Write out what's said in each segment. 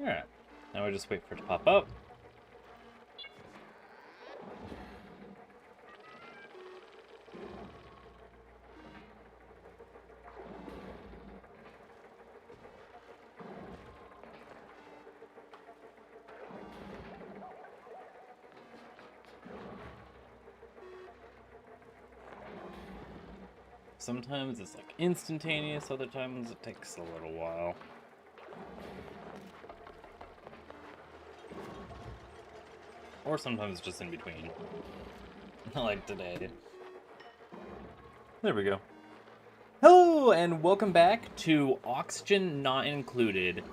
Alright. Now we just wait for it to pop up. Sometimes it's like instantaneous, other times it takes a little while. Or sometimes just in between. Like today. There we go. Hello, and welcome back to Oxygen Not Included.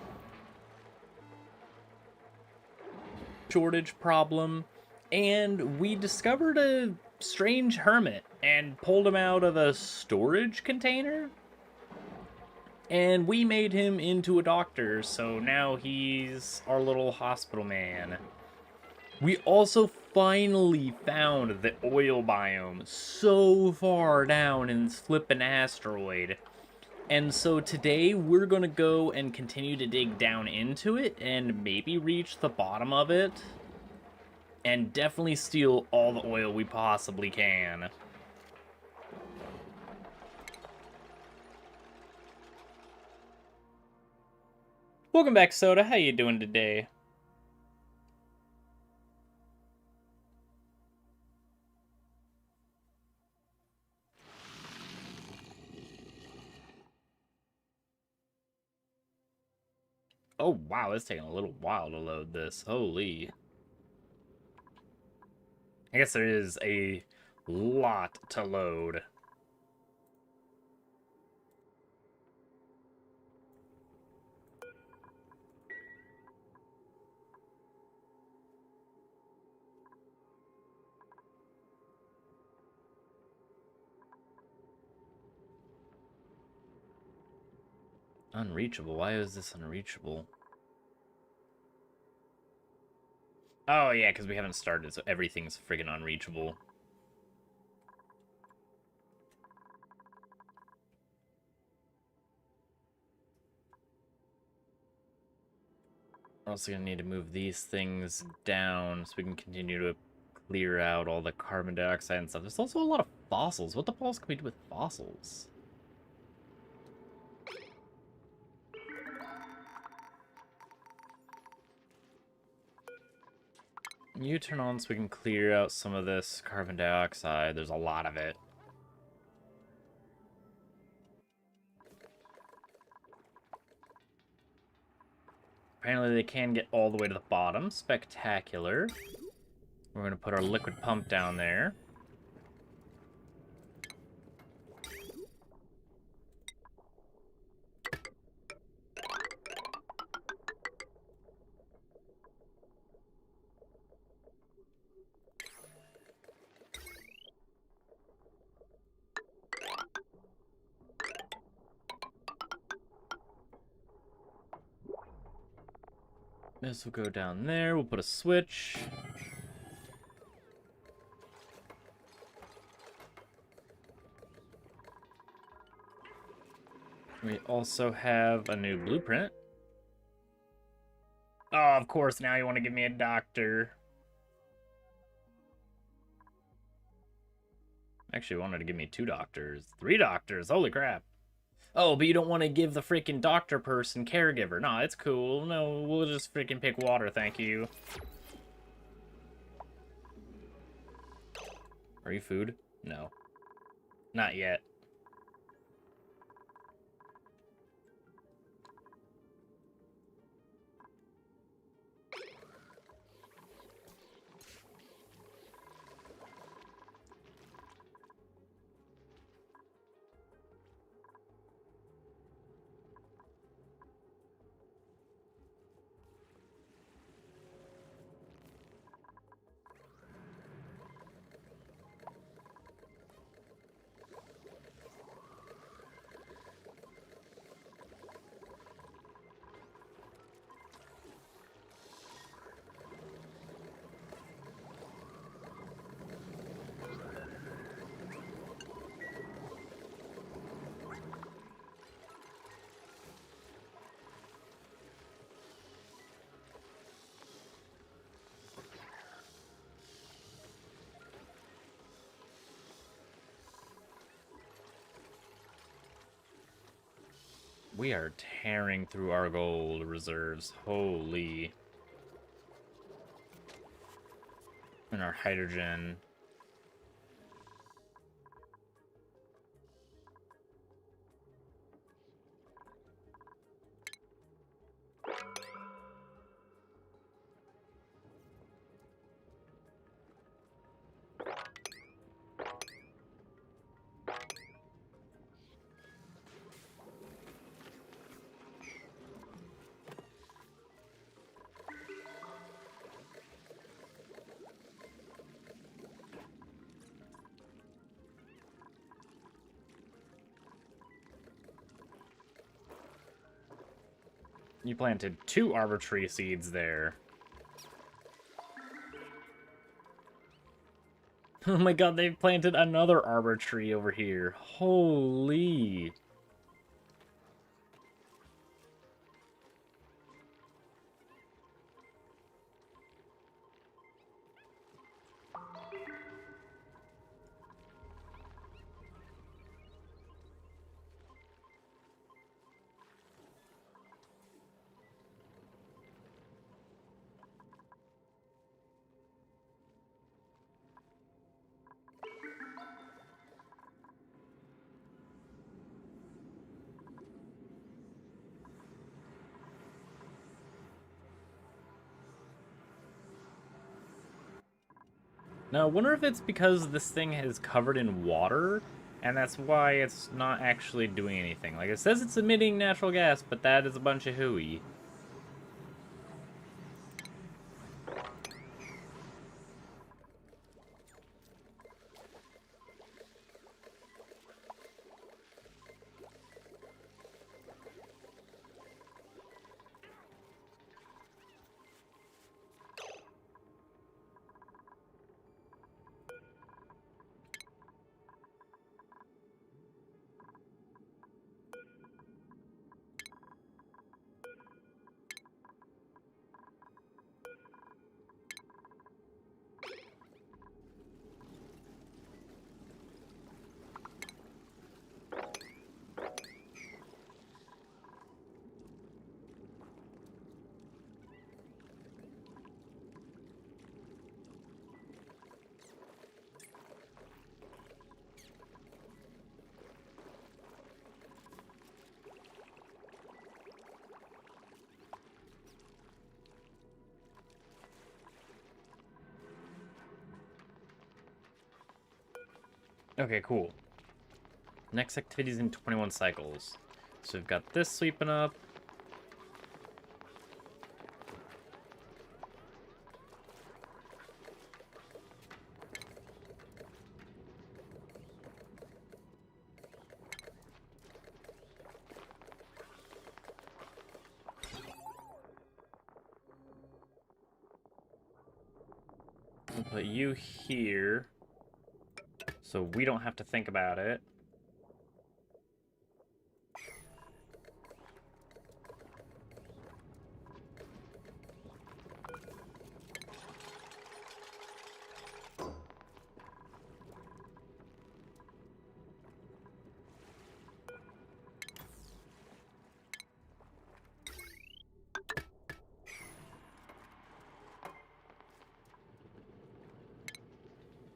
Shortage problem, and we discovered a strange hermit and pulled him out of a storage container. And we made him into a doctor, so now he's our little hospital man. We also finally found the oil biome so far down in this flippin' asteroid. And so today we're gonna go and continue to dig down into it and maybe reach the bottom of it. And definitely steal all the oil we possibly can. Welcome back, Soda. How you doing today? Oh, wow, it's taking a little while to load this. Holy. I guess there is a lot to load. Unreachable. Why is this unreachable? Oh, yeah, because we haven't started, so everything's friggin' unreachable. We're also going to need to move these things down so we can continue to clear out all the carbon dioxide and stuff. There's also a lot of fossils. What the balls can we do with fossils? You turn on so we can clear out some of this carbon dioxide. There's a lot of it. Apparently they can get all the way to the bottom. Spectacular. We're going to put our liquid pump down there. This will go down there. We'll put a switch. We also have a new blueprint. Oh, of course, now you want to give me a doctor. Actually, wanted to give me 2 doctors. 3 doctors, holy crap. Oh, but you don't want to give the freaking doctor person caregiver. Nah, it's cool. No, we'll just freaking pick water, thank you. Are you food? No. Not yet. We are tearing through our gold reserves. Holy. And our hydrogen. You planted 2 arbor tree seeds there. Oh my god, they've planted another arbor tree over here. Holy. Now, I wonder if it's because this thing is covered in water, and that's why it's not actually doing anything. Like, it says it's emitting natural gas, but that is a bunch of hooey. Okay, cool. Next activity is in 21 cycles. So we've got this sweeping up. We'll put you here, so we don't have to think about it.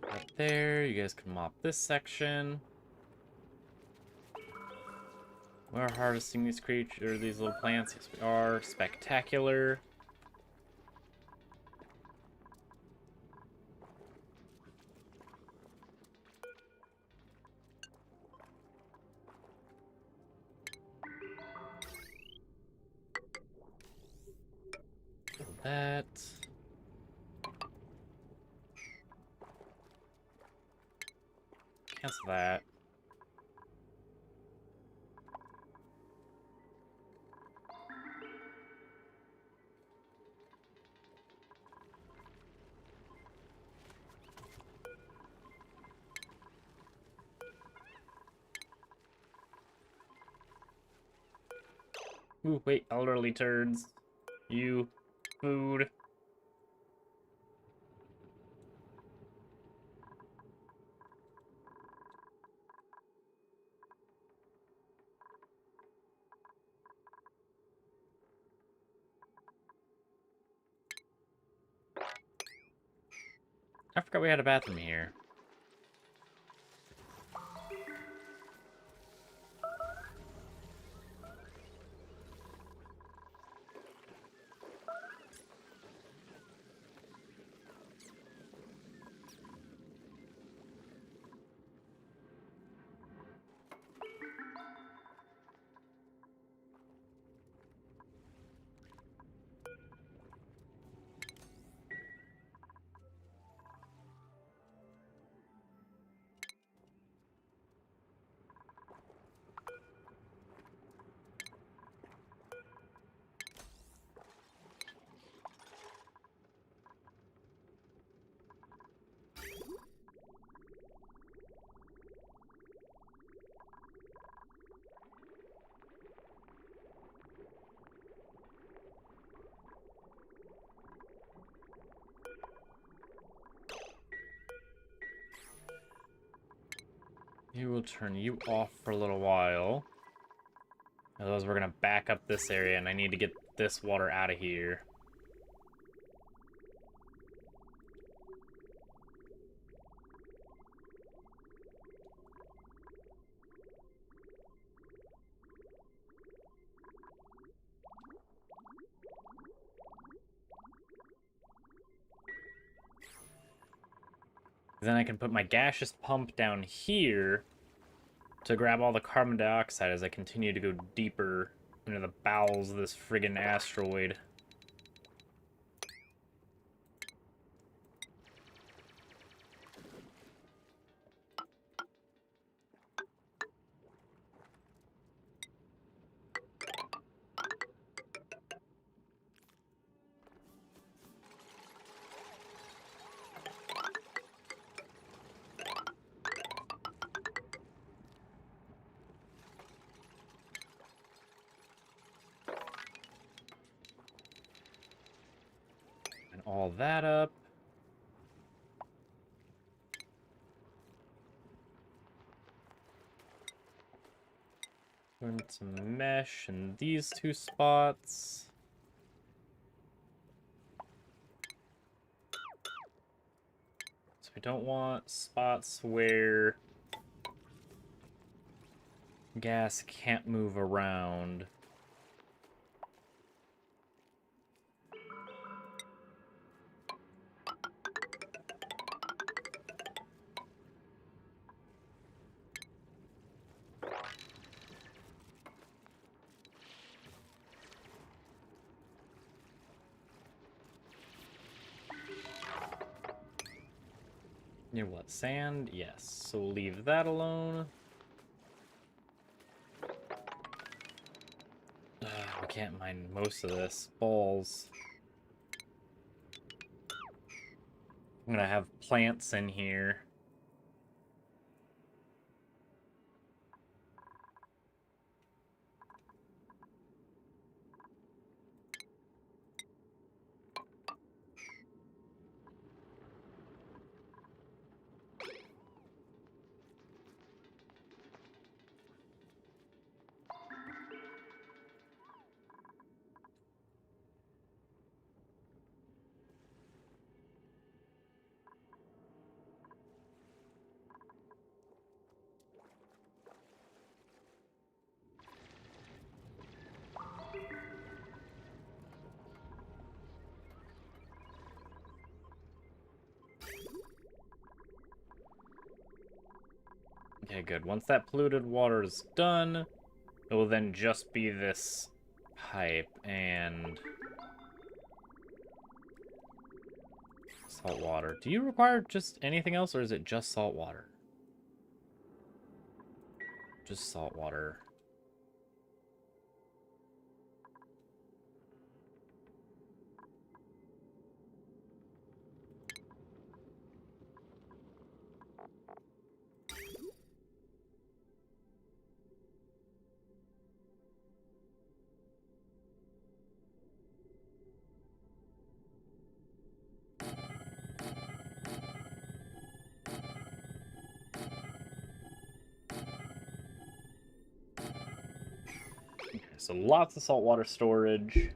Right there, you guys can mop this section. We're harvesting these creatures, these little plants. Yes, we are. Spectacular. Kill that. Cancel that. Ooh, wait, elderly turds. You. Food. I forgot we had a bathroom here. You will turn you off for a little while. Otherwise, we're gonna back up this area, and I need to get this water out of here. Then I can put my gaseous pump down here to grab all the carbon dioxide as I continue to go deeper into the bowels of this friggin' asteroid. All that up. Put some mesh in these two spots. So we don't want spots where gas can't move around. Near what? Sand? Yes. So we'll leave that alone. We can't mine most of this. Balls. I'm gonna have plants in here. Okay, good. Once that polluted water is done, it will then just be this pipe and salt water. Do you require just anything else, or is it just salt water? Just salt water. Okay, so lots of saltwater storage.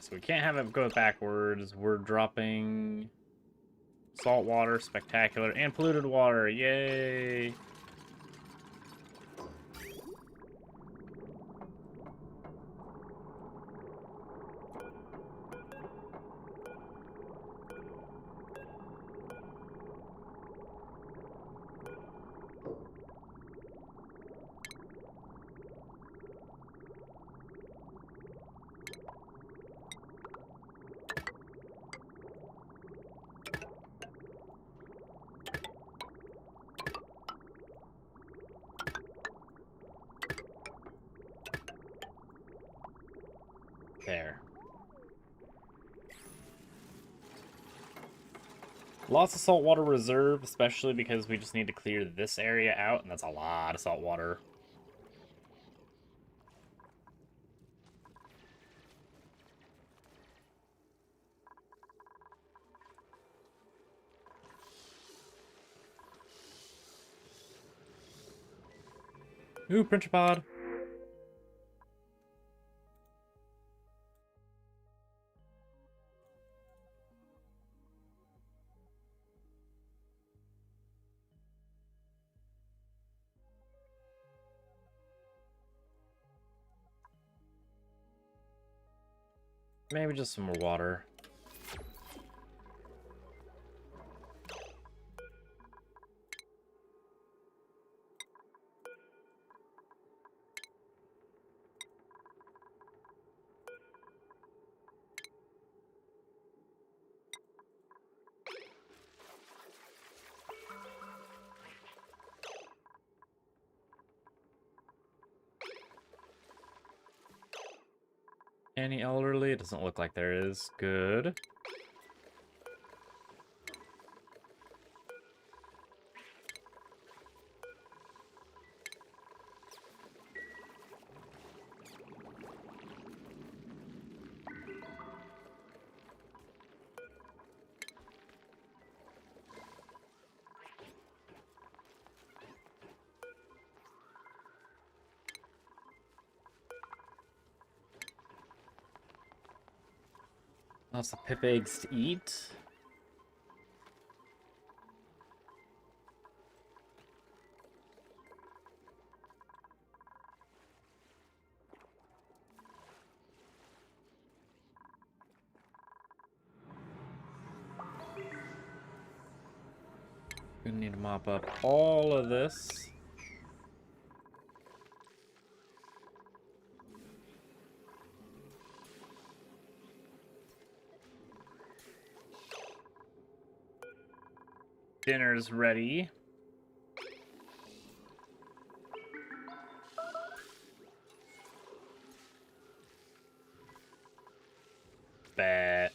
So we can't have it go backwards. We're dropping salt water, spectacular, and polluted water. Yay! There. Lots of saltwater reserve, especially because we just need to clear this area out, and that's a lot of salt water. Ooh, printer pod. Maybe just some more water. Any elderly? It doesn't look like there is. Good. Lots of pip eggs to eat. We need to mop up all of this. Dinner's ready. Bet.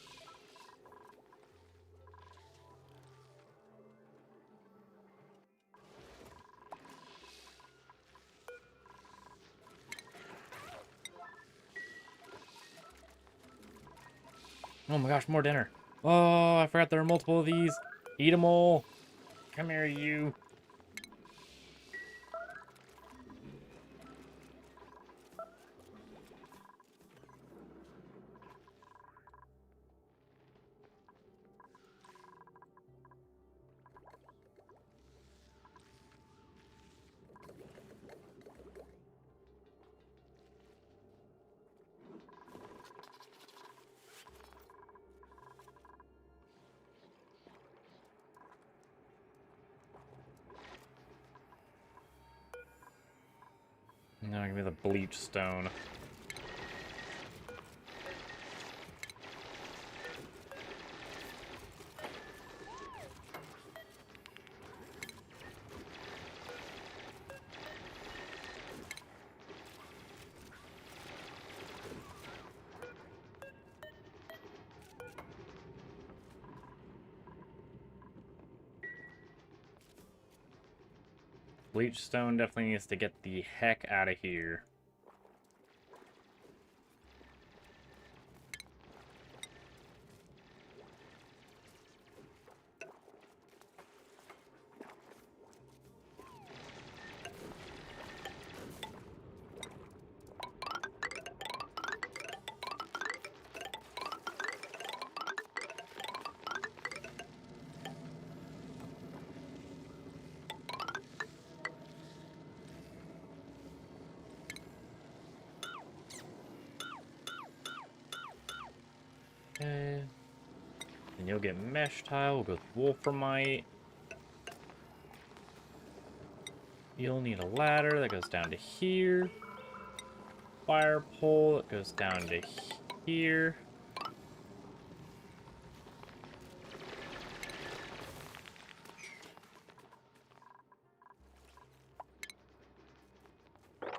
Oh my gosh, more dinner. Oh, I forgot there are multiple of these. Eat them all. Come here, you. Now give me the bleach stone. Bleach stone definitely needs to get the heck out of here. Okay. And you'll get mesh tile. We'll go with wolframite. You'll need a ladder that goes down to here. Fire pole that goes down to here.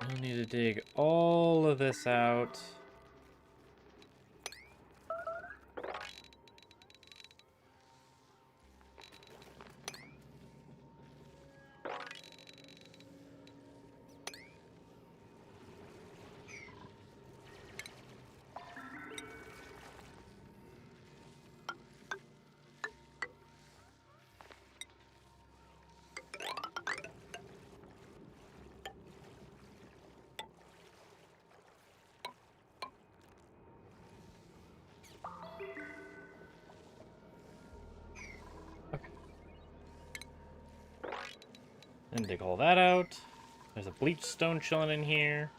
You'll need to dig all of this out. Then dig all that out. There's a bleached stone chilling in here.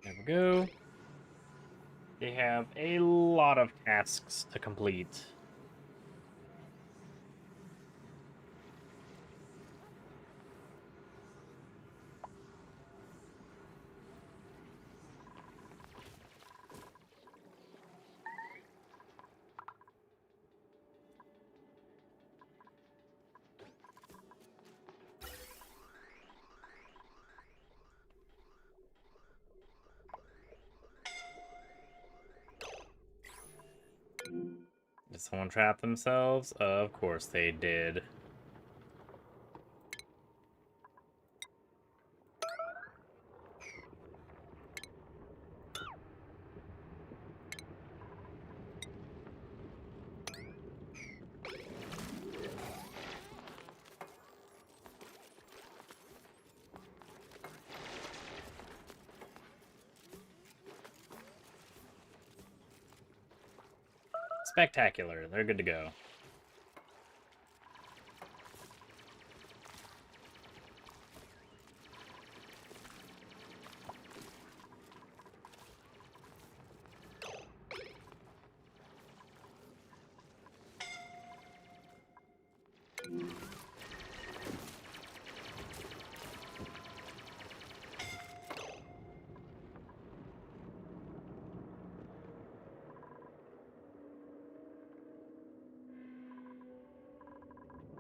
There we go. They have a lot of tasks to complete. Did someone trap themselves? Of course they did. Spectacular. They're good to go.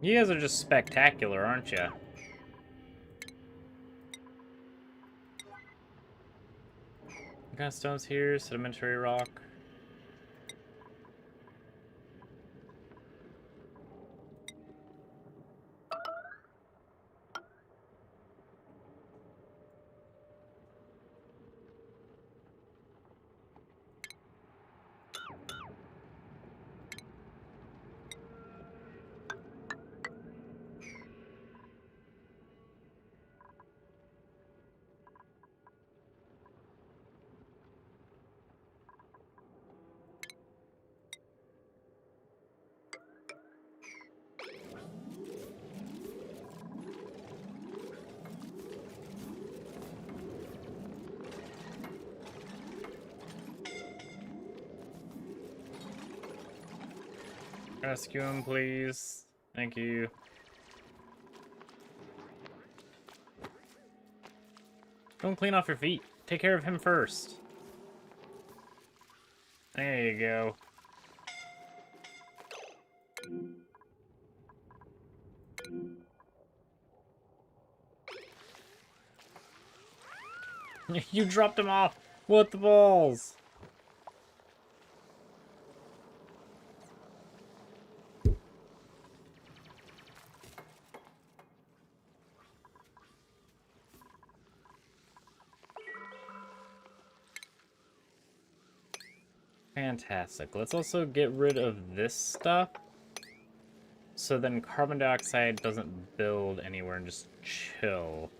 You guys are just spectacular, aren't you? What kind of stones here? Sedimentary rock. Rescue him, please. Thank you. Don't clean off your feet. Take care of him first. There you go. You dropped him off. What the balls? Fantastic. Let's also get rid of this stuff. So then carbon dioxide doesn't build anywhere and just chill.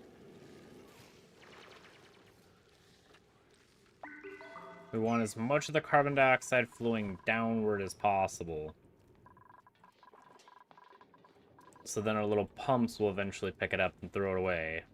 We want as much of the carbon dioxide flowing downward as possible. So then our little pumps will eventually pick it up and throw it away.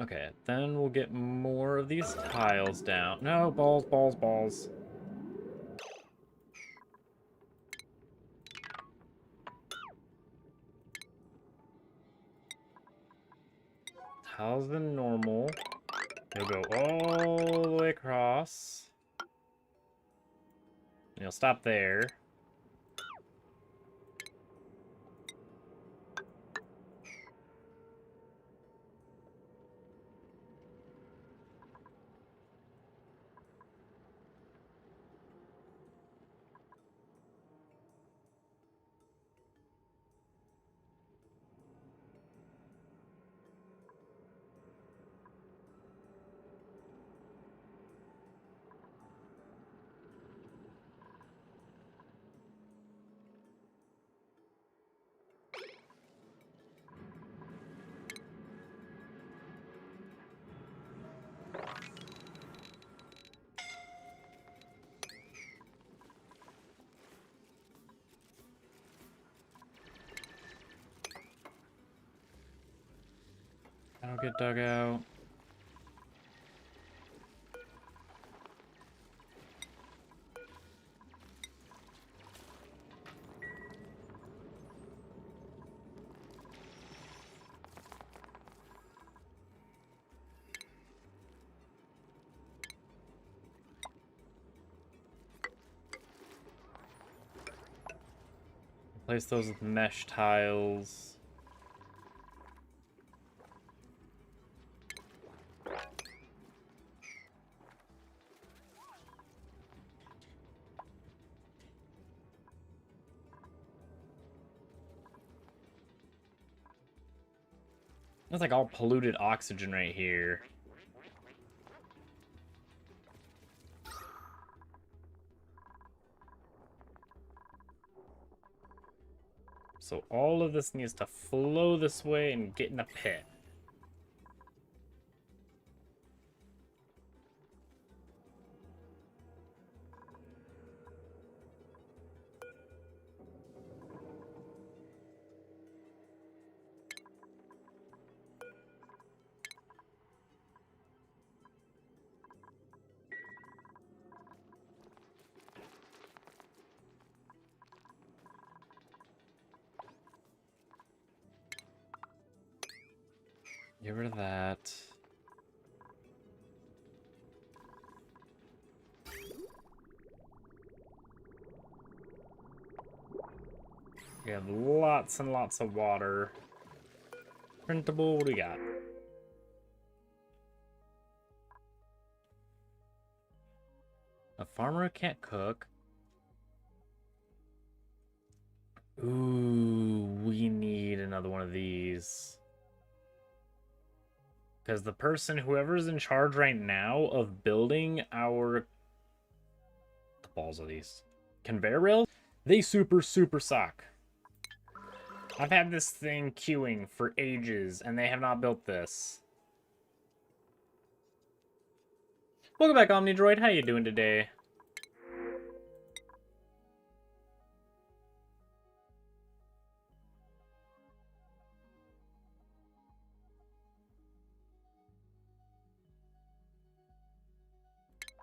Okay, then we'll get more of these tiles down. No, balls, balls, balls. Tiles than normal. You'll go all the way across. And you'll stop there. That'll get dug out. Replace those with mesh tiles. That's like all polluted oxygen right here. So all of this needs to flow this way and get in a pit. Get rid of that. We have lots and lots of water. Printable, what do we got? A farmer can't cook. Ooh, we need another one of these. Because the person, whoever's in charge right now of building our... The balls of these. Conveyor rails? They super suck. I've had this thing queuing for ages, and they have not built this. Welcome back, OmniDroid. How you doing today?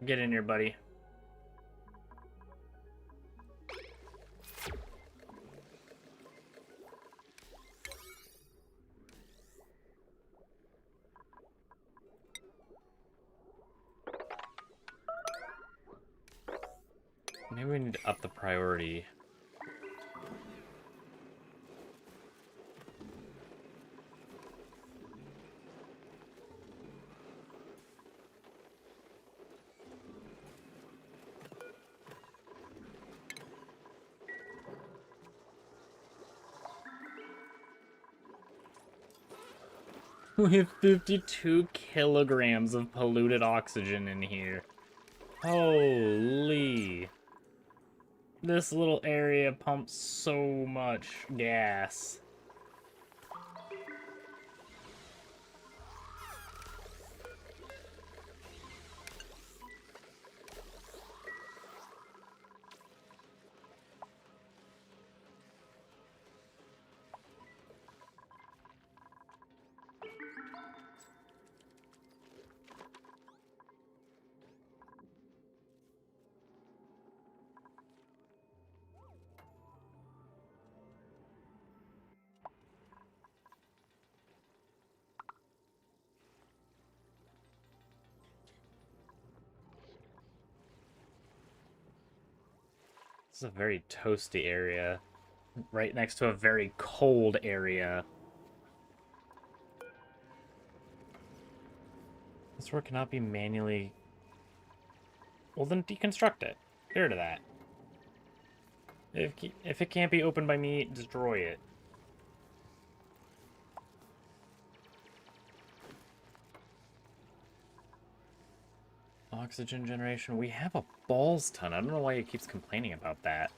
Get in here, buddy. need to up the priority. We have 52 kilograms of polluted oxygen in here. Holy. This little area pumps so much gas. This is a very toasty area, right next to a very cold area. This work cannot be manually... Well, then deconstruct it. Get rid of that. If it can't be opened by me, destroy it. Oxygen generation. We have a balls ton. I don't know why it keeps complaining about that.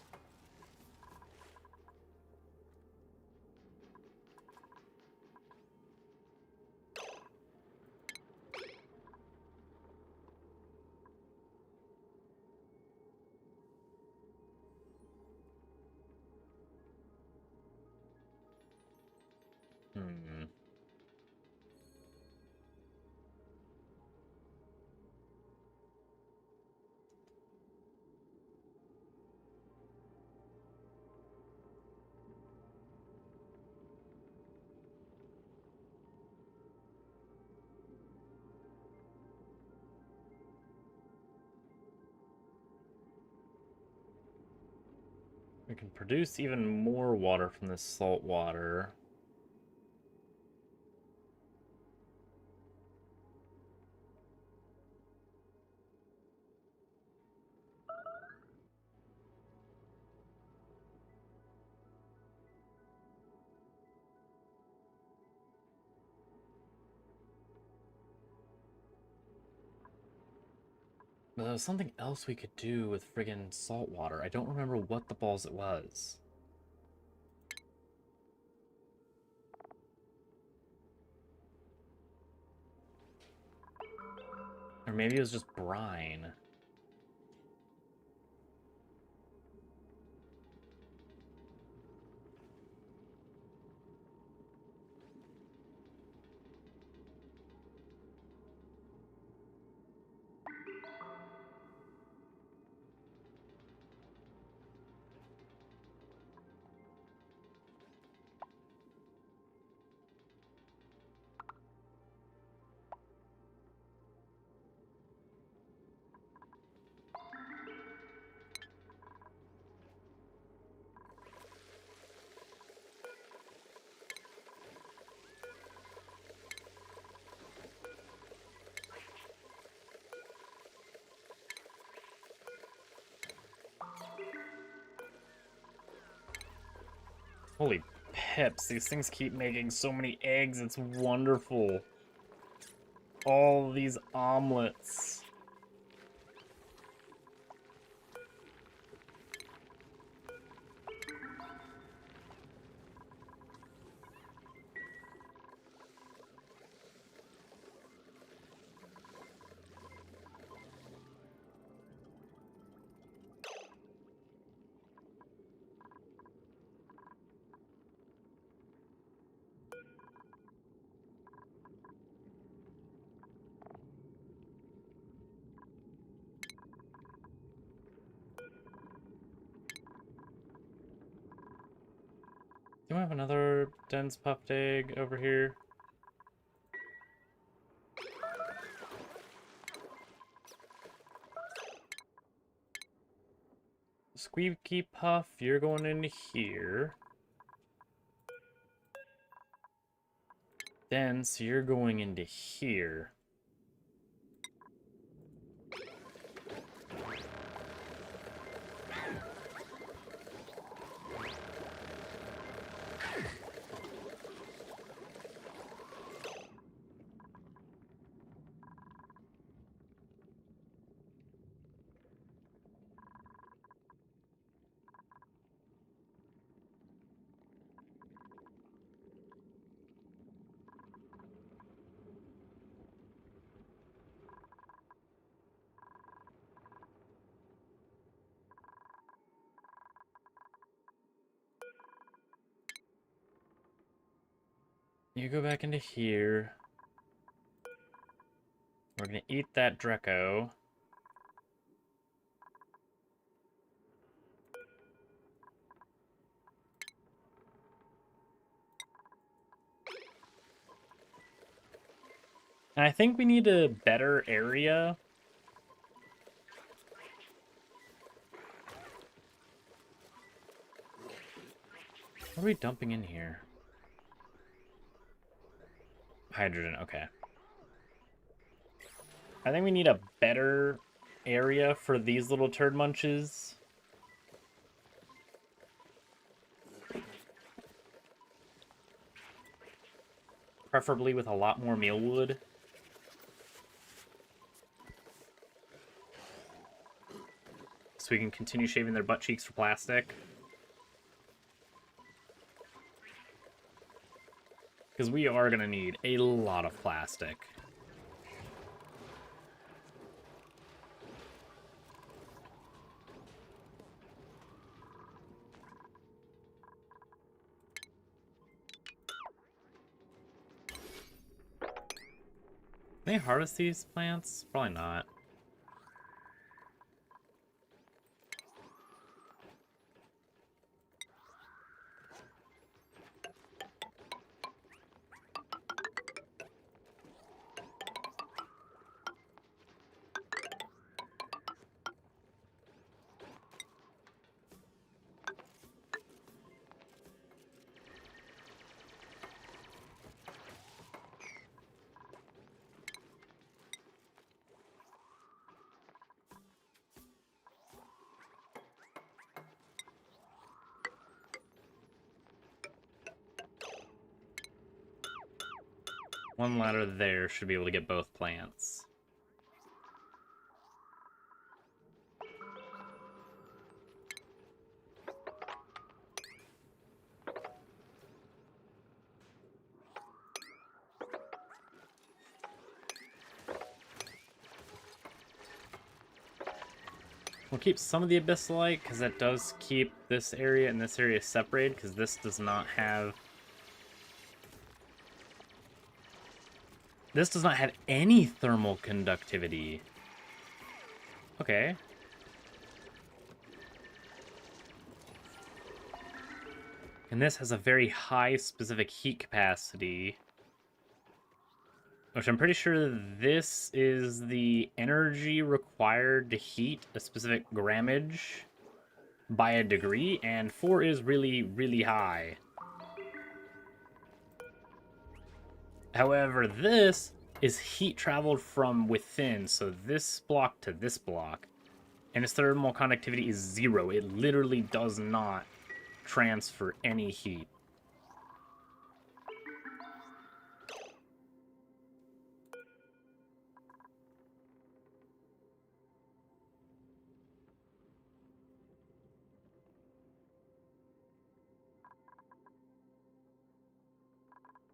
Hmm. We can produce even more water from this salt water. But there was something else we could do with friggin' salt water. I don't remember what the balls it was. Or maybe it was just brine. Holy pips, these things keep making so many eggs, it's wonderful. All these omelets. Do I have another dense puffed egg over here? Let's Squeaky Puff, you're going into here. Then, so you're going into here. You go back into here. We're gonna eat that Dreco. And I think we need a better area. What are we dumping in here? Hydrogen, okay. I think we need a better area for these little turd munches. Preferably with a lot more mealwood. So we can continue shaving their butt cheeks for plastic. Because we are going to need a lot of plastic. Can they harvest these plants? Probably not. One ladder there should be able to get both plants. We'll keep some of the abyssalite, because that does keep this area and this area separated, because this does not have... This does not have any thermal conductivity. Okay. And this has a very high specific heat capacity. Which I'm pretty sure this is the energy required to heat a specific grammage by a degree, and 4 is really, really high. However, this is heat traveled from within, so this block to this block, and its thermal conductivity is 0. It literally does not transfer any heat.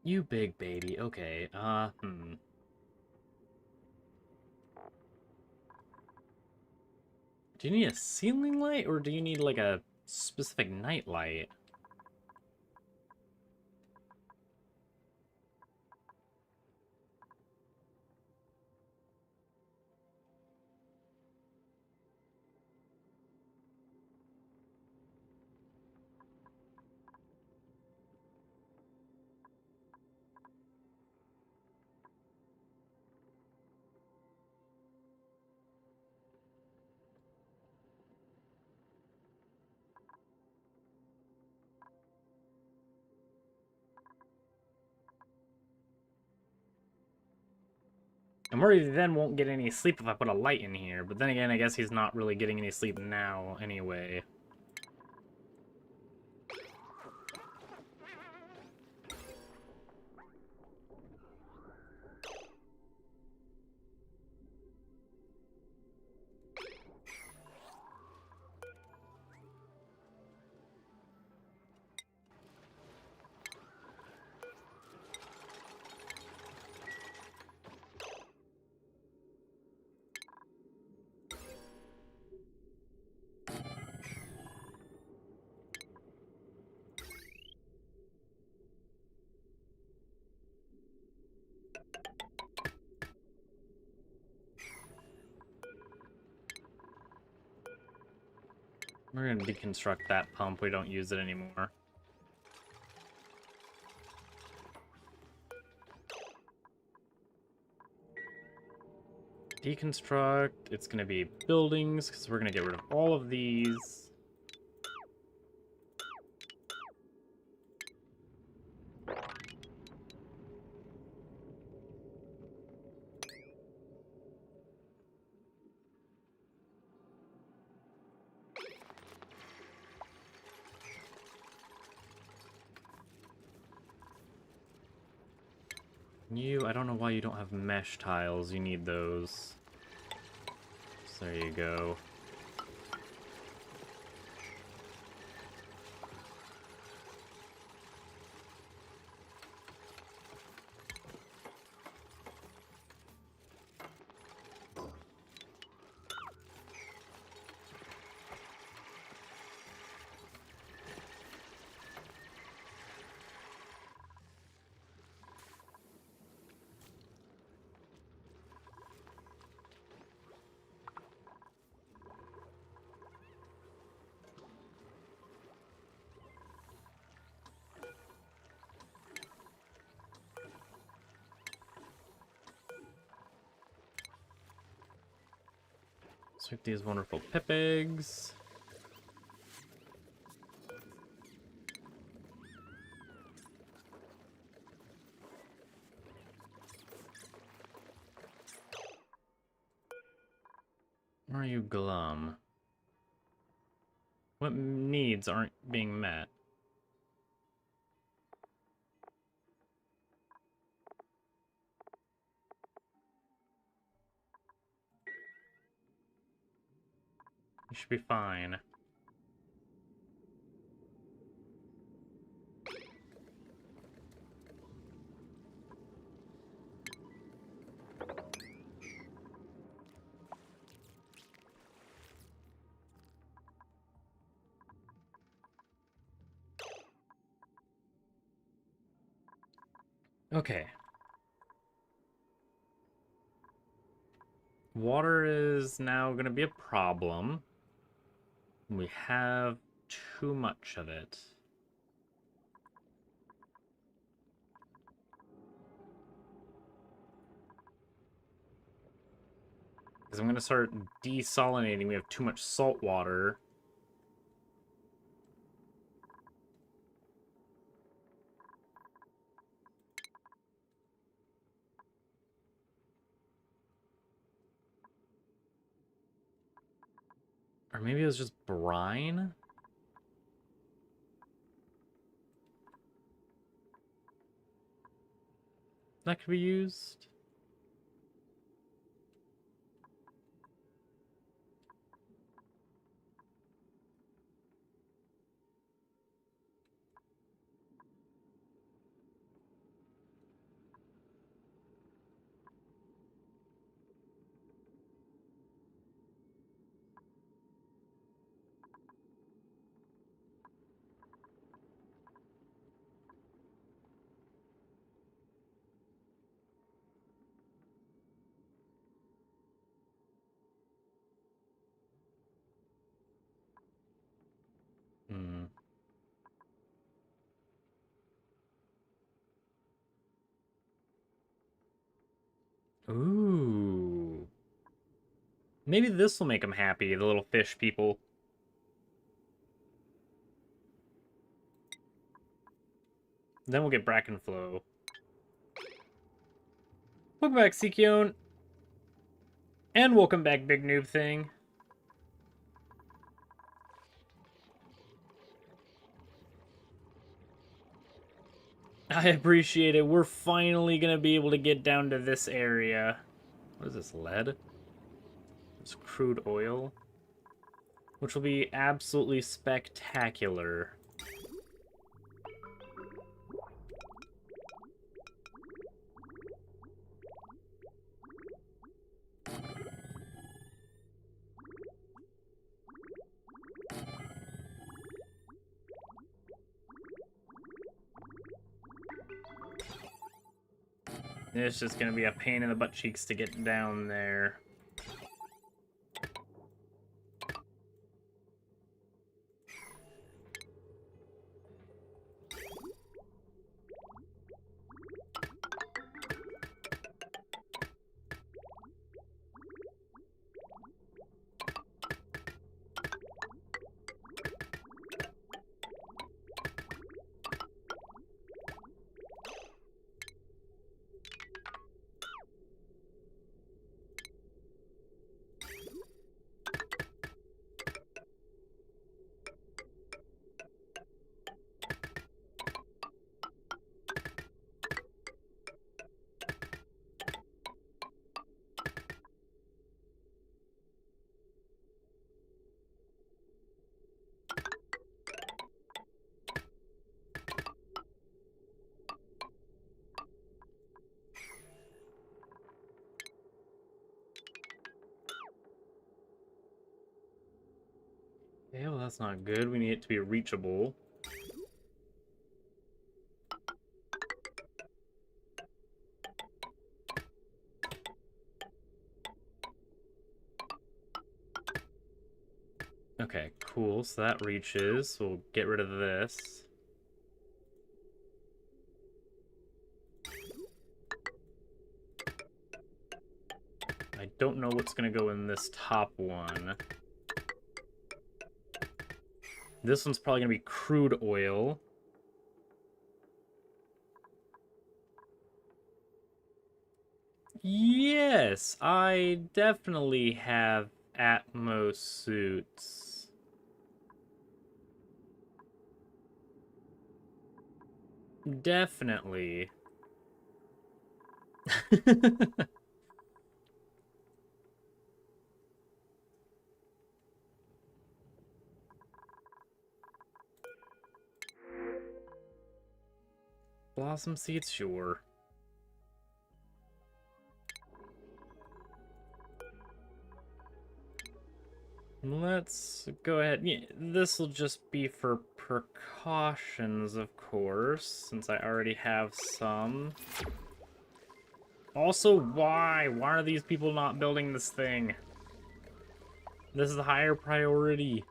You big baby, okay, Do you need a ceiling light, or do you need, like, a specific night light? I'm worried he then won't get any sleep if I put a light in here, but then again, I guess he's not really getting any sleep now anyway. We're gonna deconstruct that pump. We don't use it anymore. Deconstruct. It's gonna be buildings, because we're gonna get rid of all of these. I don't know why you don't have mesh tiles. You need those. So there you go. Sweep these wonderful pip eggs. Where are you, Glum? What needs aren't being met? You should be fine. Okay. Water is now going to be a problem. We have too much of it. Because I'm going to start desalinating. We have too much salt water. Or maybe it was just brine? That could be used? Hmm. Ooh. Maybe this will make them happy, the little fish people. Then we'll get Brackenflow. Welcome back, Sikion. And welcome back, Big Noob Thing. I appreciate it. We're finally gonna be able to get down to this area. What is this, lead? It's crude oil. Which will be absolutely spectacular. It's just gonna be a pain in the butt cheeks to get down there. Yeah, well, that's not good. We need it to be reachable. Okay, cool. So that reaches. We'll get rid of this. I don't know what's going to go in this top one. This one's probably going to be crude oil. Yes, I definitely have Atmos suits. Definitely. Blossom seeds, sure. Let's go ahead. Yeah, this will just be for precautions, of course, since I already have some. Also, why? Why are these people not building this thing? This is a higher priority.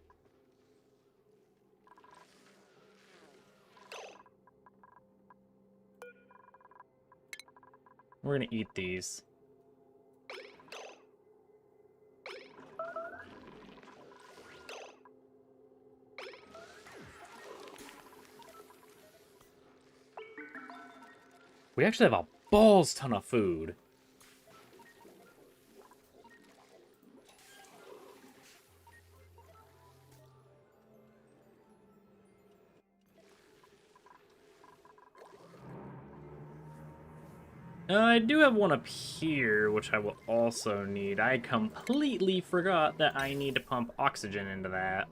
We're gonna eat these. We actually have a balls ton of food. I do have one up here, which I will also need. I completely forgot that I need to pump oxygen into that.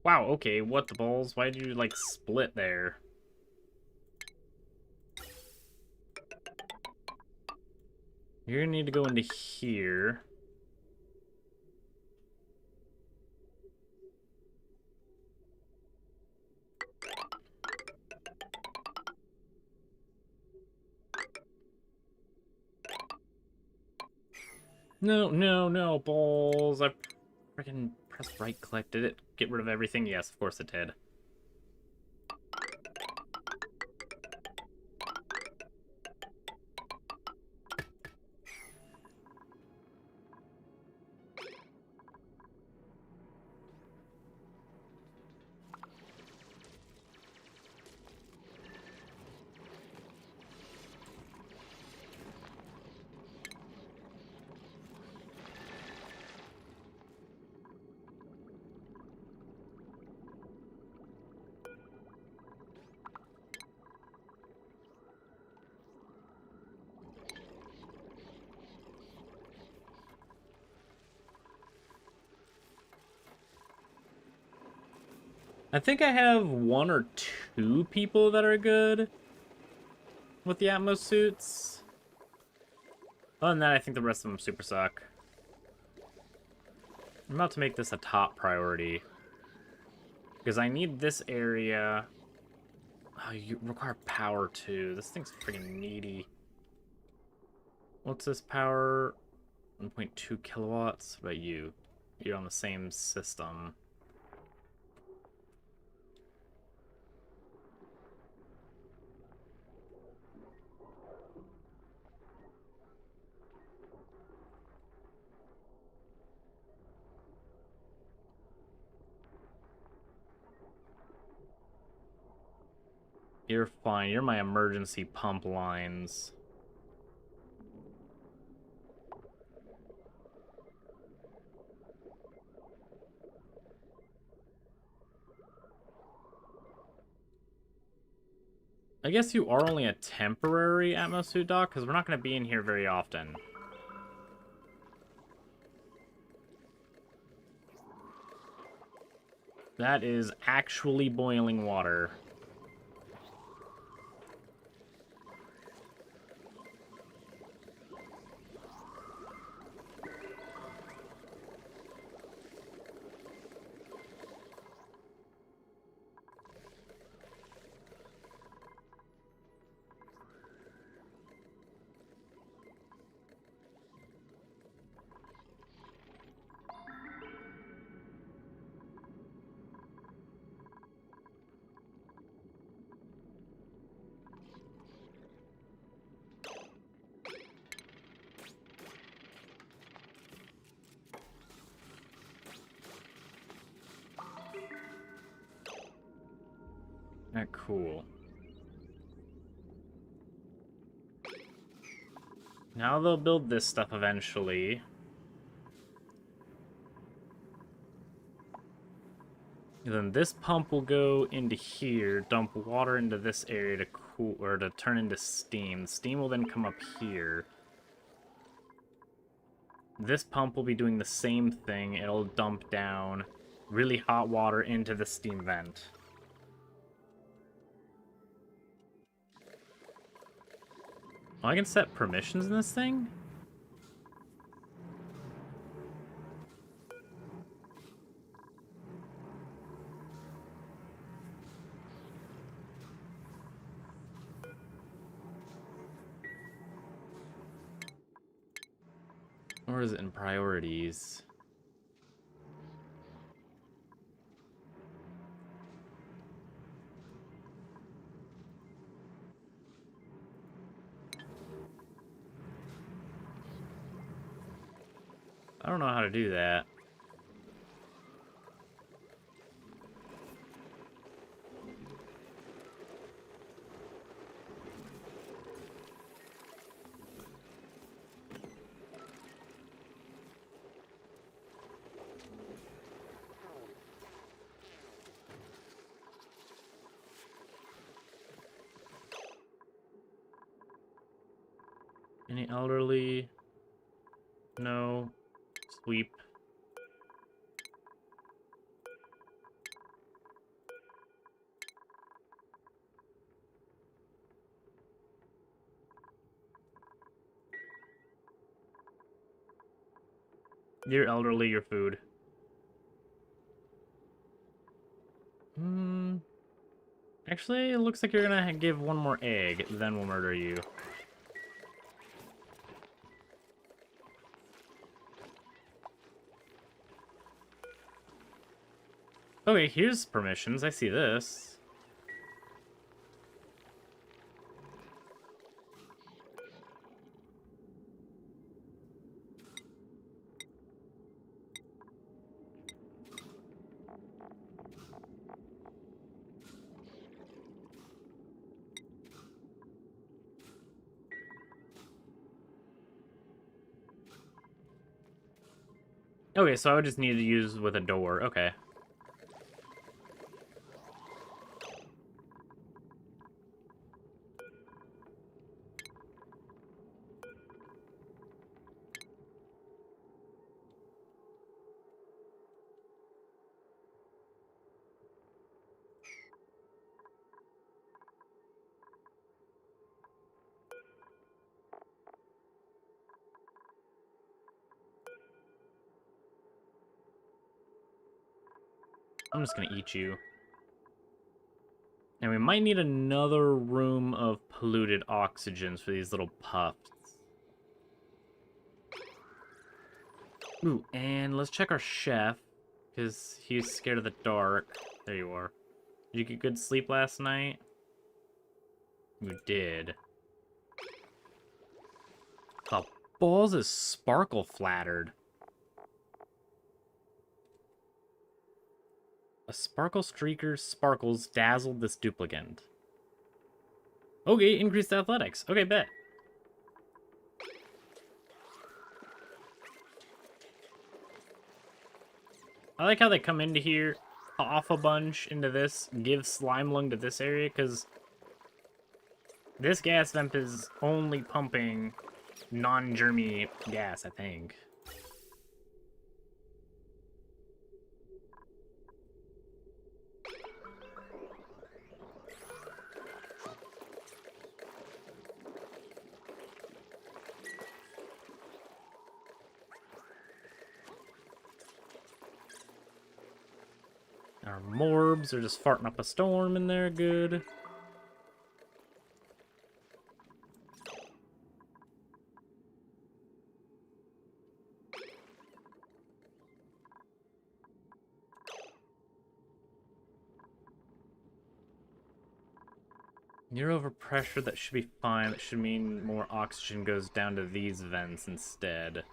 Wow, okay, what the balls? Why did you, like, split there? You're gonna need to go into here. No, no, no, balls. I freaking pressed right click. Did it get rid of everything? Yes, of course it did. I think I have 1 or 2 people that are good with the Atmos suits. Other than that, I think the rest of them super suck. I'm about to make this a top priority. Because I need this area... Oh, you require power too. This thing's freaking needy. What's this power? 1.2 kilowatts? What about you? You're on the same system. You're fine. You're my emergency pump lines. I guess you are only a temporary Atmosuit dock, because we're not going to be in here very often. That is actually boiling water. Cool. Now they'll build this stuff eventually. And then this pump will go into here, dump water into this area to cool, or to turn into steam. Steam will then come up here. This pump will be doing the same thing. It'll dump down really hot water into the steam vent. Oh, I can set permissions in this thing? Or is it in priorities? I don't know how to do that. Any elderly? No. Sweep. You're elderly, your food. Actually, it looks like you're gonna give one more egg, then we'll murder you. Okay, here's permissions. I see this. Okay, so I would just need to use with a door. Okay. I'm just gonna eat you. And we might need another room of polluted oxygens for these little puffs. Ooh, and let's check our chef, because he's scared of the dark. There you are. Did you get good sleep last night? You did. The balls is sparkle flattered. A sparkle streaker sparkles dazzled this duplicant. Okay, increased athletics. Okay, bet. I like how they come into here, off a bunch into this, give slime lung to this area, because this gas vent is only pumping non-germy gas, I think. Our morbs are just farting up a storm in there, good. You're overpressure, that should be fine. That should mean more oxygen goes down to these vents instead.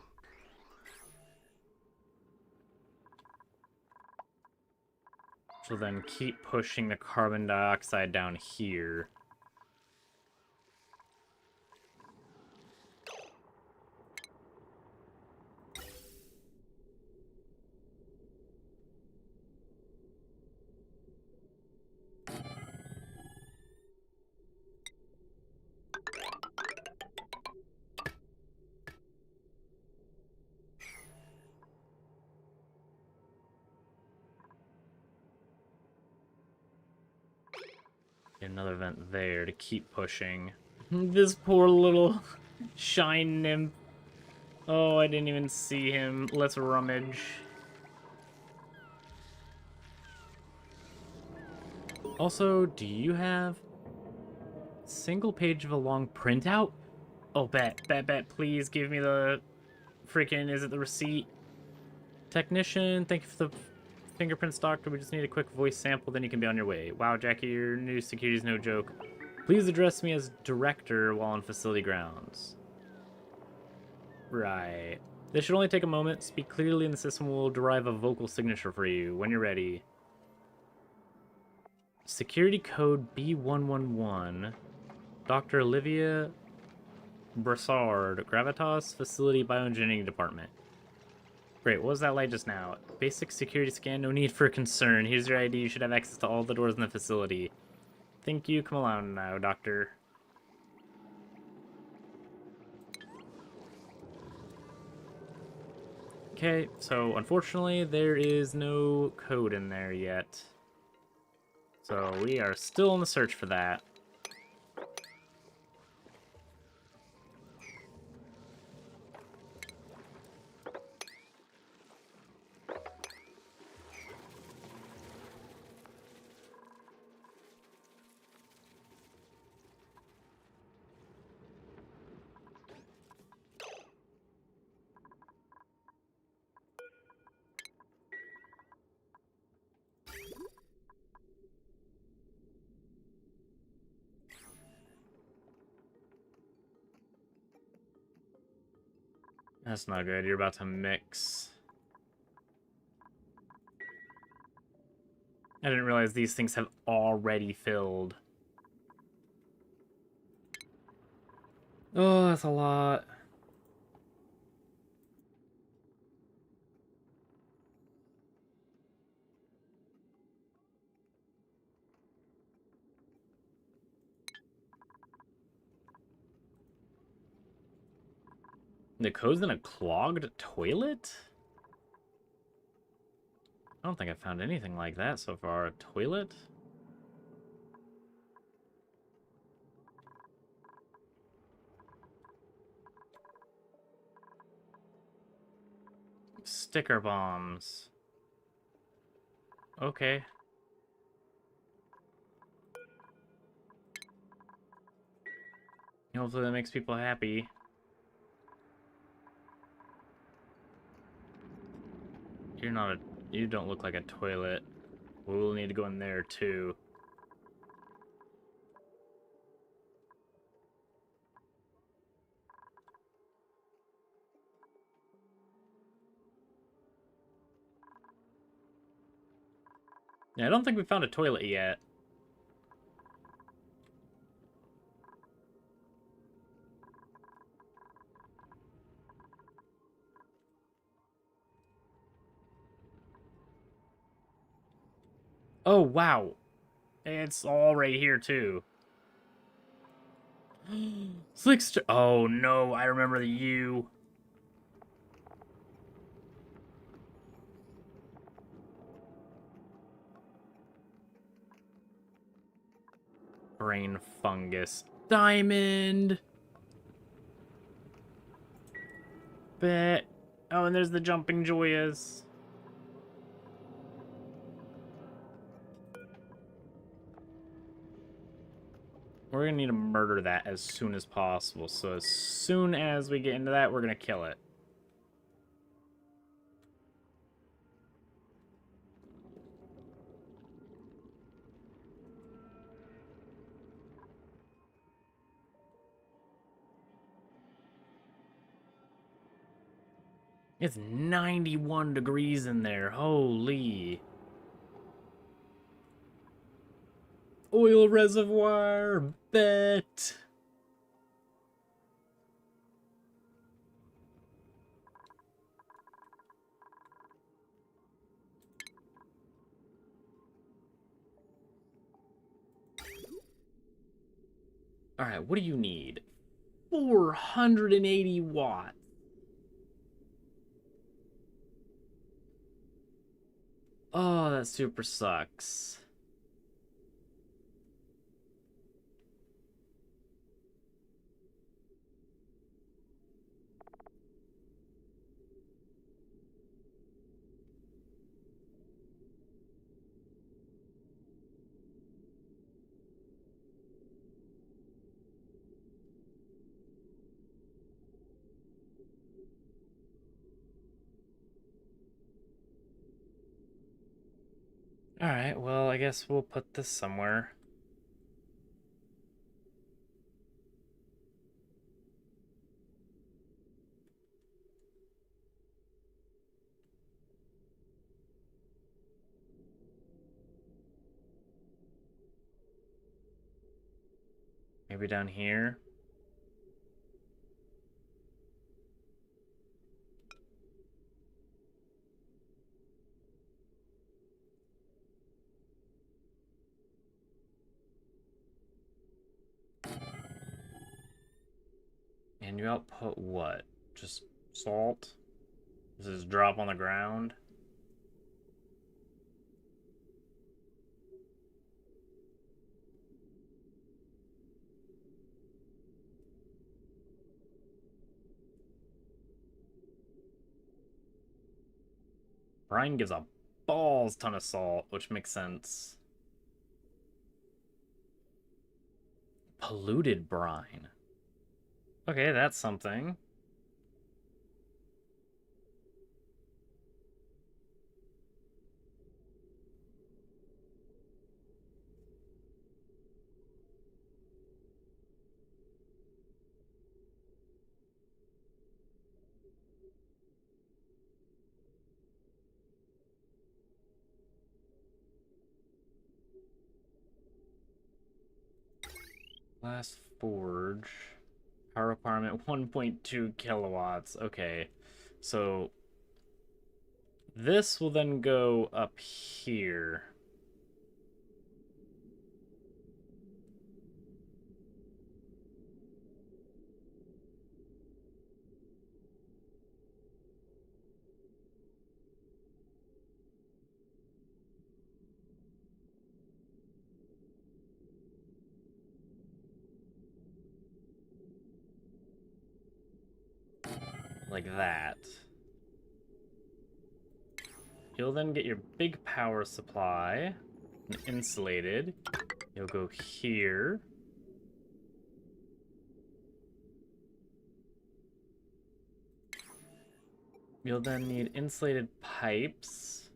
So then keep pushing the carbon dioxide down here. Get another vent there to keep pushing. This poor little shine nymph. Oh, I didn't even see him. Let's rummage. Also, do you have a single page of a long printout? Oh, bet, please give me the freaking, is it the receipt? Technician, thank you for the fingerprints, doctor. We just need a quick voice sample, then you can be on your way. Wow, Jackie, your new security's no joke. Please address me as director while on facility grounds. Right. This should only take a moment. Speak clearly and the system will derive a vocal signature for you when you're ready. Security code B111. Dr. Olivia Brassard, Gravitas Facility Bioengineering Department. Great, what was that light just now? Basic security scan, no need for concern. Here's your ID, you should have access to all the doors in the facility. Thank you, come along now, Doctor. Okay, so unfortunately there is no code in there yet. So we are still in the search for that. That's not good. You're about to mix. I didn't realize these things have already filled. Oh, that's a lot. Nico's in a clogged toilet? I don't think I found anything like that so far. A toilet? Sticker bombs. Okay. Hopefully that makes people happy. You're not a... You don't look like a toilet. We'll need to go in there, too. Yeah, I don't think we found a toilet yet. Oh, wow. It's all right here, too. Slickster. Oh, no. I remember the U. Brain fungus. Diamond. Bet. Oh, and there's the jumping joyas. We're gonna need to murder that as soon as possible. So as soon as we get into that, we're gonna kill it. It's 91 degrees in there. Holy. Oil reservoir. Bet. Alright, what do you need? 480 watts. Oh, that super sucks. Alright, well, I guess we'll put this somewhere. Maybe down here. And you output what? Just salt? Does this drop on the ground? Brine gives a balls ton of salt, which makes sense. Polluted brine. Okay, that's something. Glass forge. Power requirement 1.2 kilowatts. Okay. So this will then go up here. Like that. You'll then get your big power supply, insulated. You'll go here. You'll then need insulated pipes.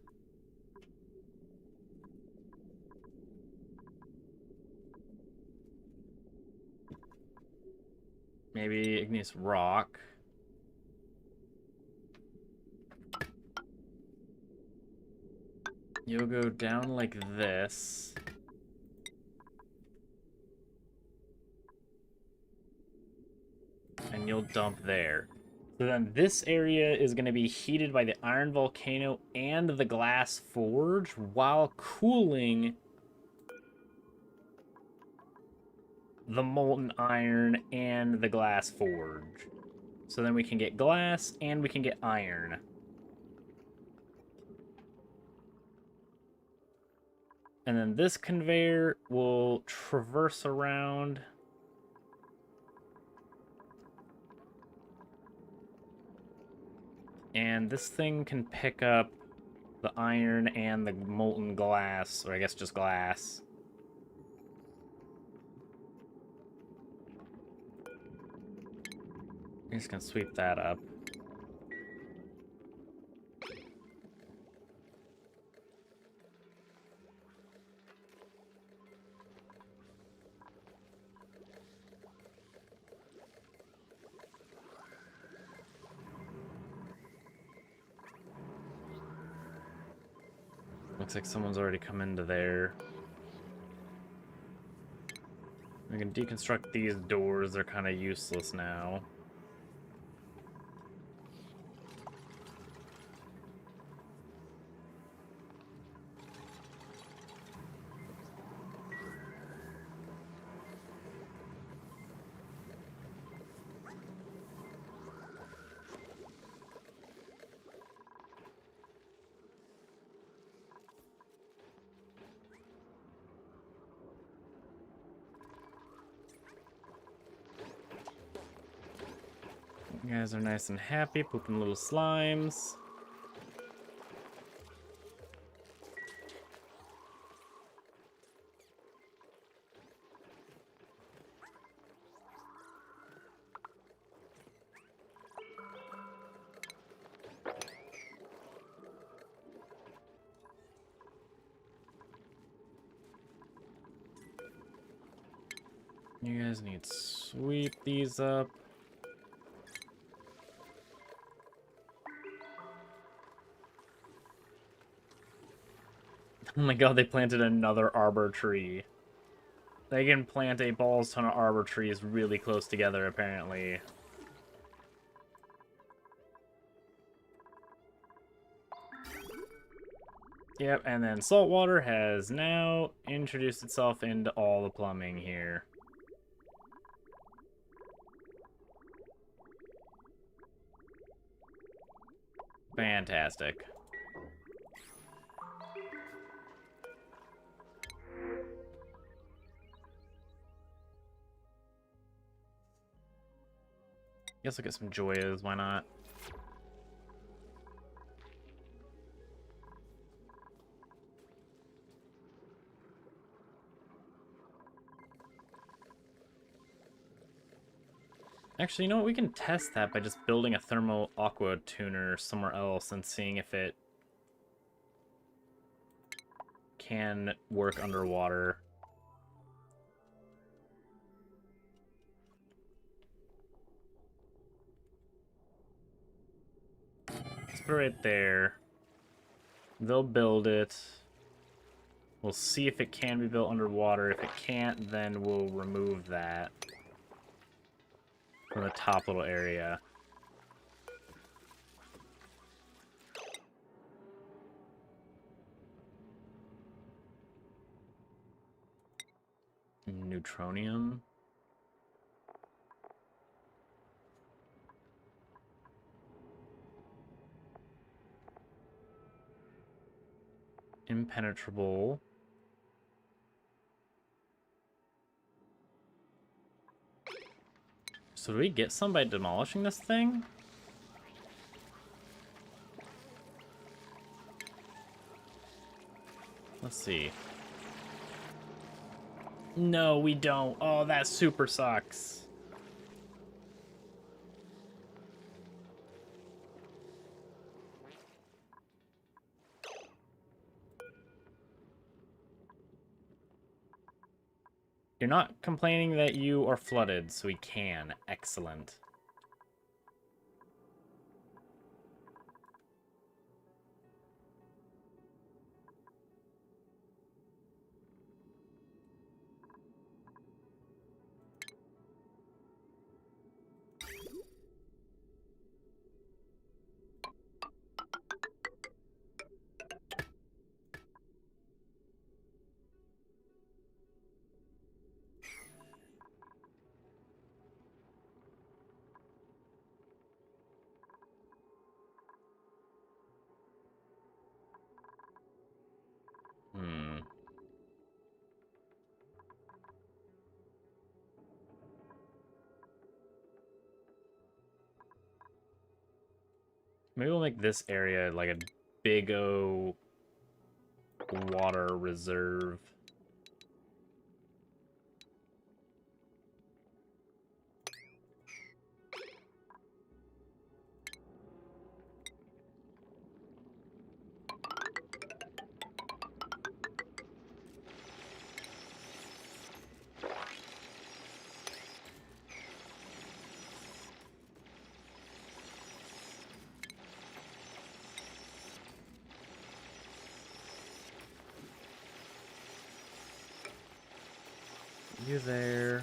Maybe igneous rock. You'll go down like this. And you'll dump there. So then this area is going to be heated by the iron volcano and the glass forge while cooling the molten iron and the glass forge. So then we can get glass and we can get iron. And then this conveyor will traverse around. And this thing can pick up the iron and the molten glass, or I guess just glass. I'm just gonna sweep that up. Looks like someone's already come into there. We can deconstruct these doors, they're kind of useless now. You guys are nice and happy, pooping little slimes. You guys need to sweep these up. Oh my god, they planted another arbor tree. They can plant a balls ton of arbor trees really close together, apparently. Yep, and then saltwater has now introduced itself into all the plumbing here. Fantastic. Guess I'll get some joyas, why not? Actually, you know what? We can test that by just building a thermal aqua tuner somewhere else and seeing if it can work underwater. Let's put it right there. They'll build it. We'll see if it can be built underwater. If it can't, then we'll remove that from the top little area. Neutronium. Impenetrable. So do we get some by demolishing this thing? Let's see. No, we don't. Oh, that super sucks. You're not complaining that you are flooded, so we can. Excellent. Maybe we'll make this area like a big O water reserve. You there.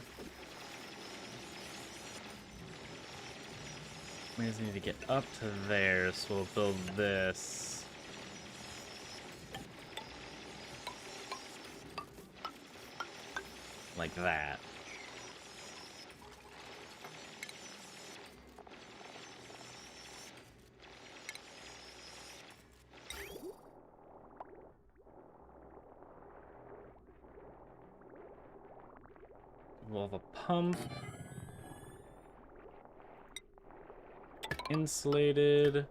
We just need to get up to there, so we'll build this. Like that. We'll have a pump. Insulated.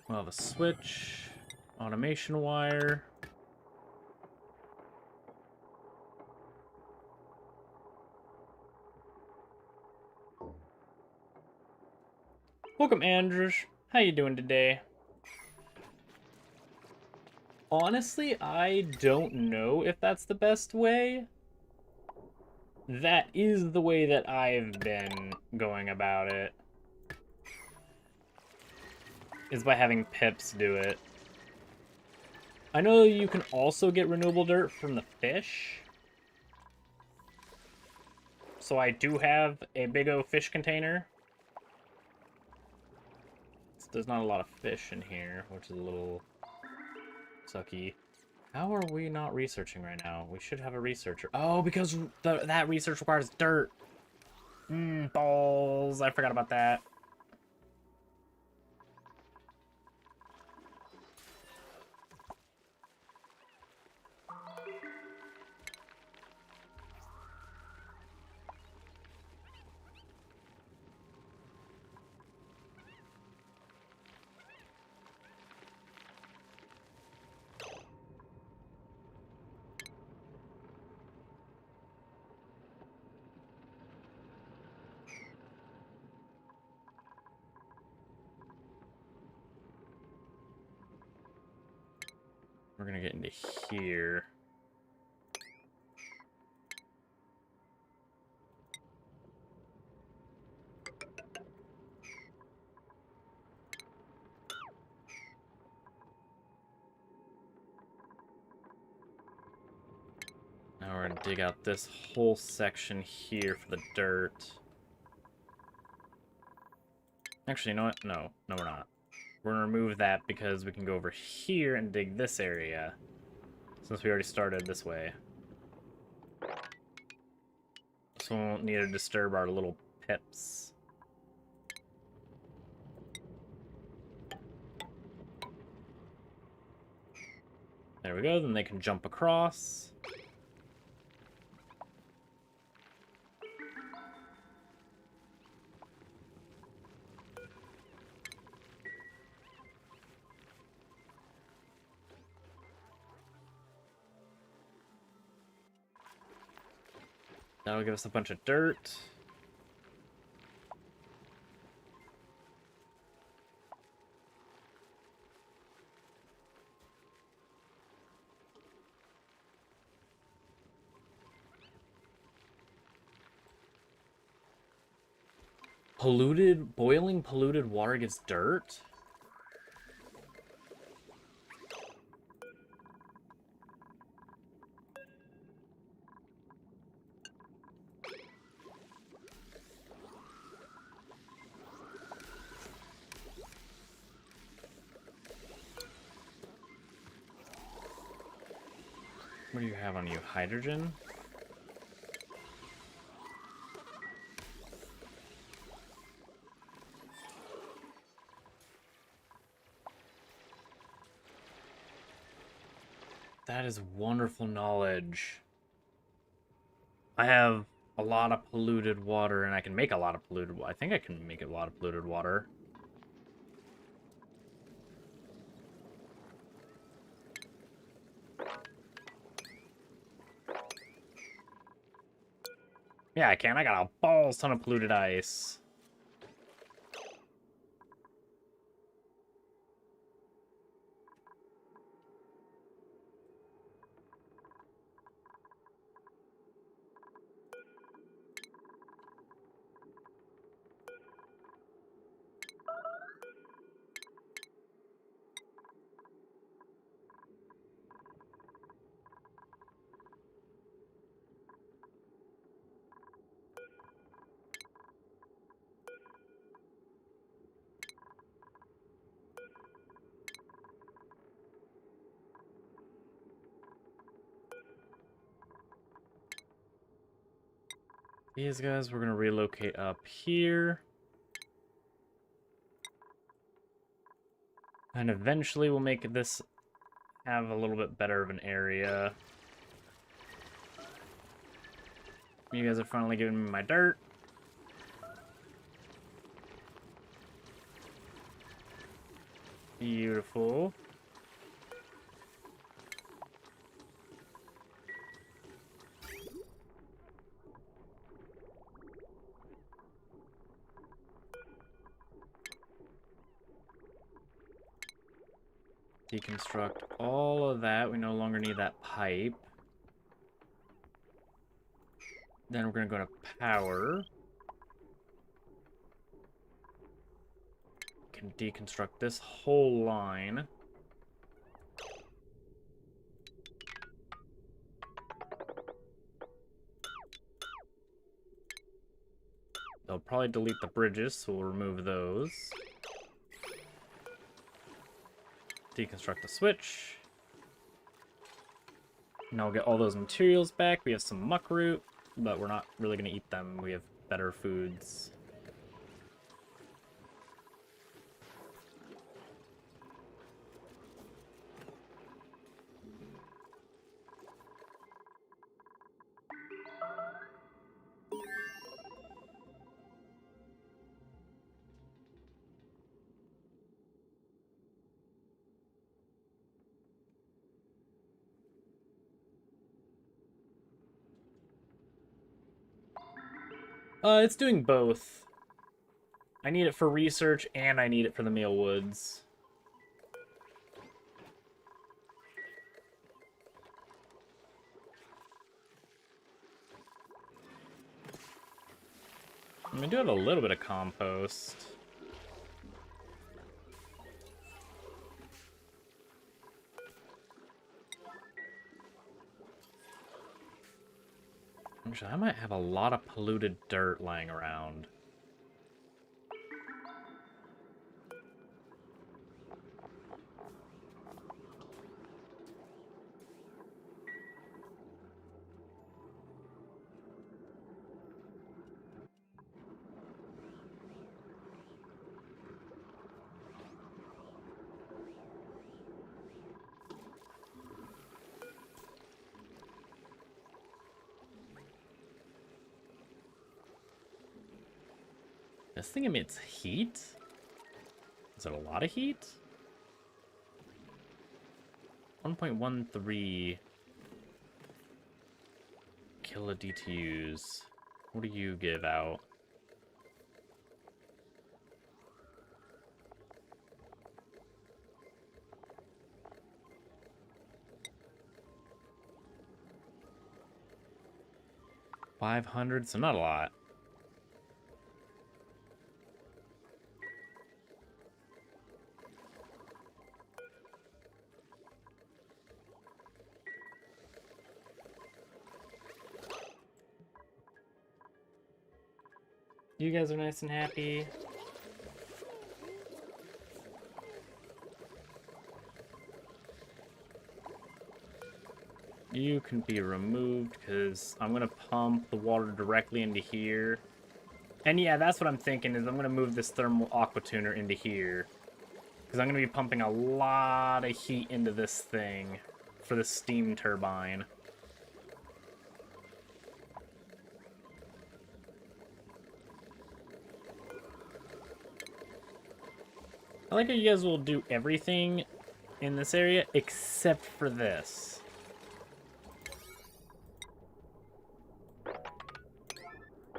We'll have a switch. Automation wire. Welcome, Andrews. How you doing today? Honestly, I don't know if that's the best way. That is the way that I've been going about it. Is by having pips do it. I know you can also get renewable dirt from the fish. So I do have a big O fish container. There's not a lot of fish in here, which is a little sucky. How are we not researching right now? We should have a researcher. Oh, because that research requires dirt. Balls. I forgot about that. We're gonna get into here. Now we're gonna dig out this whole section here for the dirt. Actually, you know what? No, we're not. We're gonna remove that because we can go over here and dig this area, since we already started this way. So we won't need to disturb our little pips. There we go, then they can jump across. That'll give us a bunch of dirt. Boiling polluted water gives dirt? What do you have on you? Hydrogen? That is wonderful knowledge. I have a lot of polluted water, and I can make a lot of polluted water. I think I can make a lot of polluted water. Yeah, I can. I got a balls ton of polluted ice. These guys, we're going to relocate up here. And eventually we'll make this have a little bit better of an area. You guys are finally giving me my dirt. Beautiful. Deconstruct all of that. We no longer need that pipe. Then we're going to go to power. Can deconstruct this whole line. They'll probably delete the bridges, so we'll remove those. Deconstruct the switch. Now we'll get all those materials back. We have some muck root, but we're not really going to eat them. We have better foods. It's doing both. I need it for research, and I need it for the meal woods. I do have a little bit of compost. Actually, I might have a lot of polluted dirt lying around. This thing emits heat? Is it a lot of heat? 1.13 kilo DTUs. What do you give out? $500, so not a lot. You guys are nice and happy. You can be removed because I'm going to pump the water directly into here. And yeah, that's what I'm thinking is I'm going to move this thermal aqua tuner into here. Because I'm going to be pumping a lot of heat into this thing for the steam turbine. I like how you guys will do everything in this area except for this.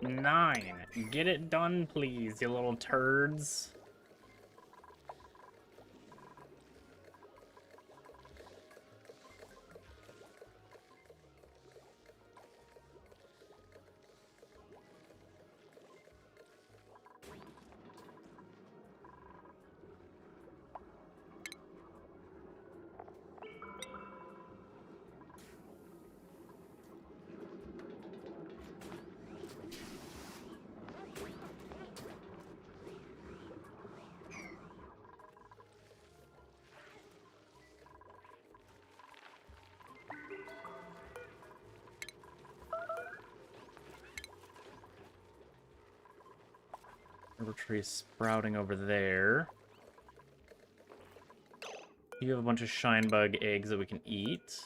Nine. Get it done, please, you little turds. River tree sprouting over there. You have a bunch of shine bug eggs that we can eat.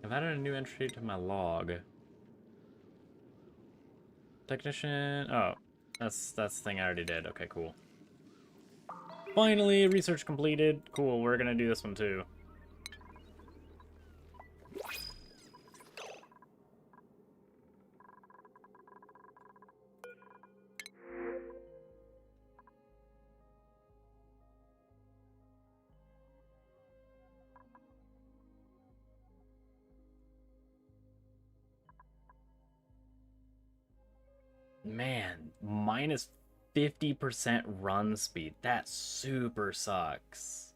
I've added a new entry to my log. Technician. Oh, that's the thing I already did. Okay, cool. Finally, research completed. Cool, we're gonna do this one too. Man, minus 50% run speed. That super sucks.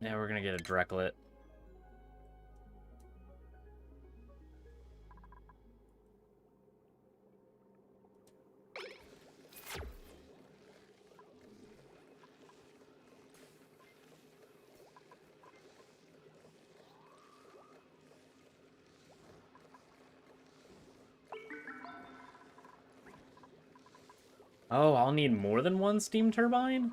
Now we're gonna get a Drecklet. Oh, I'll need more than one steam turbine?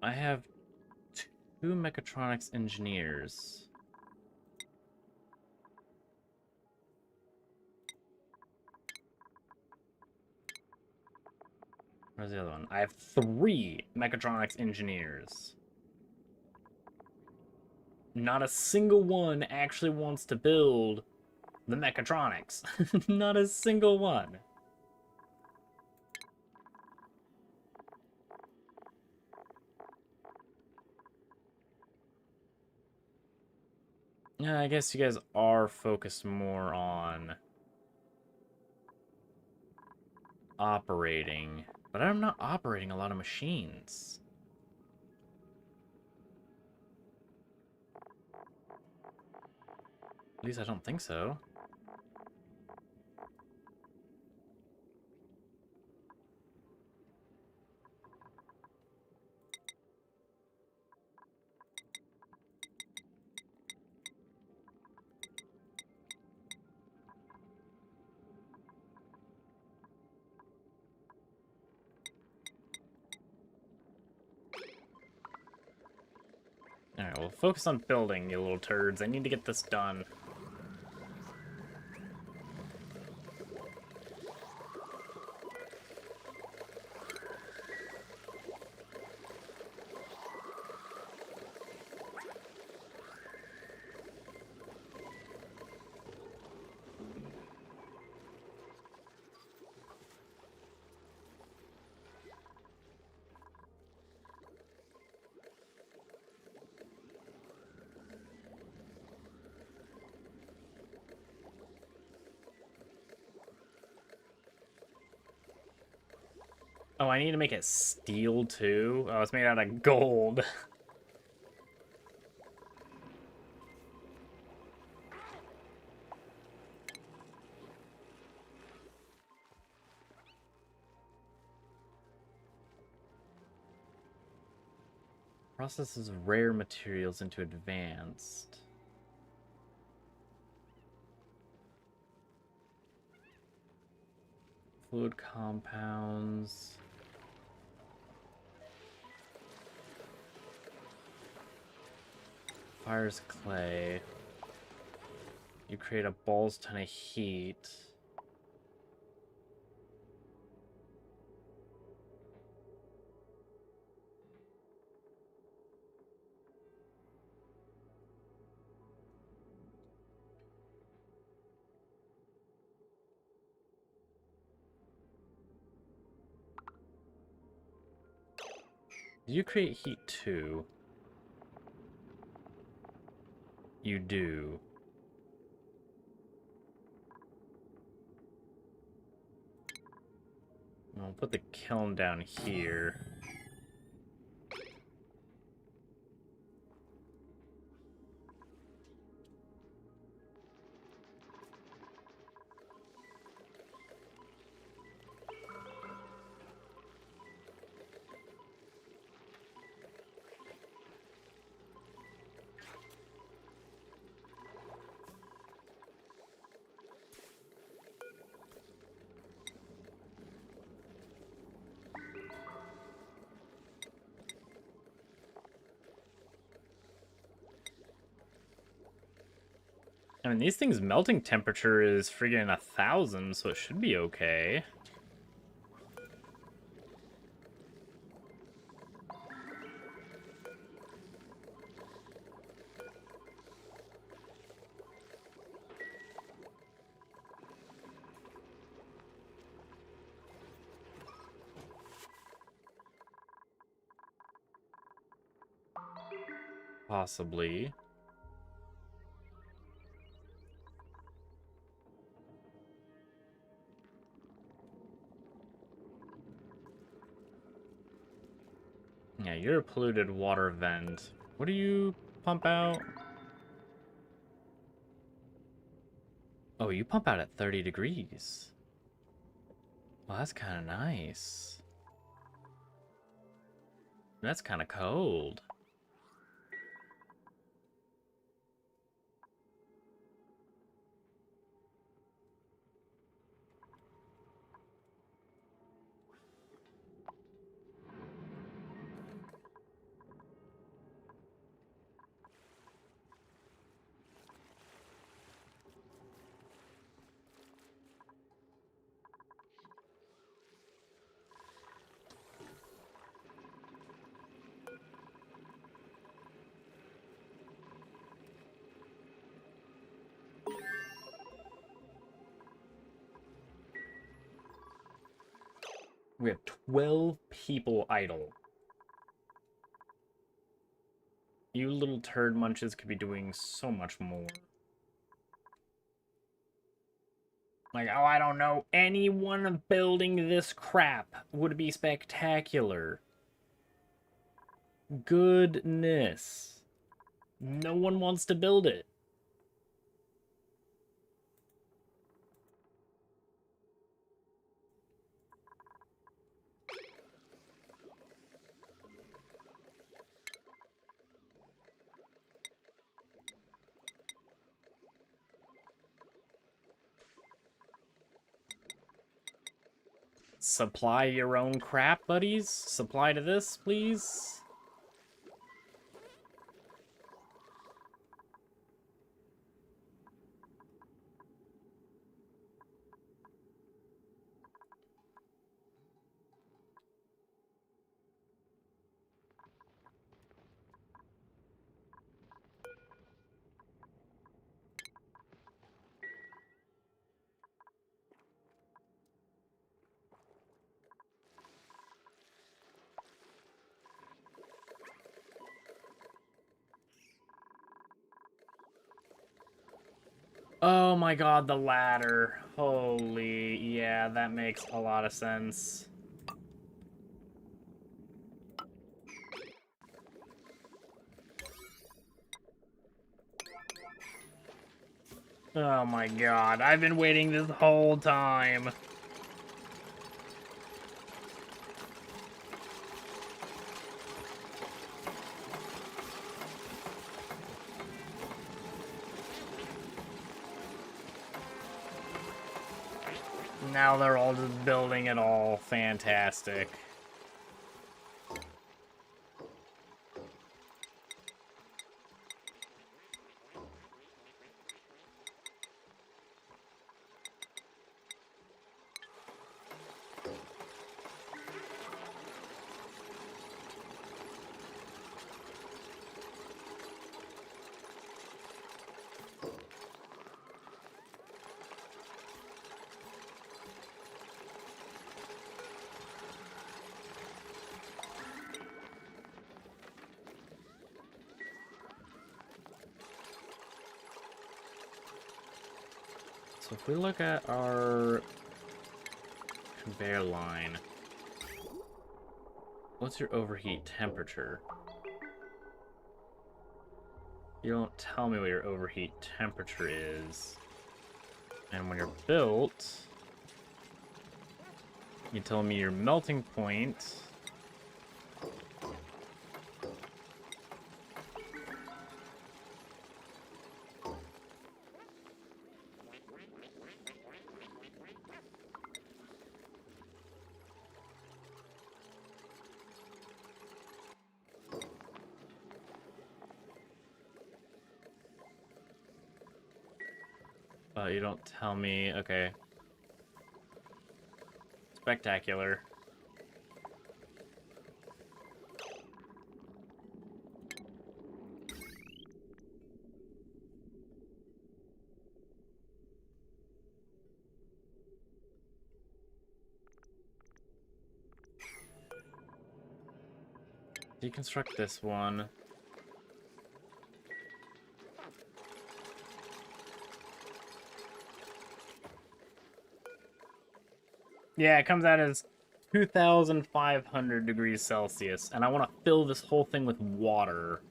I have 2 mechatronics engineers. Where's the other one? I have 3 mechatronics engineers. Not a single one actually wants to build the mechatronics. Not a single one. Yeah, I guess you guys are focused more on operating, but I'm not operating a lot of machines. At least I don't think so. Alright, well, focus on building, you little turds. I need to get this done. Oh, I need to make it steel, too? Oh, it's made out of gold. Processes rare materials into advanced. Fluid compounds. Fires clay. You create a balls ton of heat. You create heat too. You do. I'll put the kiln down here. I mean, these things' melting temperature is friggin' 1,000, so it should be okay. Possibly. Yeah, you're a polluted water vent. What do you pump out? Oh, you pump out at 30 degrees. Well, that's kind of nice. That's kind of cold. We have 12 people idle. You little turd munches could be doing so much more. Like, oh, I don't know. Anyone building this crap would be spectacular. Goodness. No one wants to build it. Supply your own crap, buddies. Supply to this, please. Oh my god, the ladder. Holy, yeah, that makes a lot of sense. Oh my god, I've been waiting this whole time. Now they're all just building it all. Fantastic. So if we look at our conveyor line, what's your overheat temperature? You don't tell me what your overheat temperature is. And when you're built, you tell me your melting point. You don't tell me. Okay. Spectacular. Deconstruct this one. Yeah, it comes out as 2,500 degrees Celsius, and I want to fill this whole thing with water.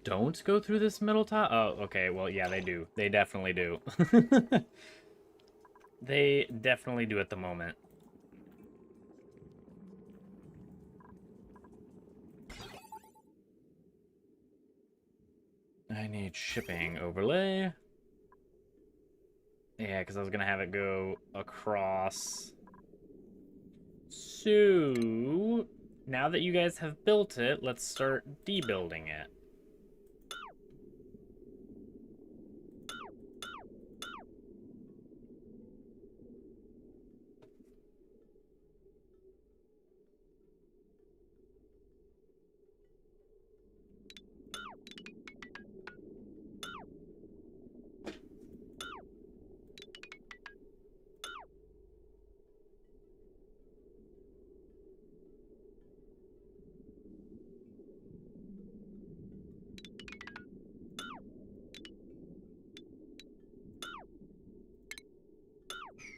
Don't go through this middle tile? Oh, okay. Well, yeah, they do. They definitely do. They definitely do at the moment. I need shipping overlay. Yeah, because I was gonna have it go across. So now that you guys have built it, let's start debuilding it.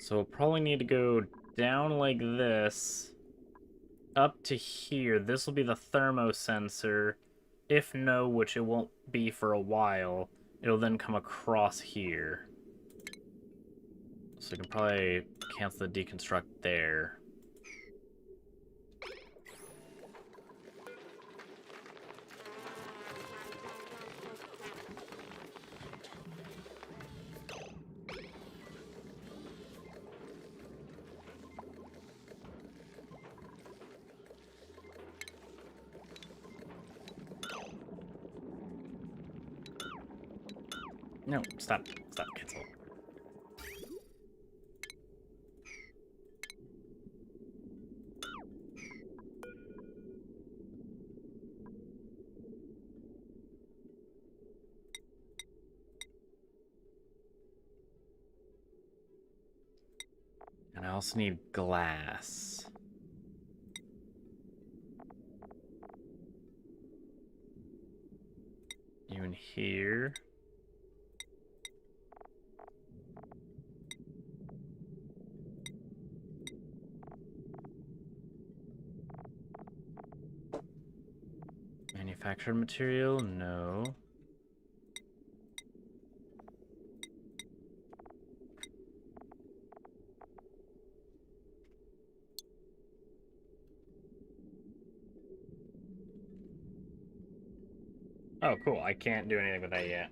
So we'll probably need to go down like this, up to here. This will be the thermosensor. If no, which it won't be for a while, it'll then come across here. So we can probably cancel the deconstruct there. No, stop, cancel. And I also need glass. You in here. Manufactured material? No. Oh, cool. I can't do anything with that yet.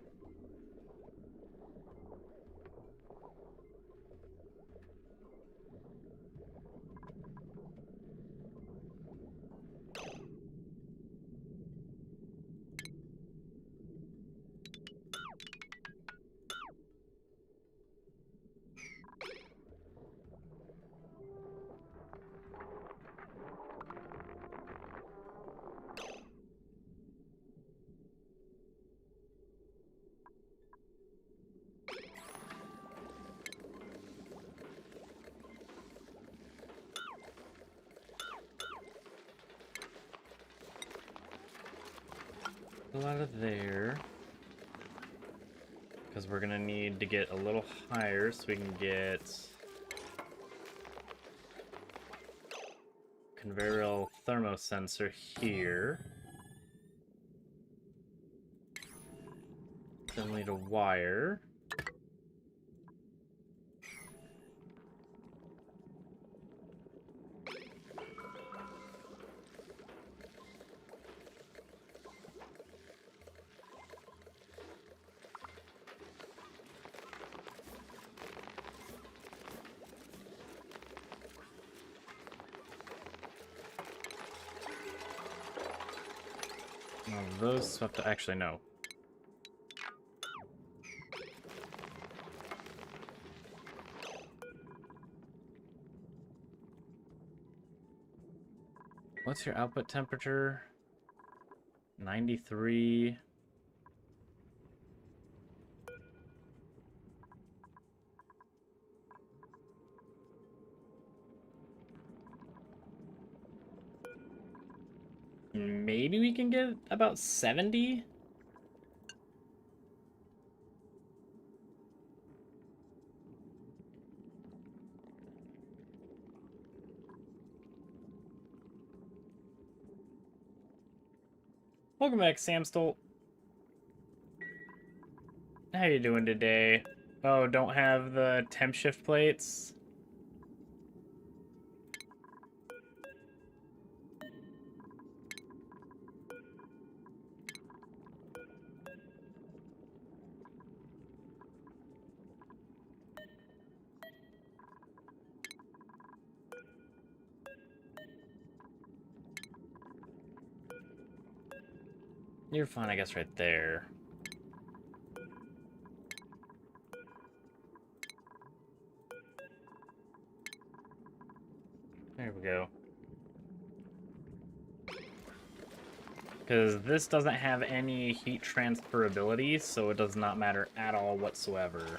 Out of there. Because we're gonna need to get a little higher so we can get conveyor thermosensor here. Then we need a wire. No, those have to actually no. What's your output temperature? 93. Maybe we can get about 70? Welcome back, Sam Stolt. How you doing today? Oh, don't have the temp shift plates? You're fine, I guess, right there. There we go. Because this doesn't have any heat transferability, so it does not matter at all whatsoever.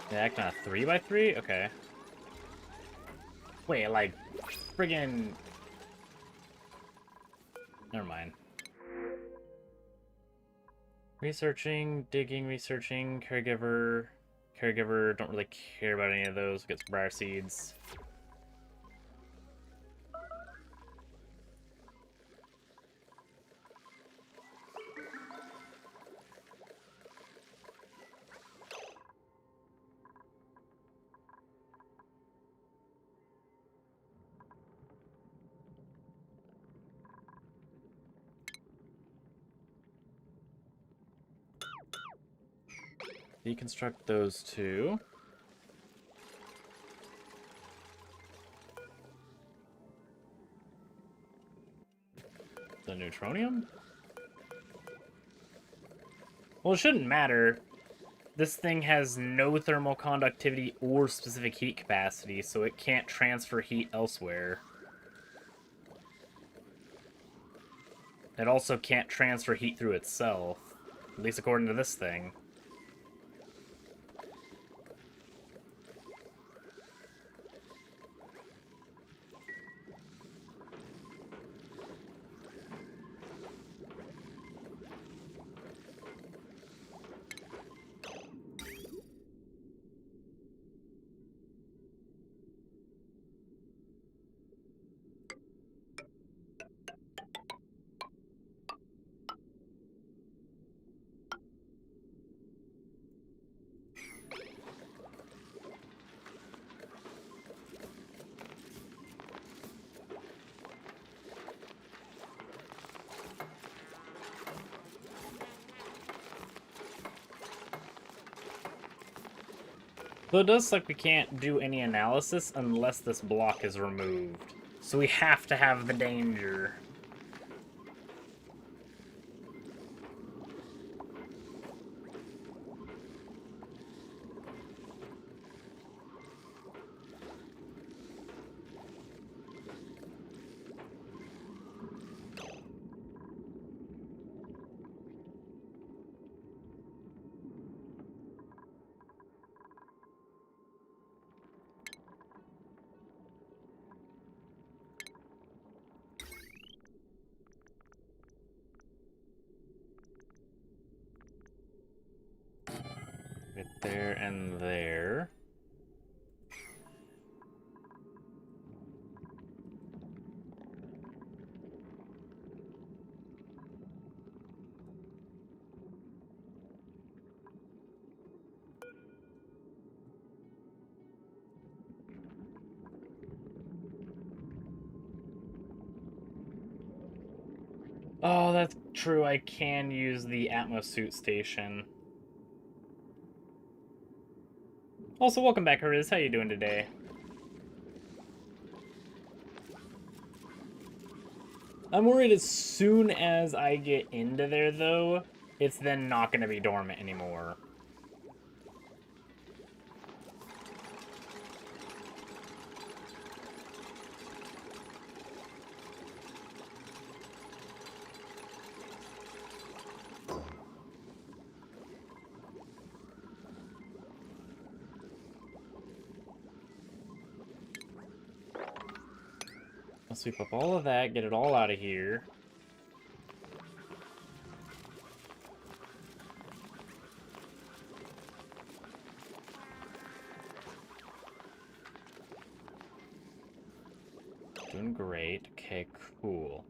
Yeah, kind of 3x3? Okay. Wait, like, friggin'... Never mind. Researching, digging, researching, caregiver. Caregiver, don't really care about any of those. Get some briar seeds. Deconstruct those two. The neutronium? Well, it shouldn't matter. This thing has no thermal conductivity or specific heat capacity, so it can't transfer heat elsewhere. It also can't transfer heat through itself, at least according to this thing. So it does suck we can't do any analysis unless this block is removed. So we have to have the danger. Right there and there. Oh, that's true. I can use the Atmosuit station. Also, welcome back, Hariz. How you doing today? I'm worried as soon as I get into there, though, it's then not going to be dormant anymore. I'll sweep up all of that, get it all out of here. Doing great. Okay, cool.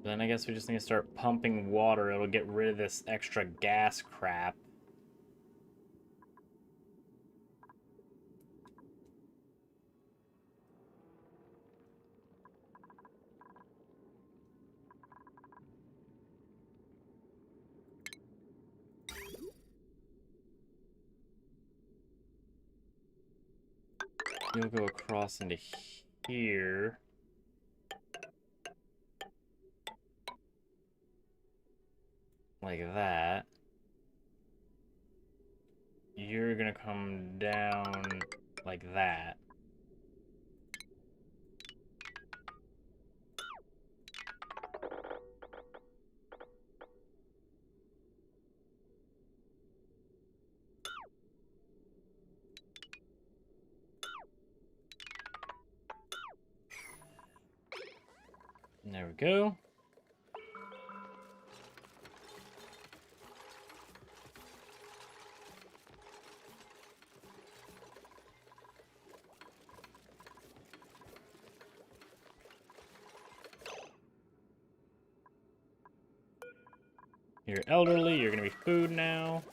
Then I guess we just need to start pumping water. It'll get rid of this extra gas crap. You'll go across into here. Like that. You're gonna come down like that. And there we go. You're elderly, you're gonna be food now.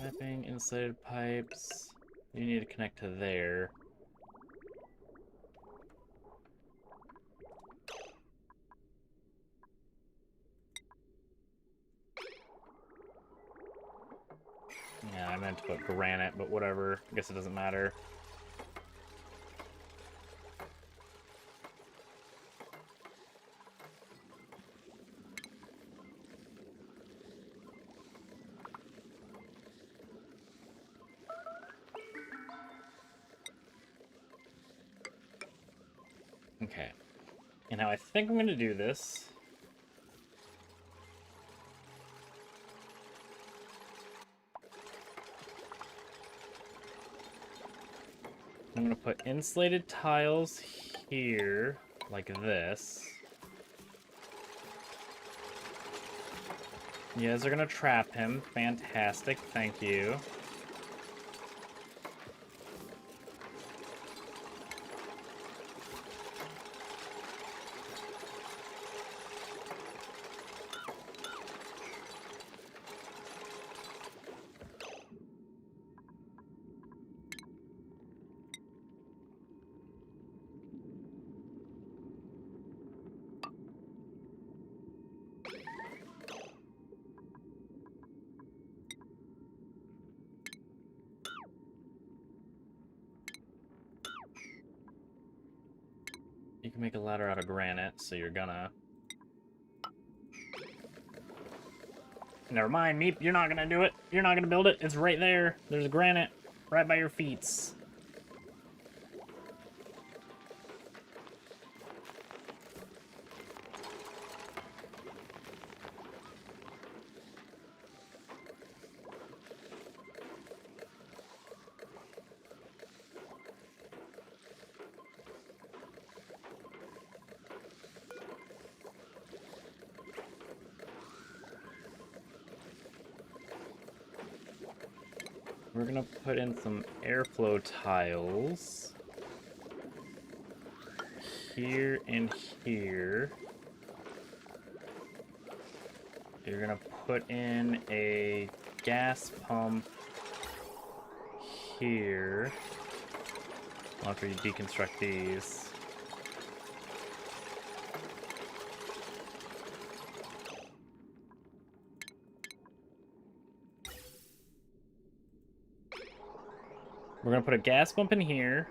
Piping, insulated pipes. You need to connect to there. Yeah, I meant to put granite, but whatever. I guess it doesn't matter. Okay. And now I think I'm going to do this. I'm going to put insulated tiles here, like this. You guys are going to trap him. Fantastic. Thank you. You can make a ladder out of granite, so you're gonna... Never mind, Meep, you're not gonna do it. You're not gonna build it. It's right there. There's granite right by your feet. We're gonna put in some airflow tiles. Here and here. You're gonna put in a gas pump here. After you deconstruct these. We're gonna put a gas pump in here.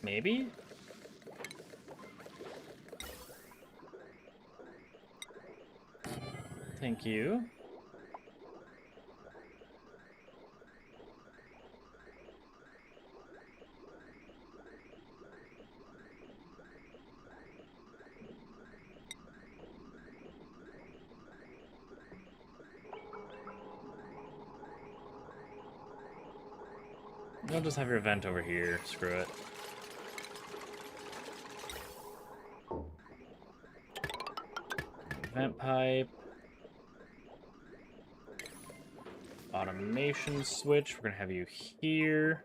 Maybe? Thank you. You'll just have your vent over here. Screw it. Vent pipe. Automation switch. We're gonna have you here.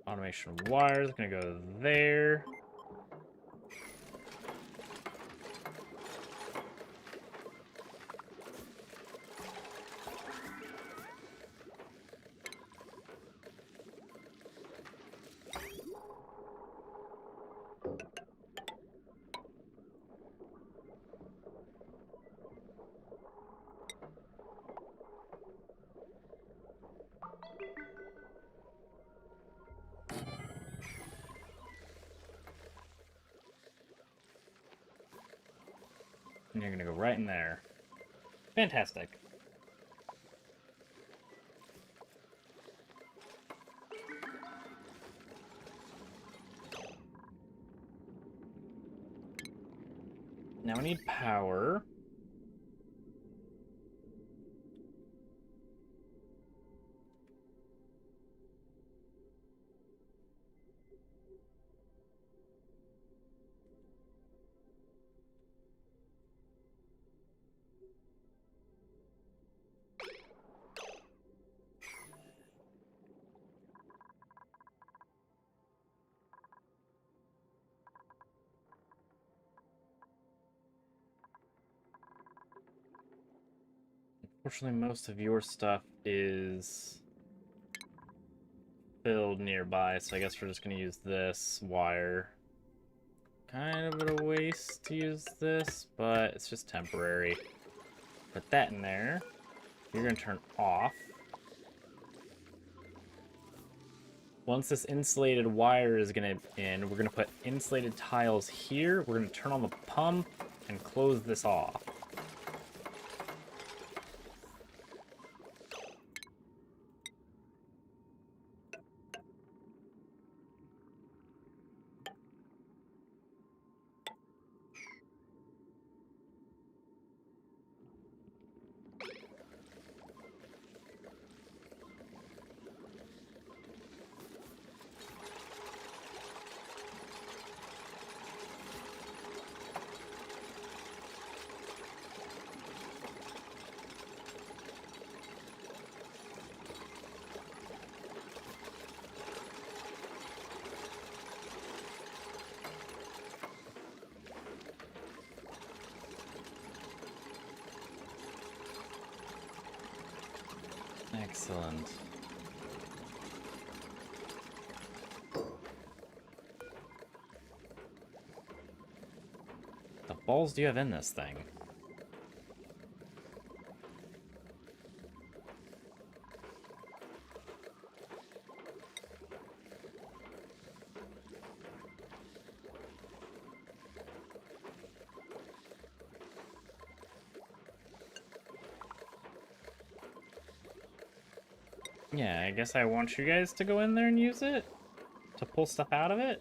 Automation wires. Gonna go there. And you're gonna go right in there. Fantastic. Now we need power. Unfortunately, most of your stuff is filled nearby, so I guess we're just going to use this wire. Kind of a waste to use this, but it's just temporary. Put that in there. You're going to turn off. Once this insulated wire is going to in, we're going to put insulated tiles here. We're going to turn on the pump and close this off. Excellent. The balls do you have in this thing? Yeah, I guess I want you guys to go in there and use it to pull stuff out of it.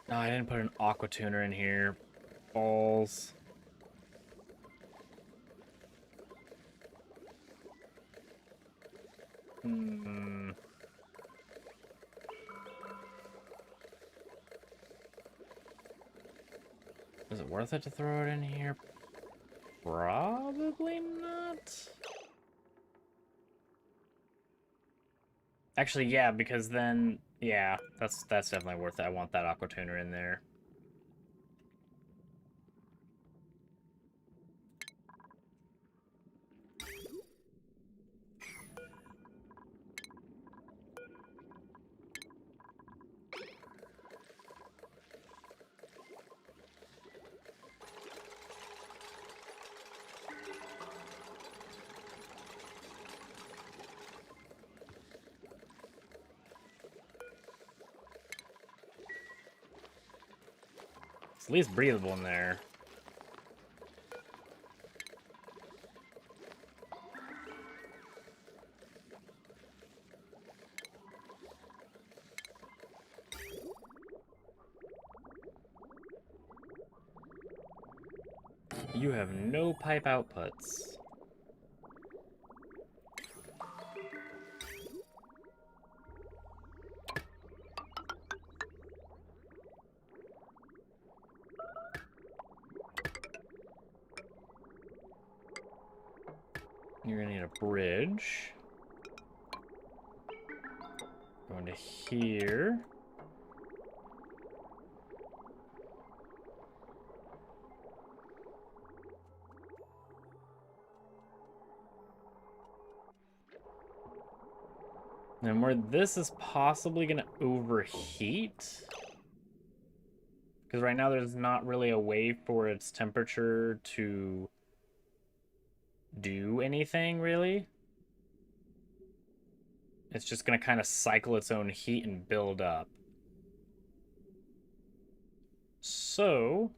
No, I didn't put an aqua tuner in here. Balls. Is it worth it to throw it in here? Probably not. Actually, yeah, because then, yeah, that's definitely worth it. I want that aqua tuner in there. It's at least breathable in there. You have no pipe outputs. You're gonna need a bridge. Going to here. And where this is possibly gonna overheat, because right now there's not really a way for its temperature to do anything, really. It's just going to kind of cycle its own heat and build up. So,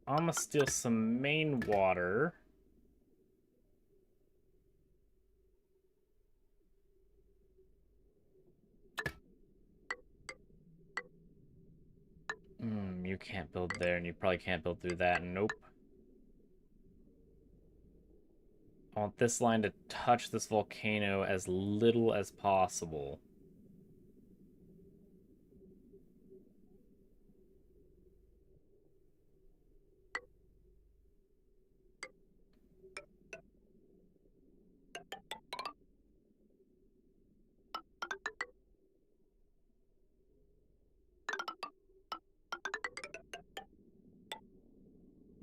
I'm going to steal some main water. You can't build there, and you probably can't build through that. Nope. I want this line to touch this volcano as little as possible.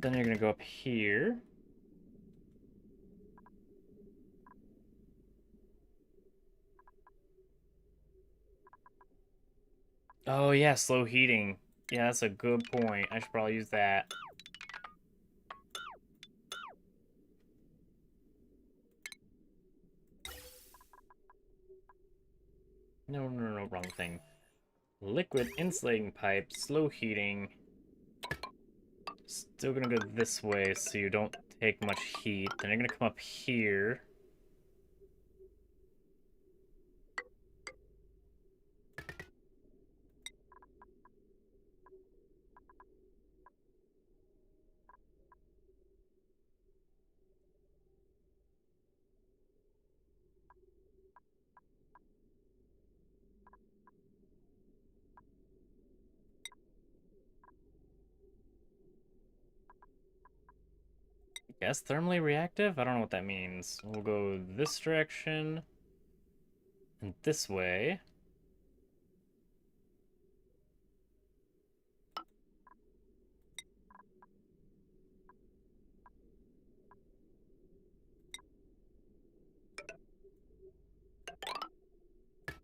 Then you're going to go up here. Oh, yeah, slow heating. Yeah, that's a good point. I should probably use that. No, wrong thing. Liquid insulating pipe, slow heating. Still gonna go this way so you don't take much heat. Then you're gonna come up here. Guess thermally reactive? I don't know what that means. We'll go this direction and this way.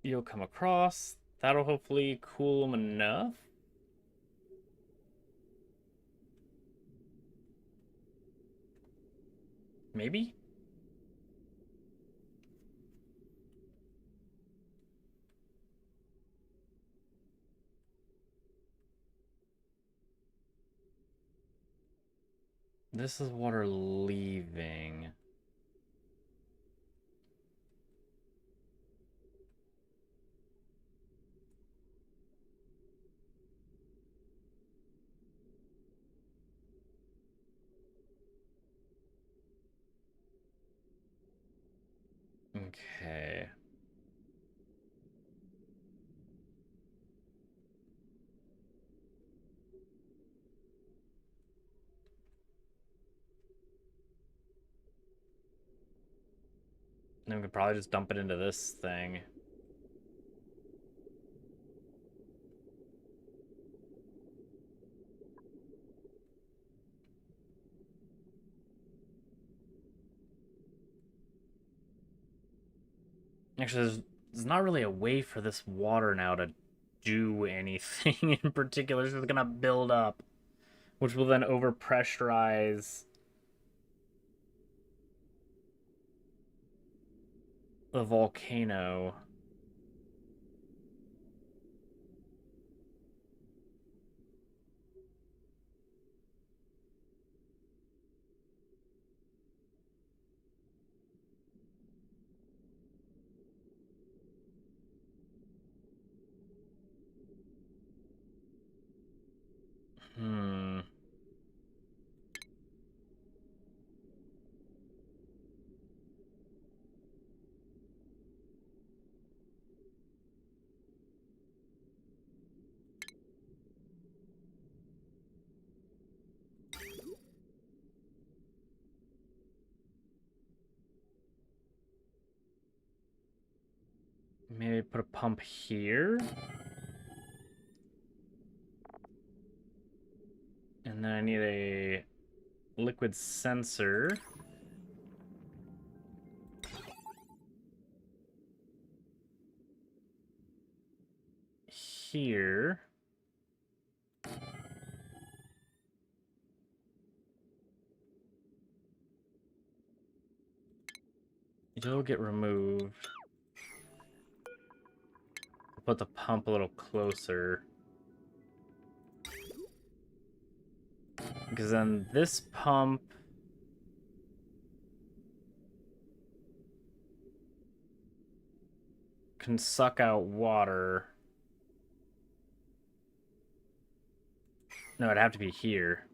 You'll come across. That'll hopefully cool them enough. Maybe? This is water leaving. Okay. Then we could probably just dump it into this thing. Actually, there's not really a way for this water now to do anything in particular. It's just gonna build up, which will then overpressurize the volcano. Maybe put a pump here. And then I need a liquid sensor. Here. It'll get removed. I'll put the pump a little closer. Because then this pump can suck out water. No, it'd have to be here.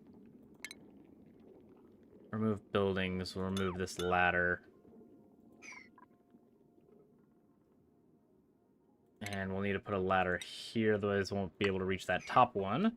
Remove buildings, we'll remove this ladder. And we'll need to put a ladder here, otherwise we won't be able to reach that top one.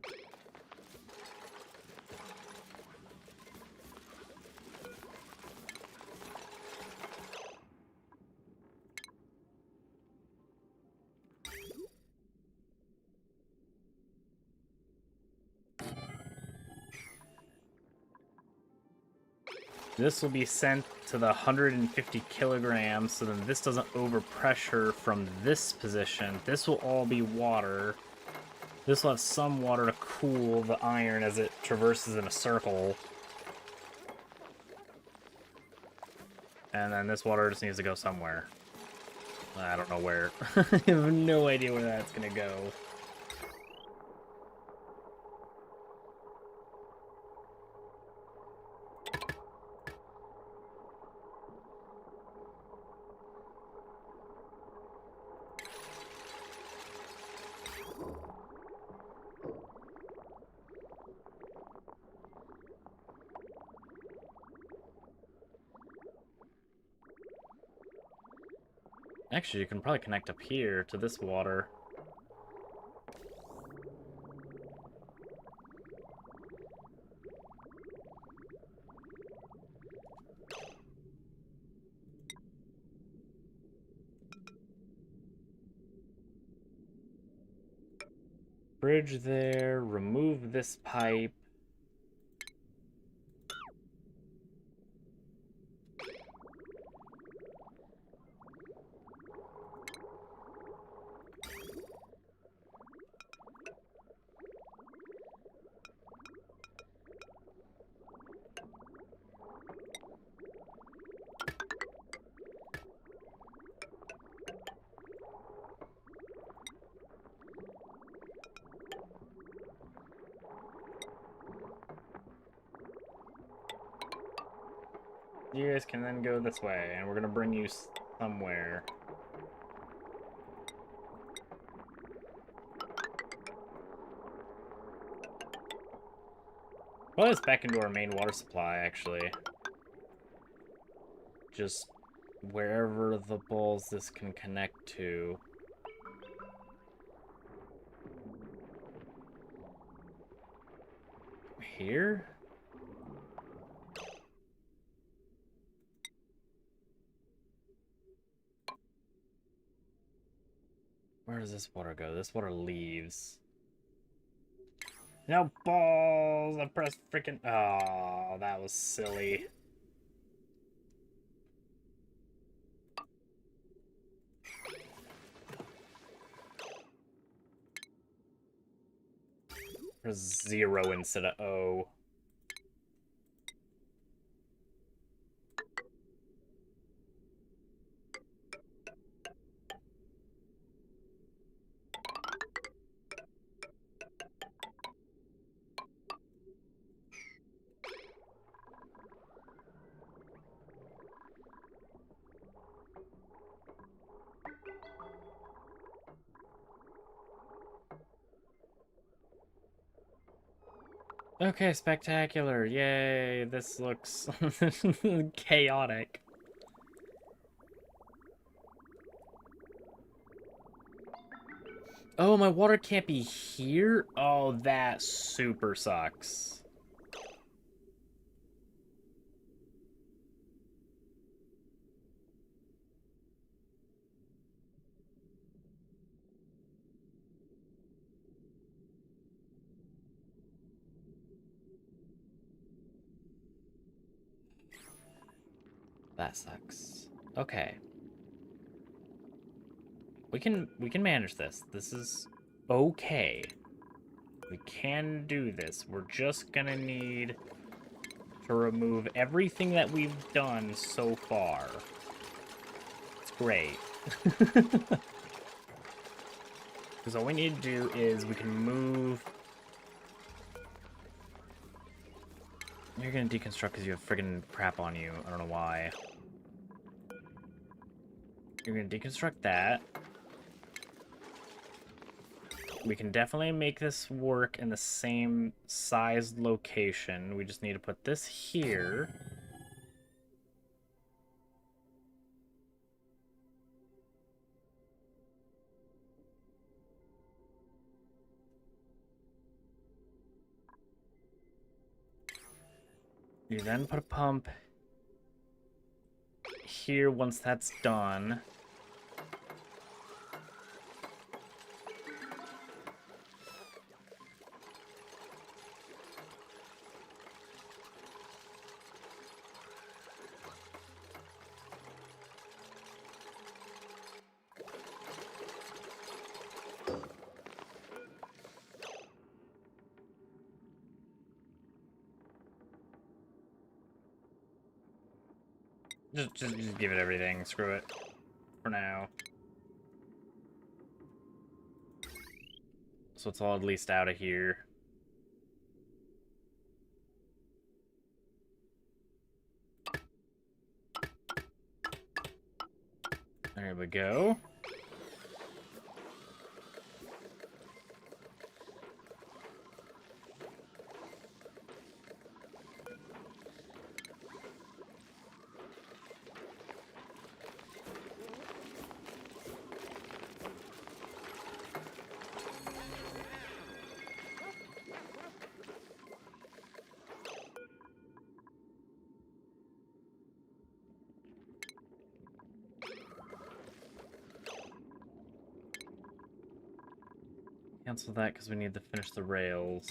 This will be sent to the 150 kilograms, so then this doesn't overpressure from this position. This will all be water. This will have some water to cool the iron as it traverses in a circle. And then this water just needs to go somewhere. I don't know where. I have no idea where that's gonna go. Actually, you can probably connect up here to this water. Bridge there, remove this pipe. You guys can then go this way, and we're gonna bring you somewhere. Well, it's back into our main water supply, actually. Just wherever the balls this can connect to. Here? Where does this water go? This water leaves. No balls! I pressed freaking... Oh, that was silly. There's 0 instead of O. Okay, spectacular. Yay, this looks chaotic. Oh, my water can't be here? Oh, that super sucks. That sucks. Okay. We can manage this. This is okay. We can do this. We're just gonna need to remove everything that we've done so far. It's great. Because all we need to do is we can move... You're gonna deconstruct because you have friggin' crap on you. I don't know why. You're gonna deconstruct that. We can definitely make this work in the same size location. We just need to put this here. You then put a pump here once that's done. Just give it everything. Screw it. For now. So it's all at least out of here. There we go. Cancel that because we need to finish the rails.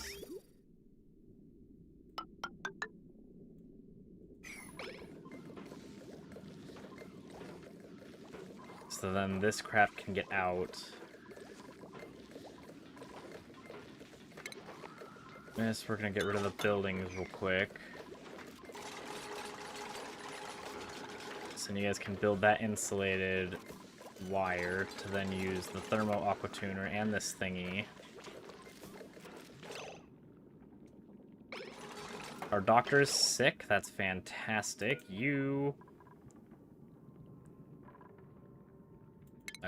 So then this crap can get out. Yes, we're gonna get rid of the buildings real quick. So you guys can build that insulated wire to then use the thermo aqua tuner and this thingy. Our doctor is sick. That's fantastic. I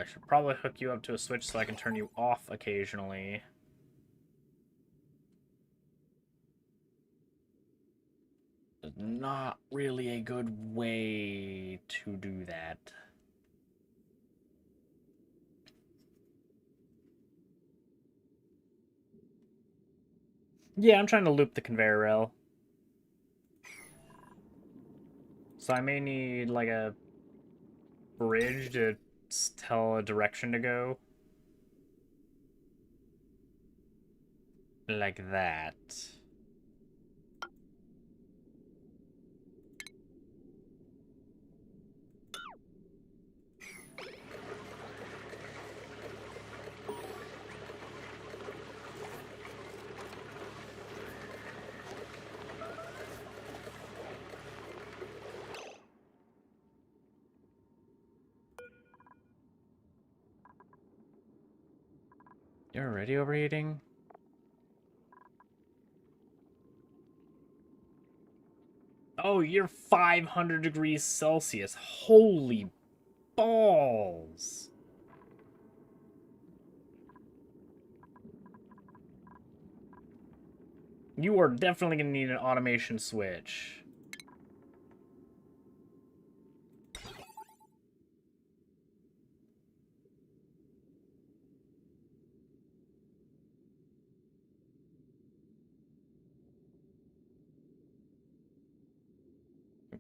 should probably hook you up to a switch so I can turn you off occasionally. Not really a good way to do that. Yeah, I'm trying to loop the conveyor rail. So I may need, like, a bridge to tell a direction to go. Like that. You're already overeating? Oh, you're 500 degrees Celsius. Holy balls. You are definitely going to need an automation switch.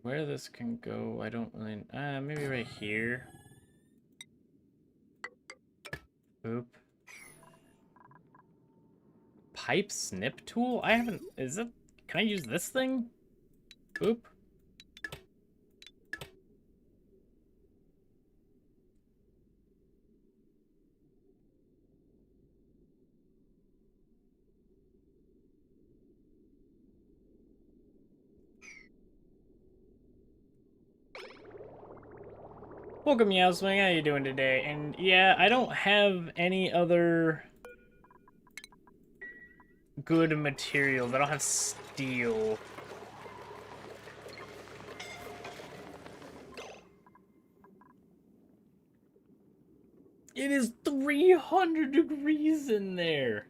Where this can go, I don't really... maybe right here. Oop. Pipe snip tool? I haven't... Is it... Can I use this thing? Oop. Welcome, Meowswing. How you doing today? And yeah, I don't have any other good materials. I don't have steel. It is 300 degrees in there.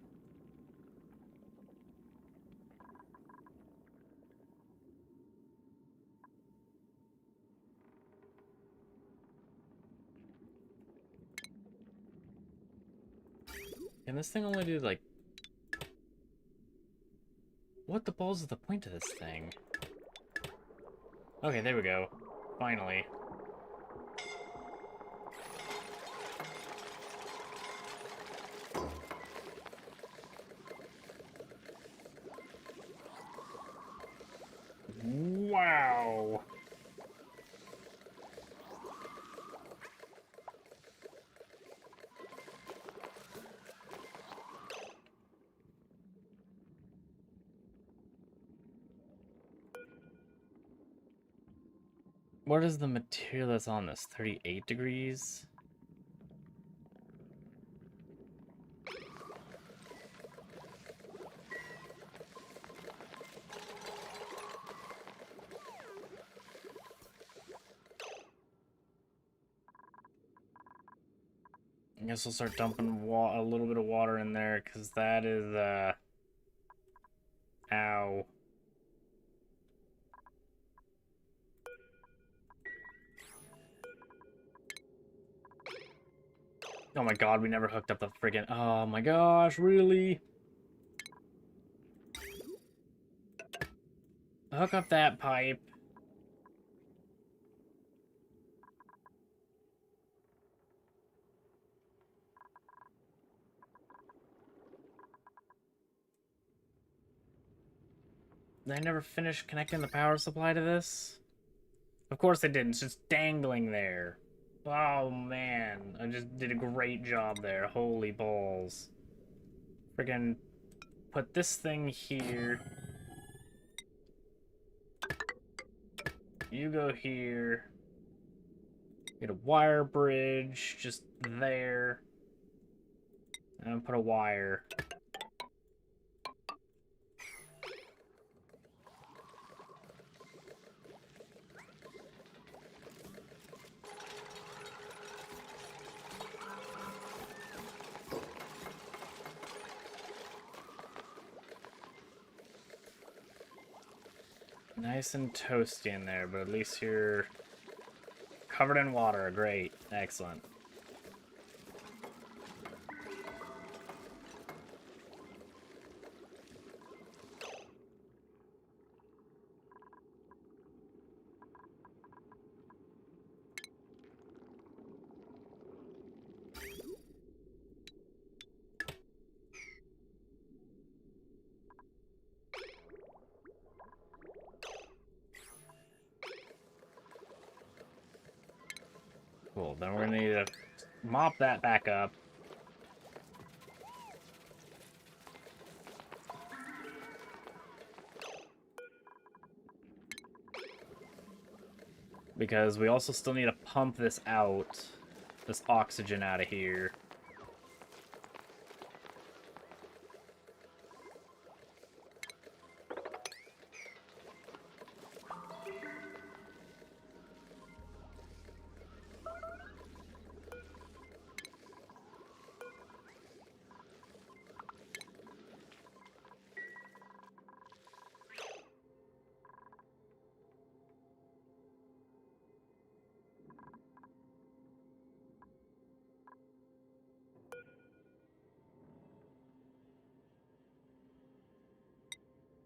Can this thing only do, like... What the balls is the point of this thing? Okay, there we go. Finally. Wow. What is the material that's on this? 38 degrees? I guess we'll start dumping a little bit of water in there, because that is, ow. Oh my god, we never hooked up the friggin'... Oh my gosh, really? Hook up that pipe. They never finished connecting the power supply to this? Of course they didn't, it's just dangling there. Oh man, I just did a great job there. Holy balls. Friggin' put this thing here. You go here. Get a wire bridge just there. And put a wire. Nice and toasty in there, but at least you're covered in water. Great. Excellent. Cool. Then we're gonna need to mop that back up. Because we also still need to pump this out. This oxygen out of here.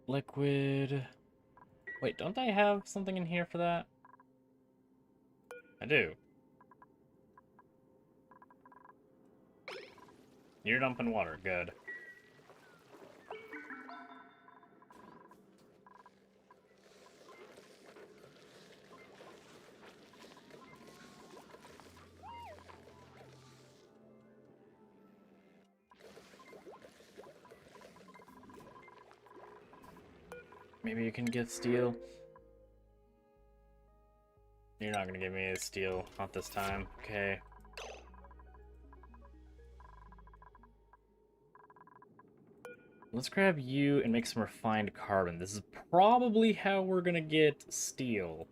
Liquid. Wait, don't I have something in here for that? I do. You're dumping water. Good. Maybe you can get steel. You're not gonna give me a steel. Not this time. Okay. Let's grab you and make some refined carbon. This is probably how we're gonna get steel.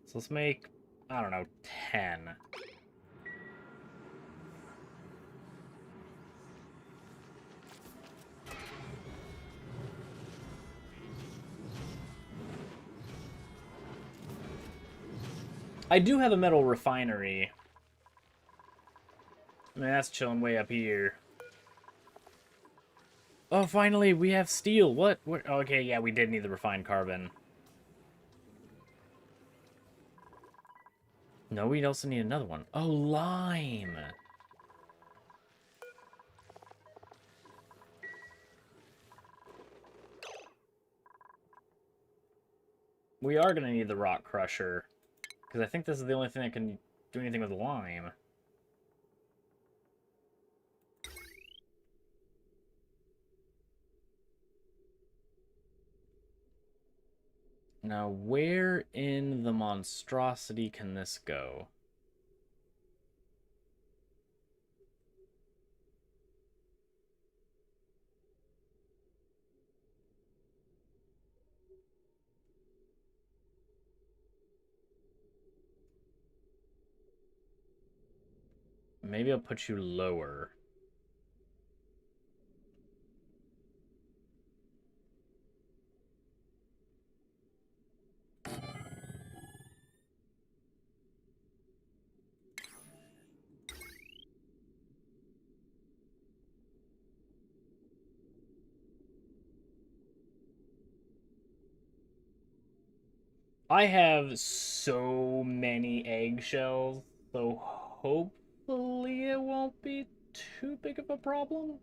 So let's make, I don't know, 10. I do have a metal refinery. I mean, that's chilling way up here. Oh, finally, we have steel. What? Okay, yeah, we did need the refined carbon. No, we also need another one. Oh, lime. We are going to need the rock crusher. Because I think this is the only thing that can do anything with lime. Now, where in the monstrosity can this go? Maybe I'll put you lower. I have so many eggshells, so hopefully it won't be too big of a problem.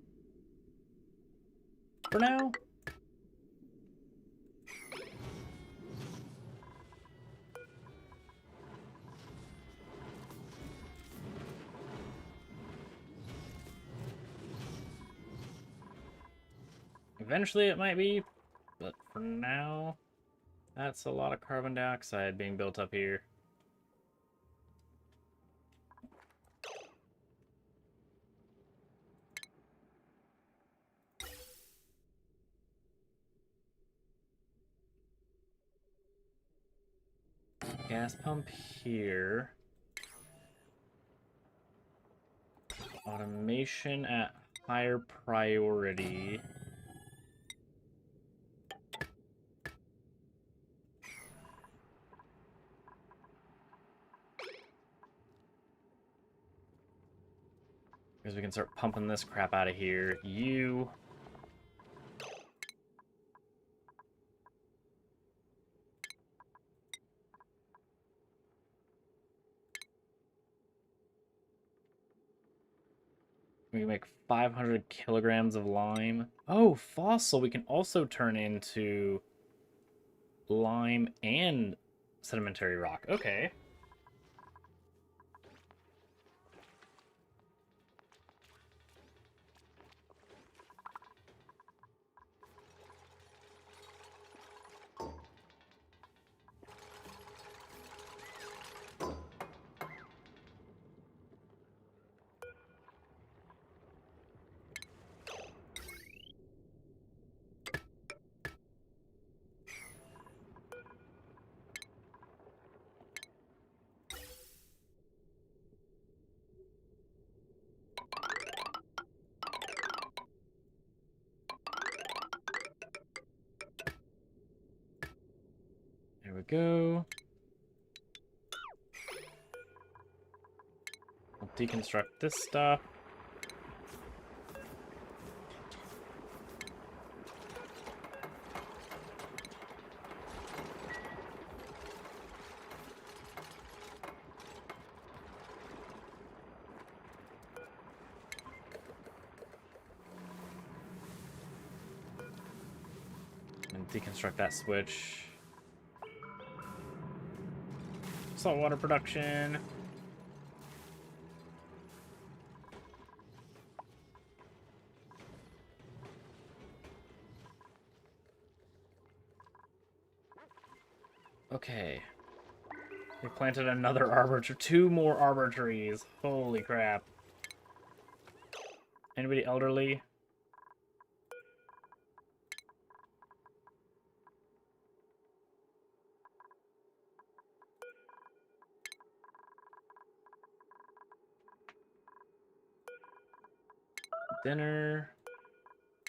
For now. Eventually it might be, but for now, that's a lot of carbon dioxide being built up here. Gas pump here. Automation at higher priority. Because we can start pumping this crap out of here. You. We can make 500 kilograms of lime. Oh, fossil. We can also turn into lime and sedimentary rock. Okay. There we go. We'll deconstruct this stuff. And deconstruct that switch. Saltwater production. Okay. We planted another arbor tree. 2 more arbor trees. Holy crap. Anybody elderly? Dinner.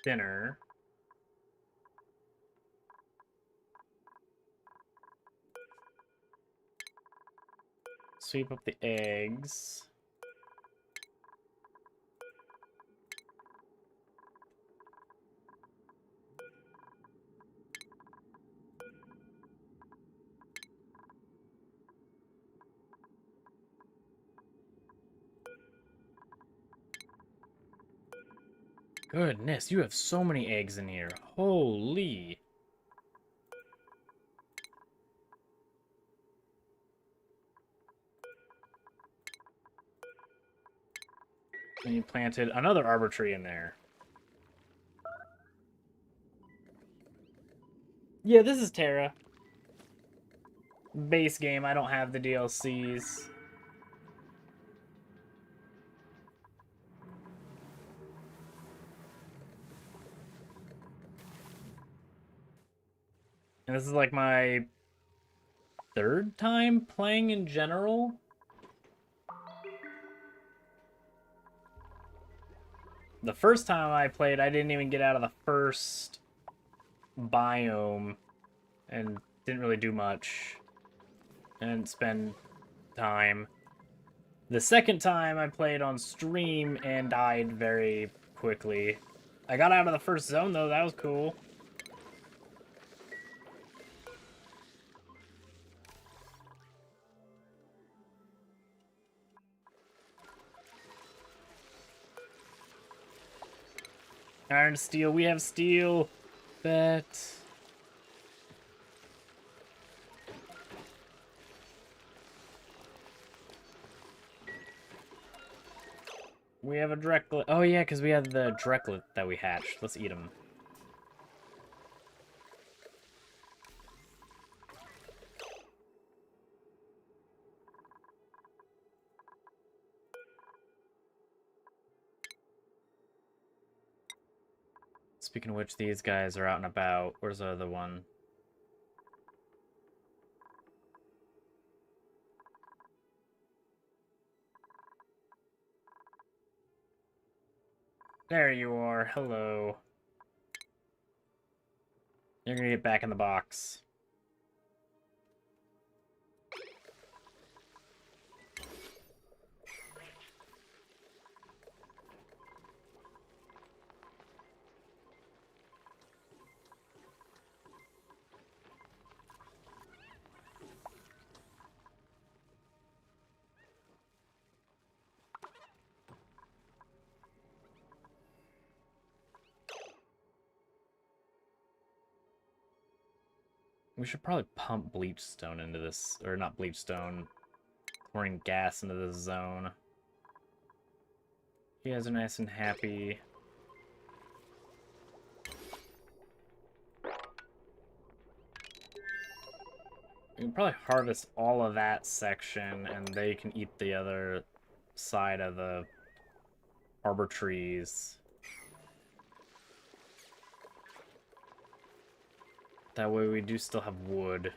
Dinner. Sweep up the eggs. Goodness, you have so many eggs in here. Holy. And you planted another arbor tree in there. Yeah, this is Terra. Base game, I don't have the DLCs. And this is like my 3rd time playing in general. The first time I played, I didn't even get out of the first biome and didn't really do much and spend time. The second time I played on stream and died very quickly. I got out of the first zone though, that was cool. Iron, steel, we have steel. Bet. We have a Drecklet. Oh yeah, because we have the Drecklet that we hatched. Let's eat them. Speaking of which, these guys are out and about. Where's the other one? There you are. Hello. You're gonna get back in the box. We should probably pump bleachstone into this, or not bleachstone, pouring gas into this zone. You guys are nice and happy. We can probably harvest all of that section, and they can eat the other side of the arbor trees. That way we do still have wood.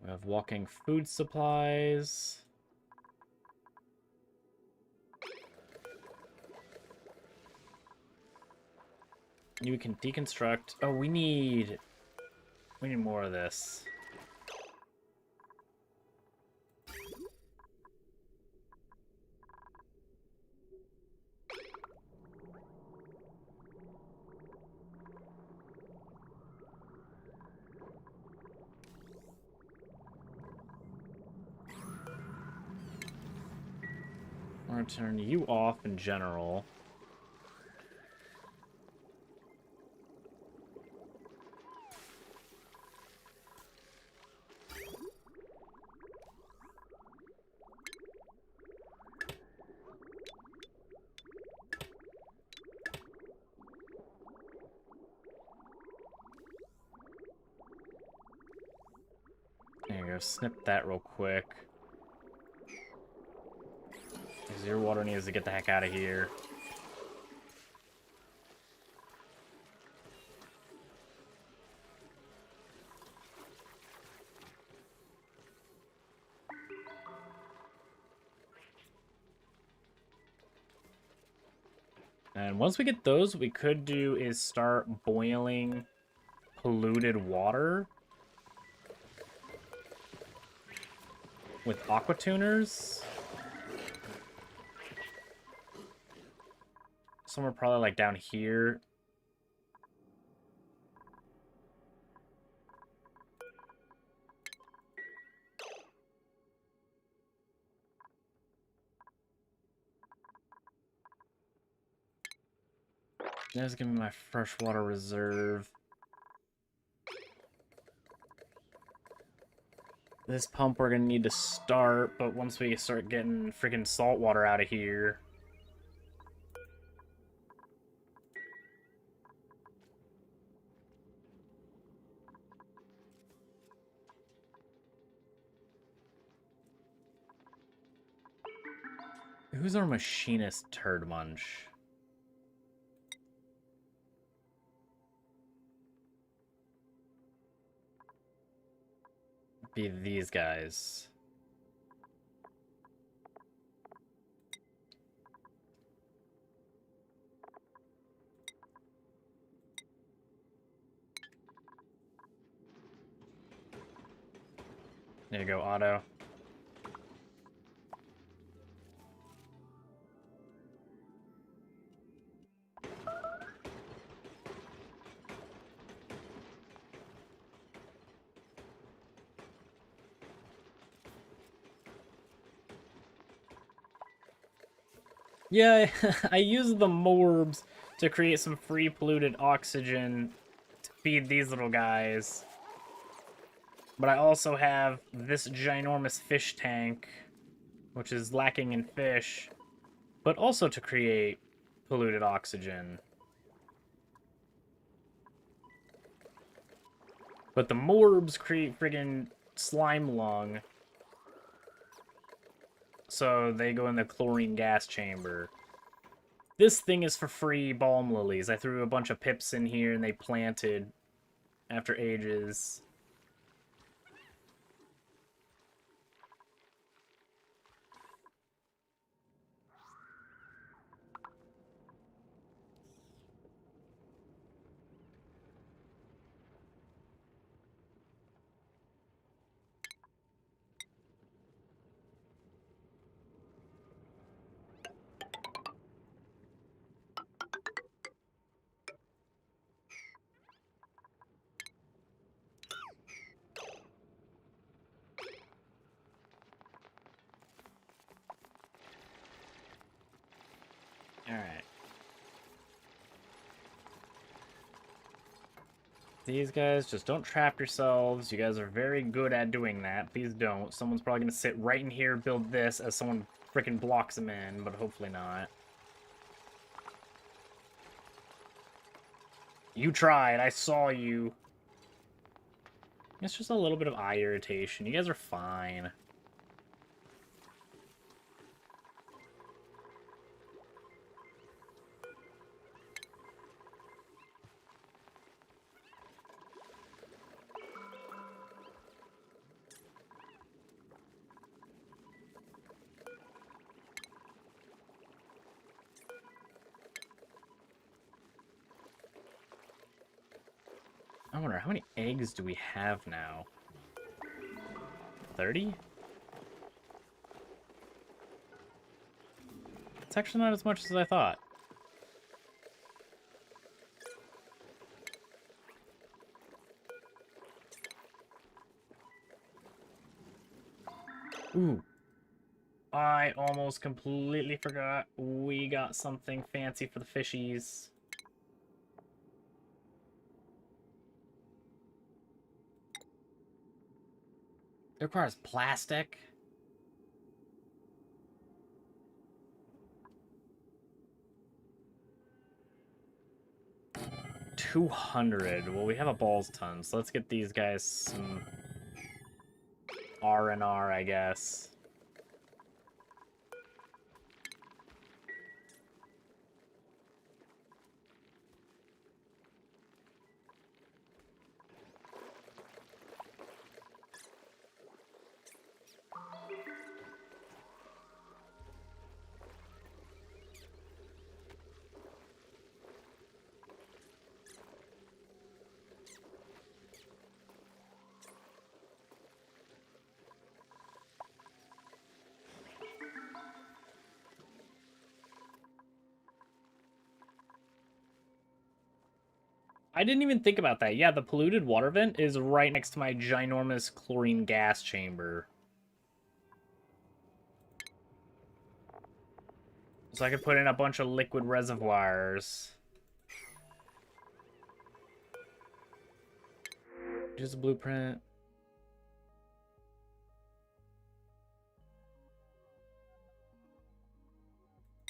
We have walking food supplies. You can deconstruct. Oh, we need more of this. I'm gonna turn you off in general. Here, snip that real quick. Because your water needs to get the heck out of here. And once we get those, what we could do is start boiling polluted water with aqua tuners. Somewhere probably like down here. There's gonna be my freshwater reserve. This pump we're gonna need to start, but once we start getting freaking salt water out of here. Who's our machinist turd munch? Be these guys. There you go, Otto. Yeah, I used the morbs to create some free polluted oxygen to feed these little guys. But I also have this ginormous fish tank, which is lacking in fish, but also to create polluted oxygen. But the morbs create friggin' slime lung. So they go in the chlorine gas chamber. This thing is for free balm lilies. I threw a bunch of pips in here and they planted after ages. Alright. These guys, just don't trap yourselves. You guys are very good at doing that. Please don't. Someone's probably going to sit right in here, build this, as someone freaking blocks them in, but hopefully not. You tried. I saw you. It's just a little bit of eye irritation. You guys are fine. I wonder, how many eggs do we have now? 30? It's actually not as much as I thought. Ooh. I almost completely forgot we got something fancy for the fishies. It requires plastic. $200. Well, we have a balls ton, so let's get these guys some R&R, I guess. I didn't even think about that. Yeah, the polluted water vent is right next to my ginormous chlorine gas chamber. So I could put in a bunch of liquid reservoirs. Just a blueprint.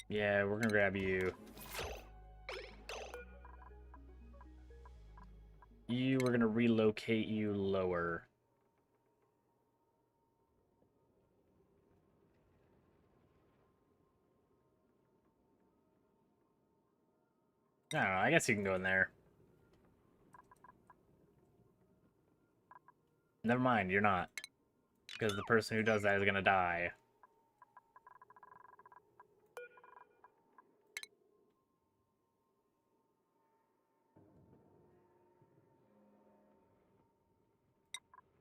Yeah, we're gonna grab you. We're gonna relocate you lower. I don't know, I guess you can go in there. Never mind, you're not. Because the person who does that is gonna die.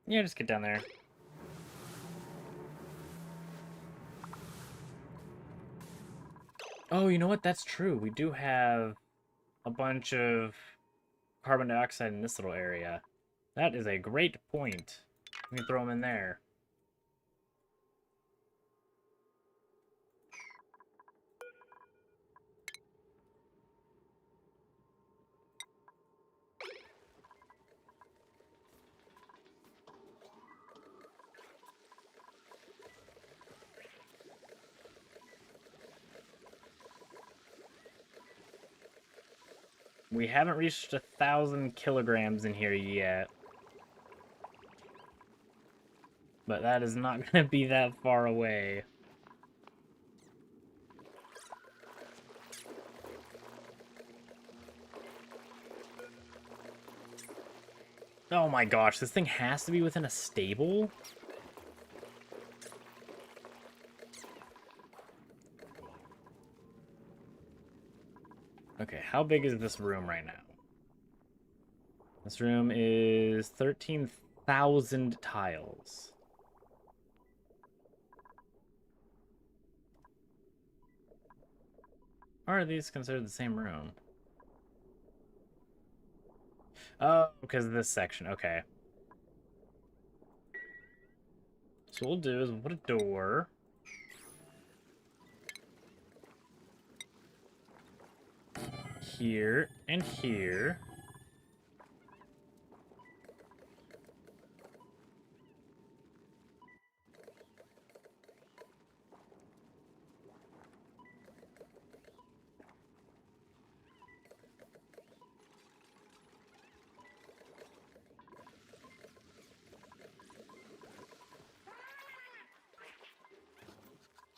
Yeah, just get down there. Oh, you know what? That's true. We do have a bunch of carbon dioxide in this little area. That is a great point. We can throw them in there. We haven't reached 1,000 kilograms in here yet. But that is not going to be that far away. Oh my gosh, this thing has to be within a stable? Okay, how big is this room right now? This room is 13,000 tiles. Or are these considered the same room? Oh, because of this section. Okay. So what we'll do is we'll put a door. Here and here.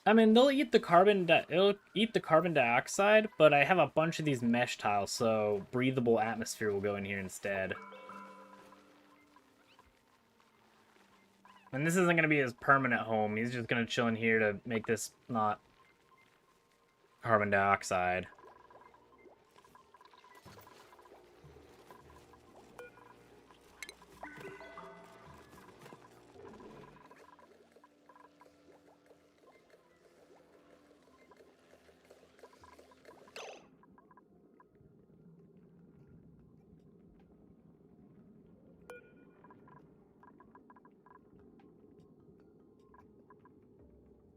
I mean, it'll eat the carbon dioxide, but I have a bunch of these mesh tiles, so breathable atmosphere will go in here instead. And this isn't going to be his permanent home. He's just going to chill in here to make this not carbon dioxide.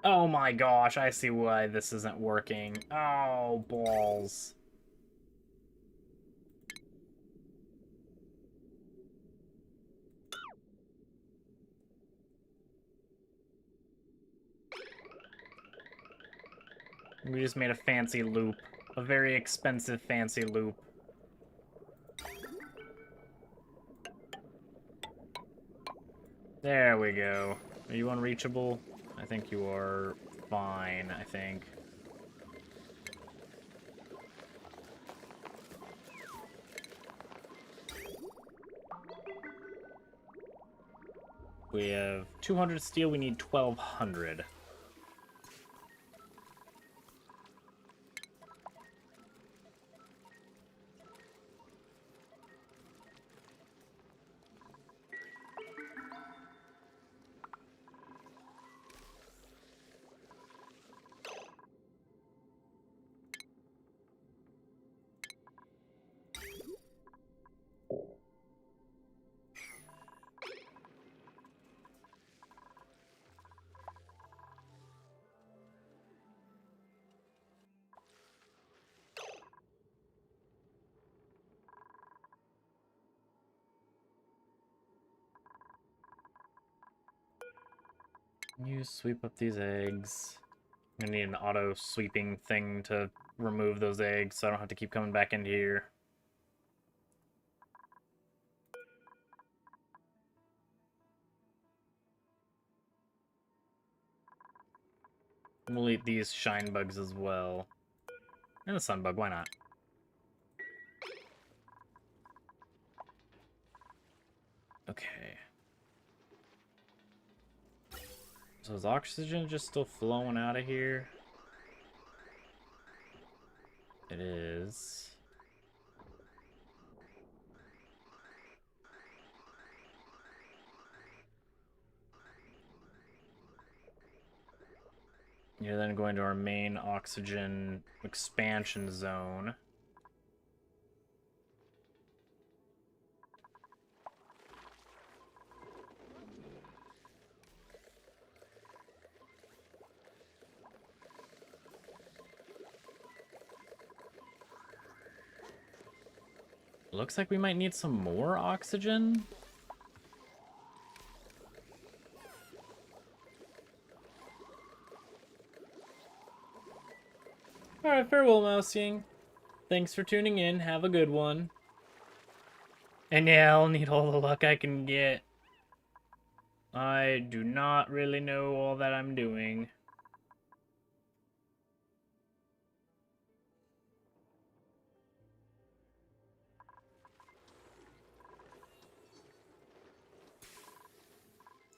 Oh my gosh, I see why this isn't working. Oh, balls. We just made a fancy loop. A very expensive fancy loop. There we go. Are you unreachable? I think you are fine, I think. We have 200 steel, we need 1,200. You sweep up these eggs. I need an auto sweeping thing to remove those eggs so I don't have to keep coming back into here. We'll eat these shine bugs as well. And the sun bug, why not? Okay. So is oxygen just still flowing out of here? It is. You're then going to our main oxygen expansion zone. Looks like we might need some more oxygen. Alright, farewell, Mousing. Thanks for tuning in. Have a good one. And yeah, I'll need all the luck I can get. I do not really know all that I'm doing.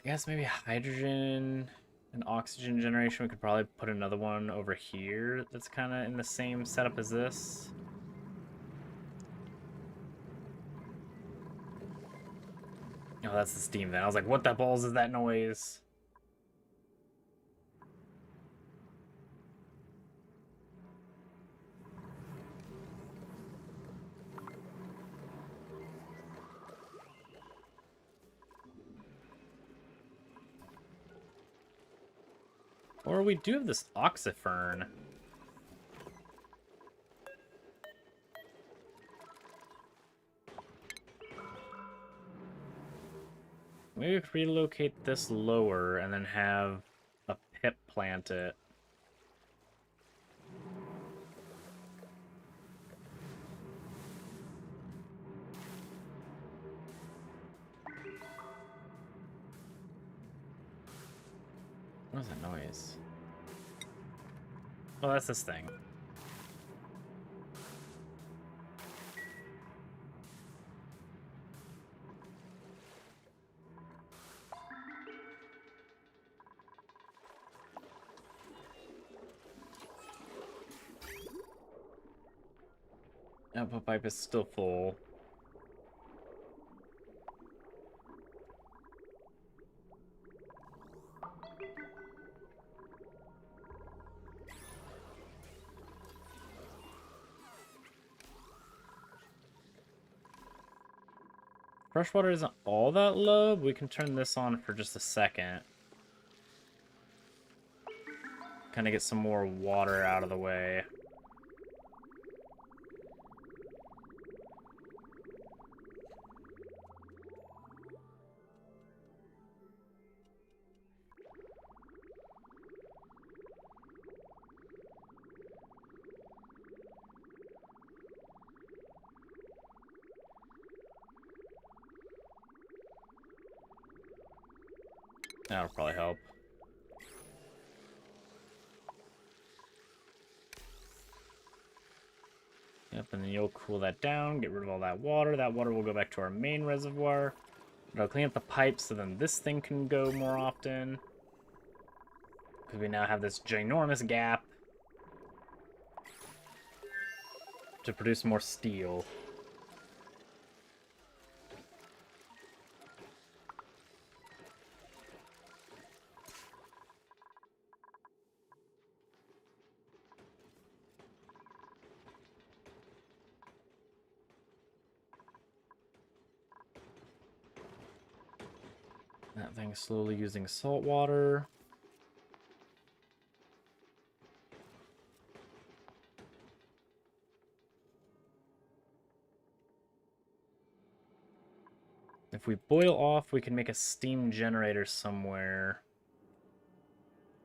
I guess maybe hydrogen and oxygen generation. We could probably put another one over here that's kind of in the same setup as this. Oh, that's the steam vent. I was like, what the balls is that noise? Or we do have this oxifern. Maybe we could relocate this lower and then have a pip plant it. What is that noise? Oh, that's this thing. Output pipe is still full. Freshwater isn't all that low, but we can turn this on for just a second. Kind of get some more water out of the way. That'll probably help. Yep, and then you'll cool that down, get rid of all that water. That water will go back to our main reservoir. It'll clean up the pipes so then this thing can go more often. Because we now have this ginormous gap to produce more steel. That thing's slowly using salt water. If we boil off, we can make a steam generator somewhere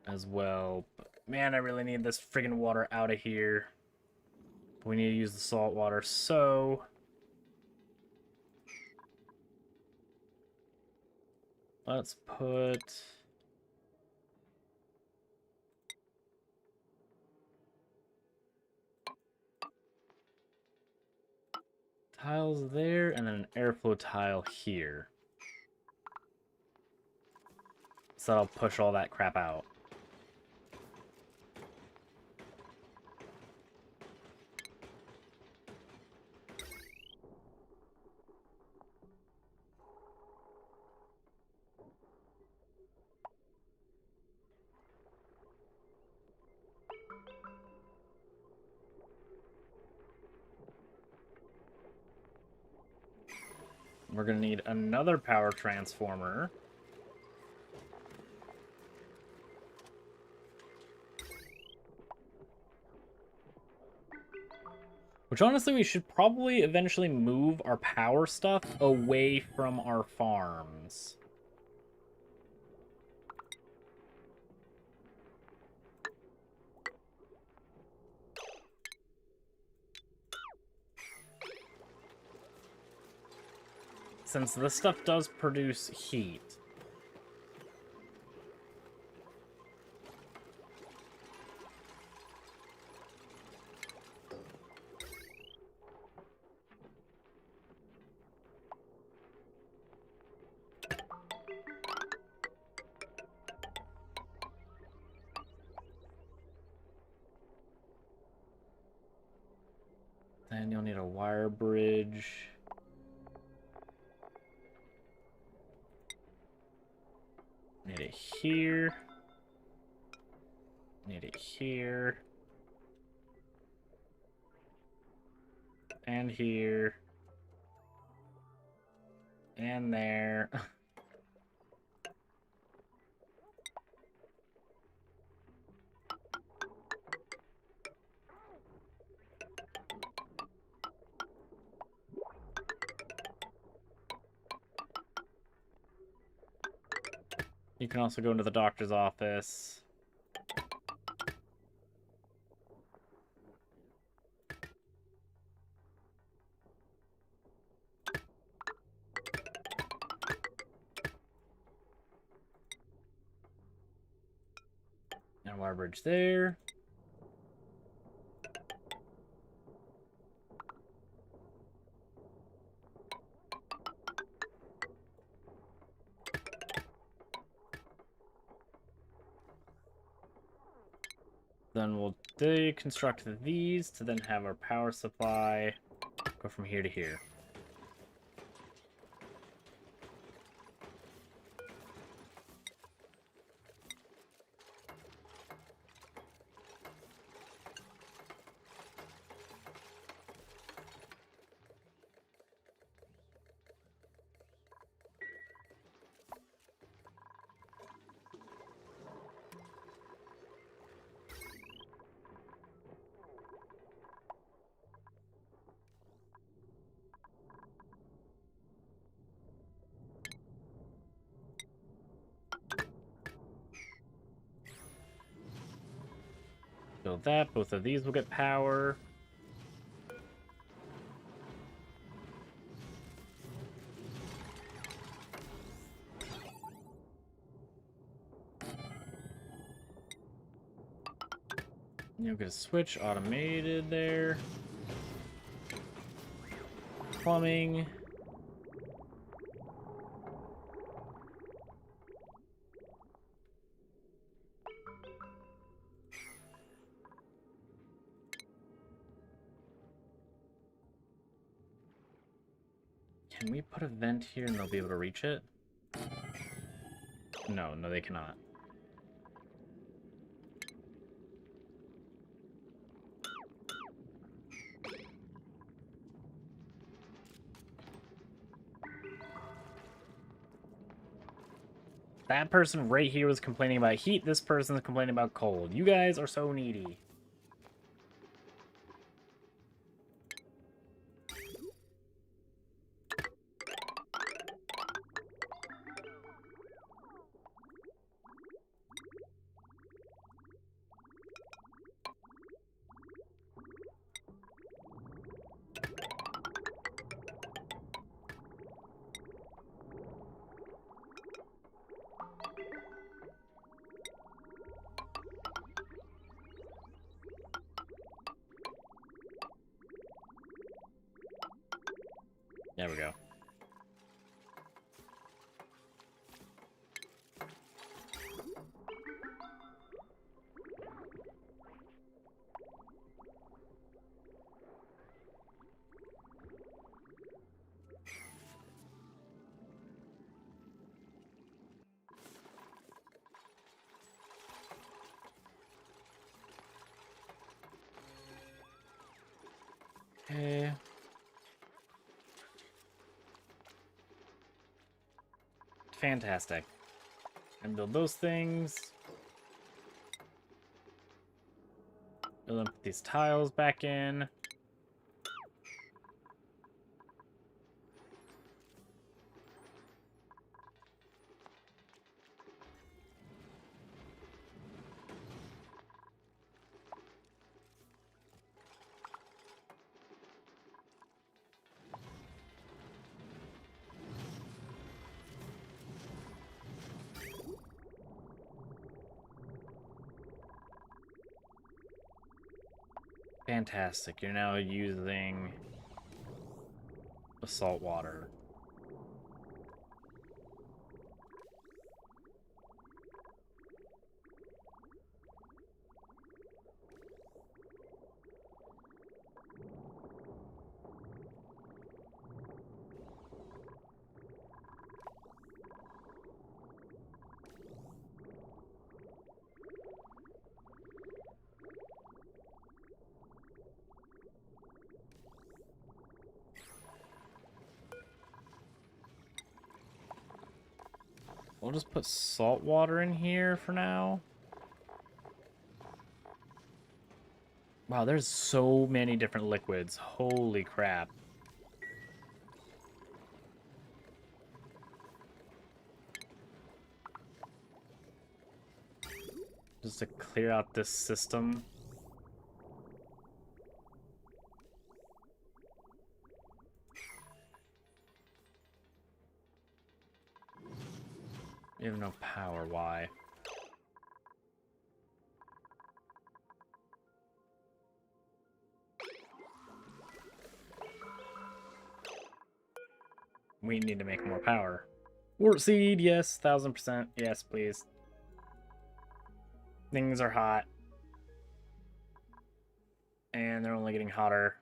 as well. But man, I really need this friggin' water out of here. We need to use the salt water, so let's put tiles there and then an airflow tile here. So that'll push all that crap out. We're going to need another power transformer. Which, honestly, we should probably eventually move our power stuff away from our farms. Since this stuff does produce heat. Then you'll need a wire bridge. Need it here. Need it here. And here. And there. You can also go into the doctor's office. And wire bridge there. Then we'll deconstruct these to then have our power supply go from here to here. Build that. Both of these will get power. You'll get a switch automated there. Plumbing. Can we put a vent here and they'll be able to reach it? No, they cannot. That person right here was complaining about heat. This person's complaining about cold. You guys are so needy. There we go. Okay. Fantastic. And build those things. Build up these tiles back in. Fantastic. You're now using the salt water. We'll just put salt water in here for now. Wow, there's so many different liquids. Holy crap. Just to clear out this system. We have no power, why? We need to make more power. Wart seed, yes, 1000%. Yes, please. Things are hot. And they're only getting hotter.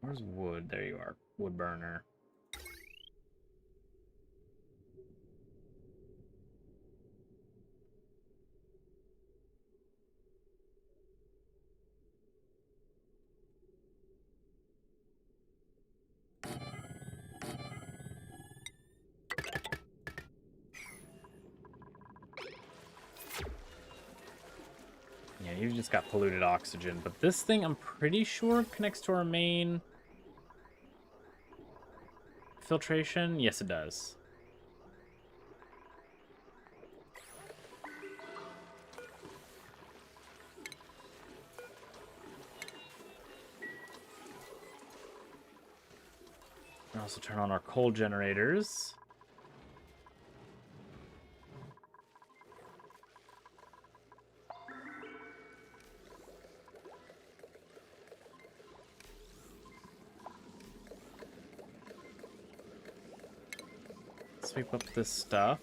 Where's wood? There you are. Wood burner. Yeah, you've just got polluted oxygen, but this thing I'm pretty sure connects to our main filtration. Yes, it does. also turn on our coal generators. Sweep up this stuff.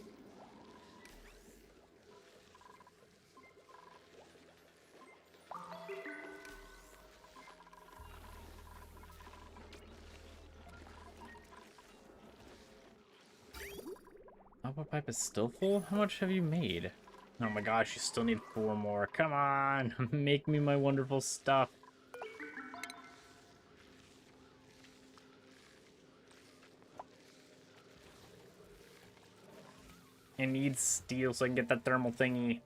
Output pipe is still full? How much have you made? Oh my gosh, you still need 4 more. Come on, make me my wonderful stuff. I need steel so I can get that thermal thingy.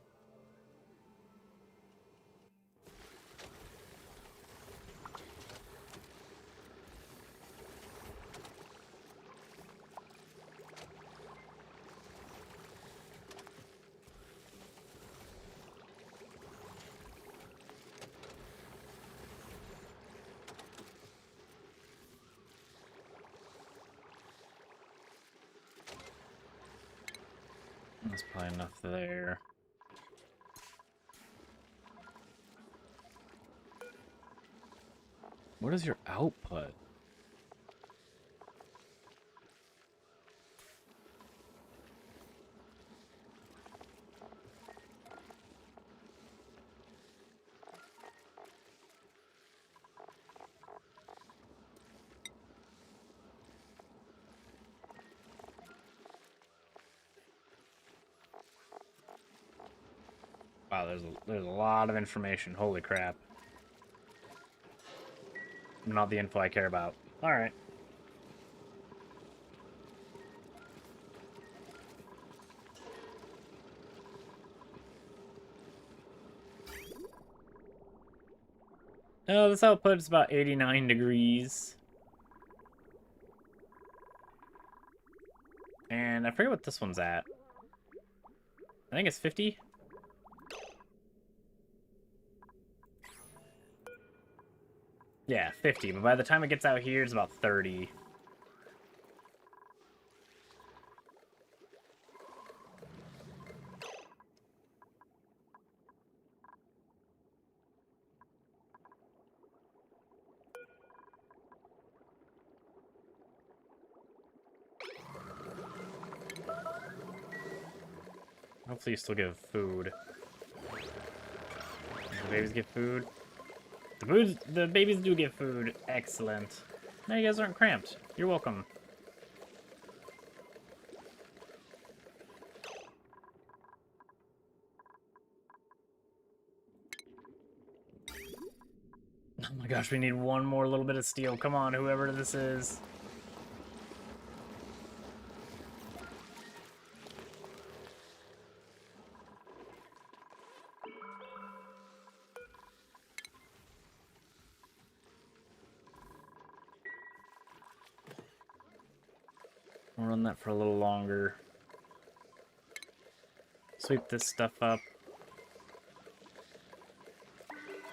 That's probably enough there. What is your output? Wow, there's a lot of information. Holy crap. Not the info I care about. Alright. Oh, this output is about 89 degrees. And I forget what this one's at. I think it's 50. Yeah, 50, but by the time it gets out here, it's about 30. Hopefully you still give food. The babies get food. The babies do get food. Excellent. Now you guys aren't cramped. You're welcome. Oh my gosh, we need one more little bit of steel. Come on, whoever this is. We'll run that for a little longer. Sweep this stuff up.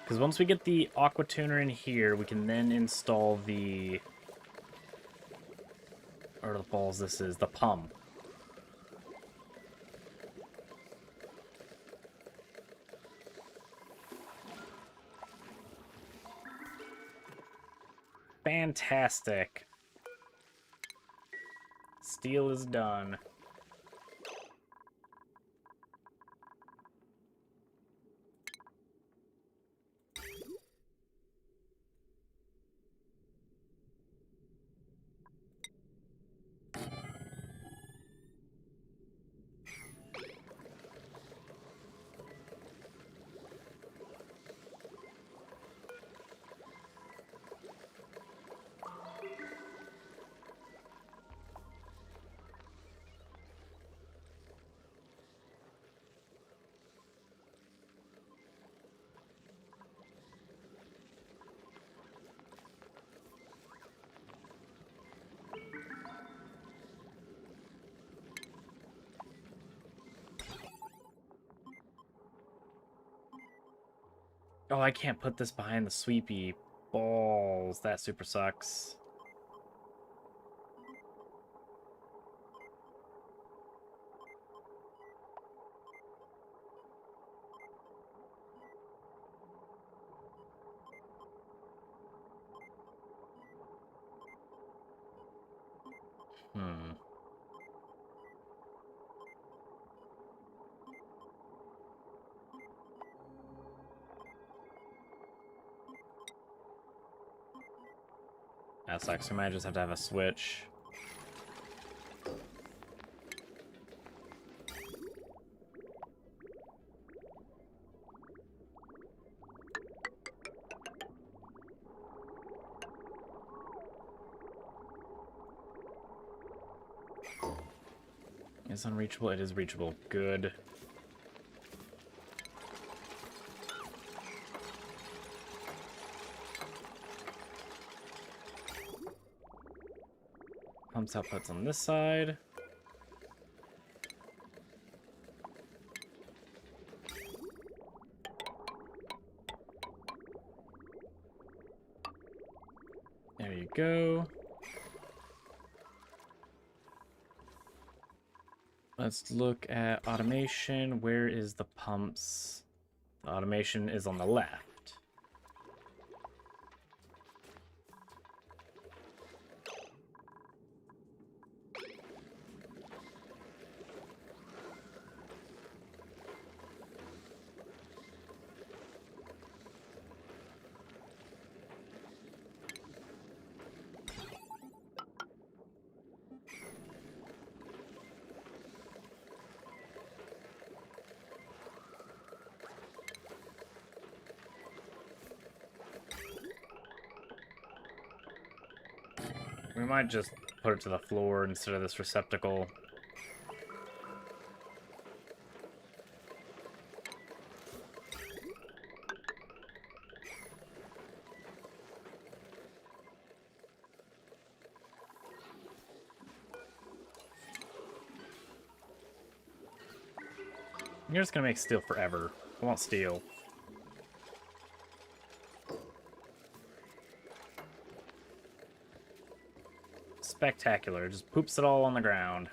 Because once we get the aqua tuner in here, we can then install the... Or the balls this is, the pump. Fantastic. Steel is done. Oh, I can't put this behind the sweepy balls. That super sucks. Hmm. That sucks. We might just have to have a switch. It's unreachable. It is reachable. Good. Pumps outputs on this side. There you go. Let's look at automation. Where is the pumps? The automation is on the left. We might just put it to the floor instead of this receptacle. You're just gonna make steel forever. I want steel. Spectacular. Just poops it all on the ground.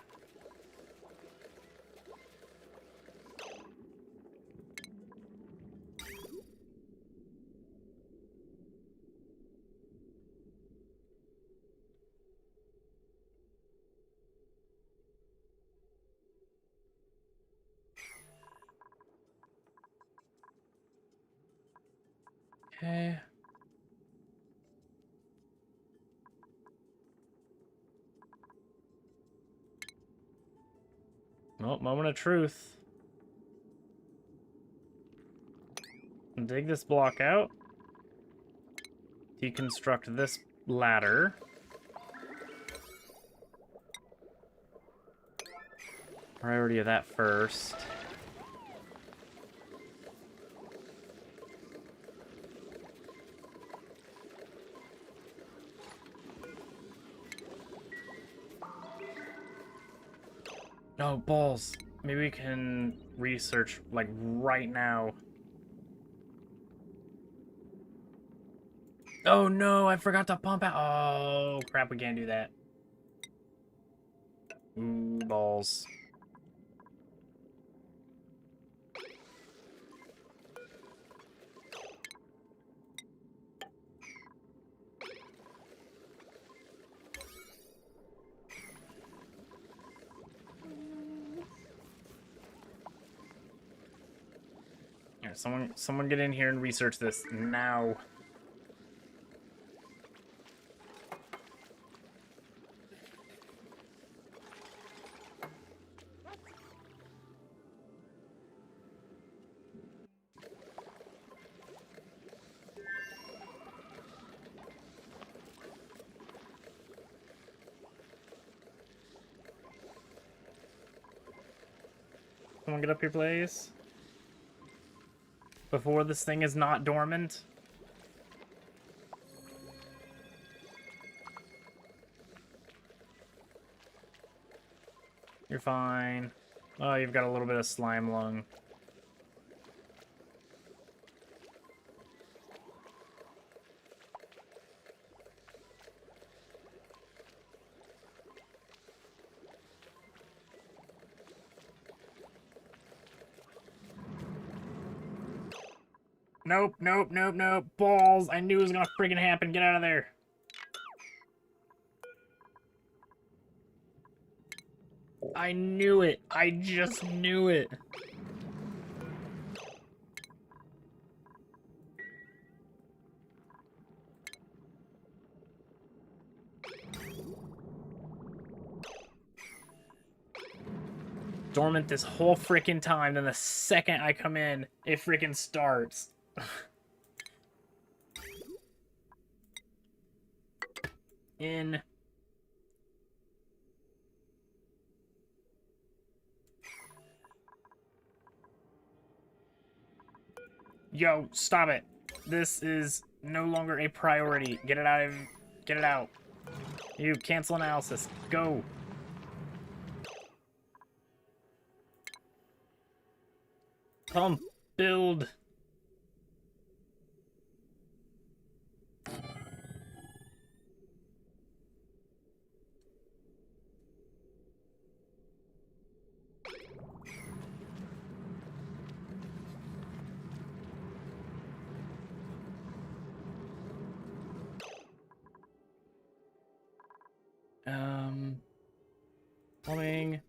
Okay. Well, moment of truth. Dig this block out. Deconstruct this ladder. Priority of that first. Oh, balls. Maybe we can research, like, right now. Oh, no, I forgot to pump out. Oh, crap, we can't do that. Ooh, balls. Here, someone get in here and research this now. Someone get up here, please. Before this thing is not dormant. You're fine. Oh, you've got a little bit of slime lung. Nope, nope, nope, nope. Balls. I knew it was gonna friggin' happen. Get out of there. I knew it. I just knew it. Dormant this whole freaking time, then the second I come in, it freaking starts. In. Yo, stop it. This is no longer a priority. Get it out of... Get it out. You, cancel analysis. Go. Pump. Build. Plumbing.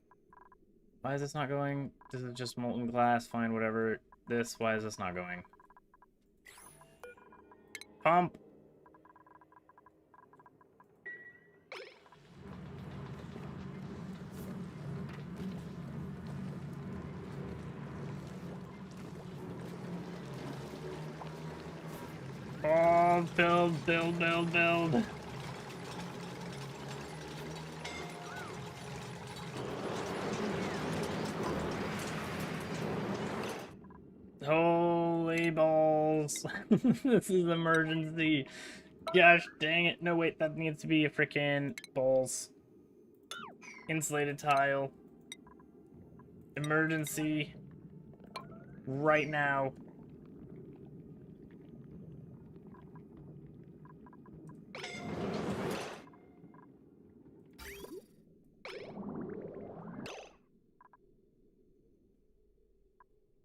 Why is this not going? This is just molten glass. Fine, whatever. This, why is this not going? Pump. Oh, build, build, build, build. Holy balls. This is emergency. Gosh dang it. No, wait, that needs to be a freaking balls. Insulated tile. Emergency. Right now.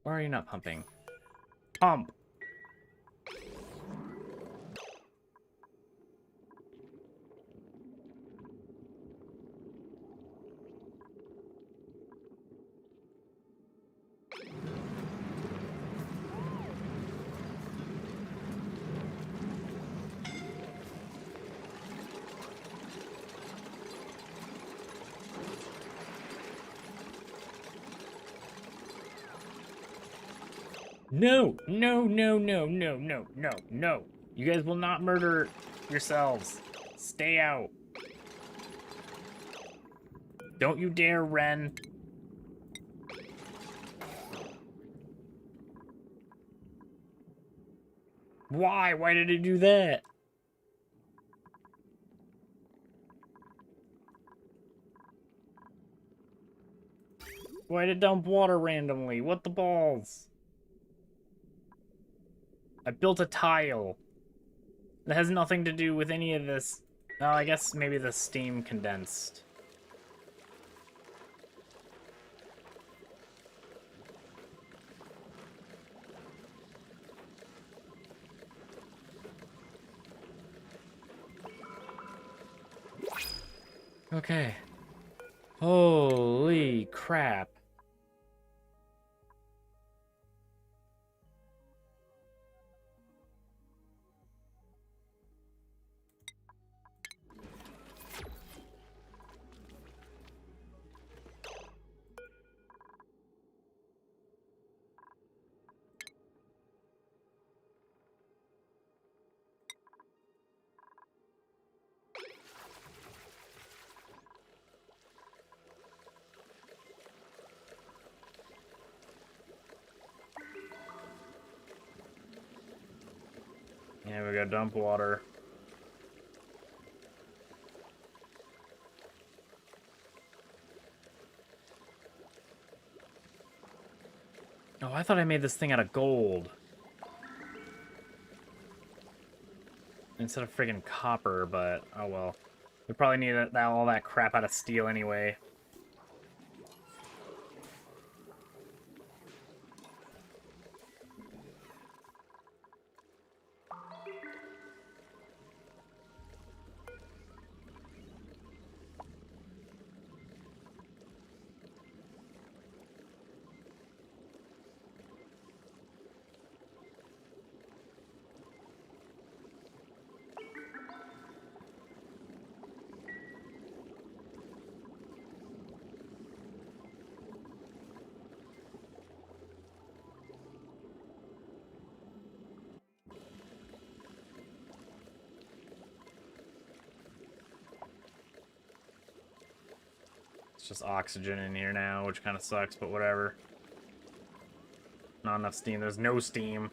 Why are you not pumping? Pump! No! No, no, no, no, no, no, no. You guys will not murder yourselves. Stay out. Don't you dare, Ren. Why? Why did it do that? Why did it dump water randomly? What the balls? I built a tile. That has nothing to do with any of this. Oh, I guess maybe the steam condensed. Okay. Holy crap. Yeah, we got dump water. Oh, I thought I made this thing out of gold. Instead of friggin' copper, but oh well. We probably need all that crap out of steel anyway. just oxygen in here now, which kind of sucks, but whatever. Not enough steam. There's no steam.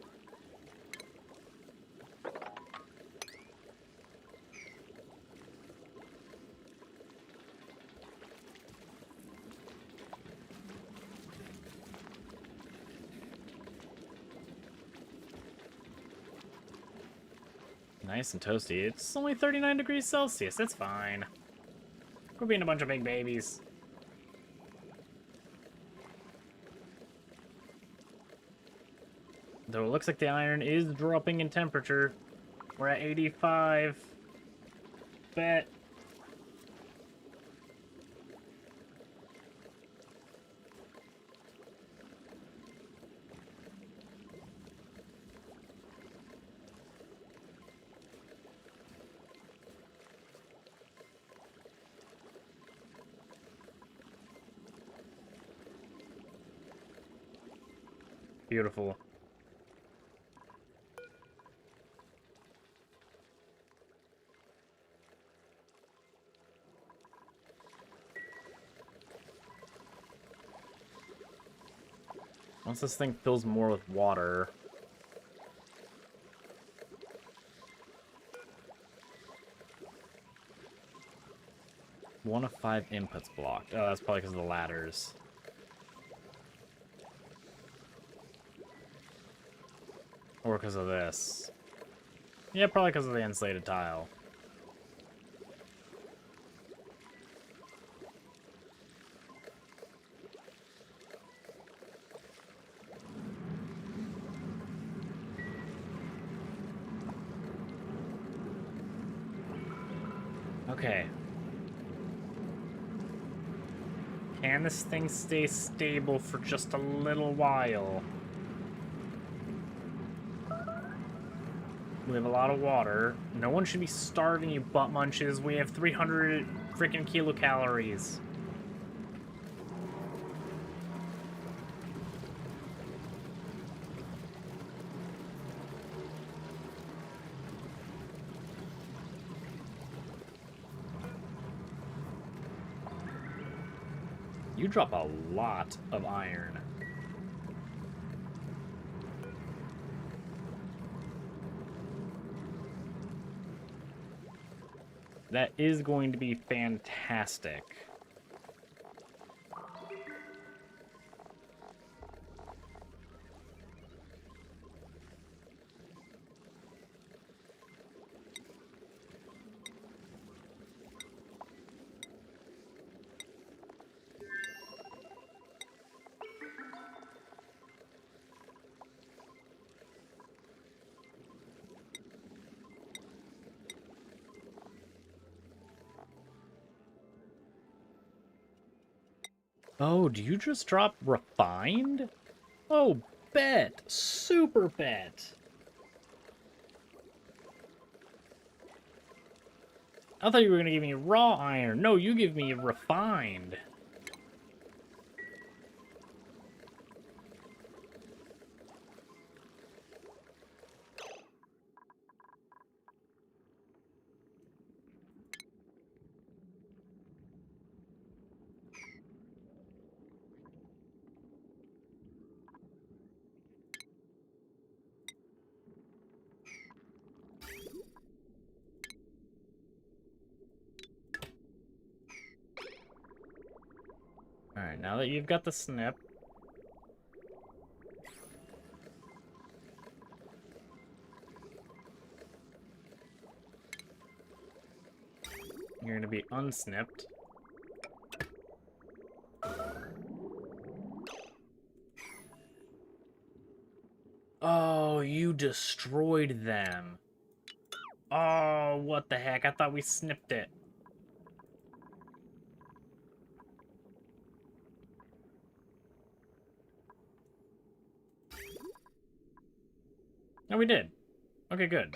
Nice and toasty. It's only 39 degrees Celsius. That's fine. We're being a bunch of big babies. Though it looks like the iron is dropping in temperature. We're at 85. Bet. Beautiful. Once this thing fills more with water... One of 5 inputs blocked. Oh, that's probably because of the ladders. Or because of this. Yeah, probably because of the insulated tile. Okay. Can this thing stay stable for just a little while? We have a lot of water. No one should be starving, you butt munches. We have 300 freaking kilocalories. You drop a lot of iron. That is going to be fantastic. Oh, do you just drop refined? Oh, bet. Super bet. I thought you were going to give me raw iron. No, you give me refined. Alright, now that you've got the snip. You're going to be unsnipped. Oh, you destroyed them. Oh, what the heck? I thought we snipped it. No, we did. Okay, good.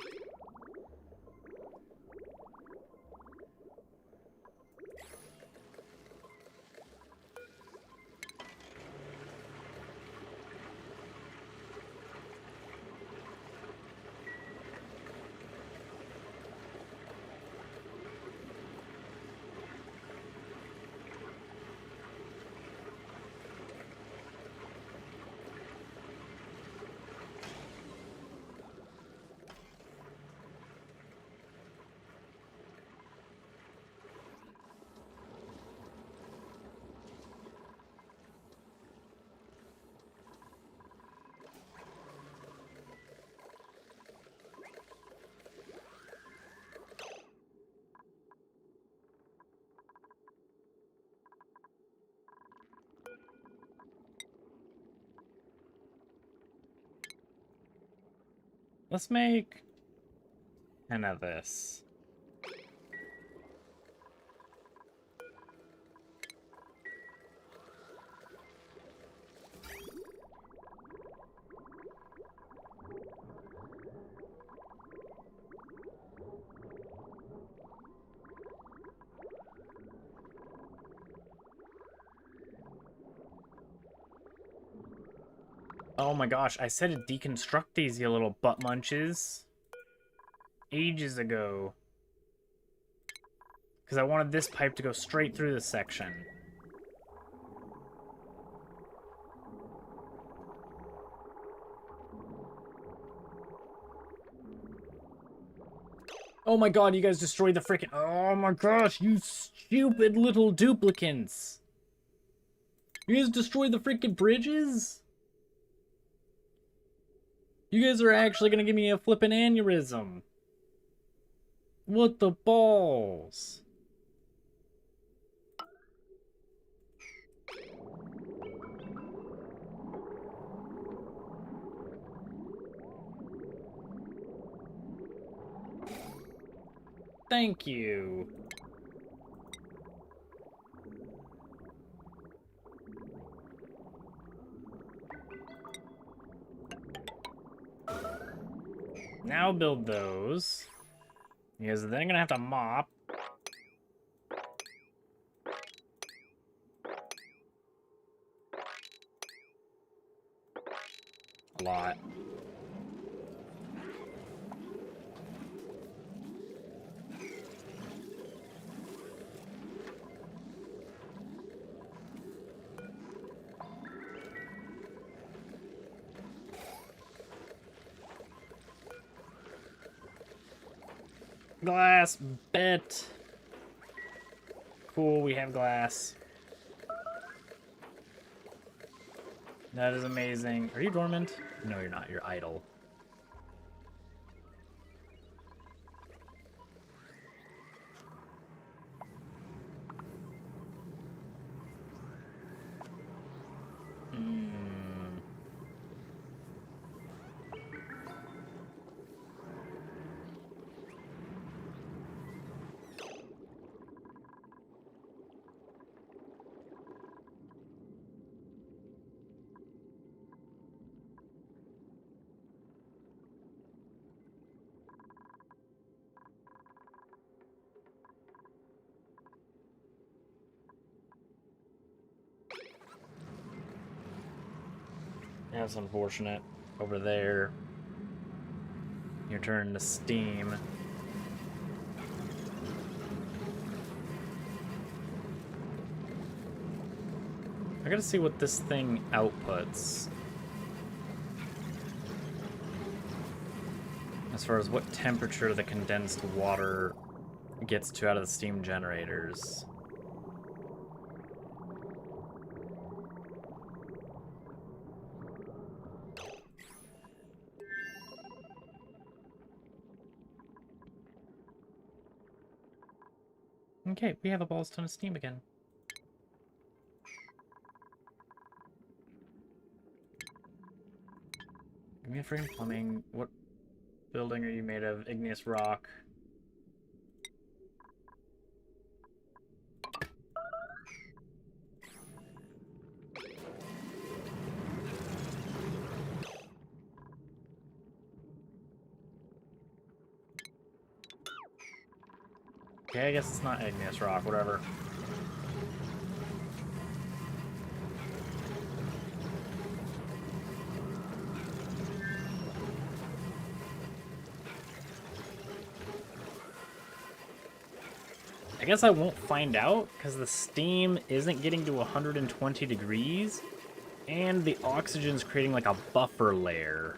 Let's make 10 of this. Oh my gosh, I said to deconstruct these, you little butt munches. Ages ago. Because I wanted this pipe to go straight through this section. Oh my god, you guys destroyed the frickin'... Oh my gosh, you stupid little duplicants. You guys destroyed the frickin' bridges? You guys are actually gonna give me a flippin' aneurysm. What the balls? Thank you. Now build those. Because then I'm gonna have to mop. A lot. Glass bet. Cool, we have glass. That is amazing. Are you dormant? No, you're not. You're idle. That's unfortunate. Over there. You're turning to steam. I gotta see what this thing outputs. As far as what temperature the condensed water gets to out of the steam generators. Okay, we have a balls ton of steam again. Give me a freaking plumbing. What building are you made of? Igneous rock. Okay, I guess it's not igneous rock, whatever. I guess I won't find out, because the steam isn't getting to 120 degrees, and the oxygen's creating like a buffer layer.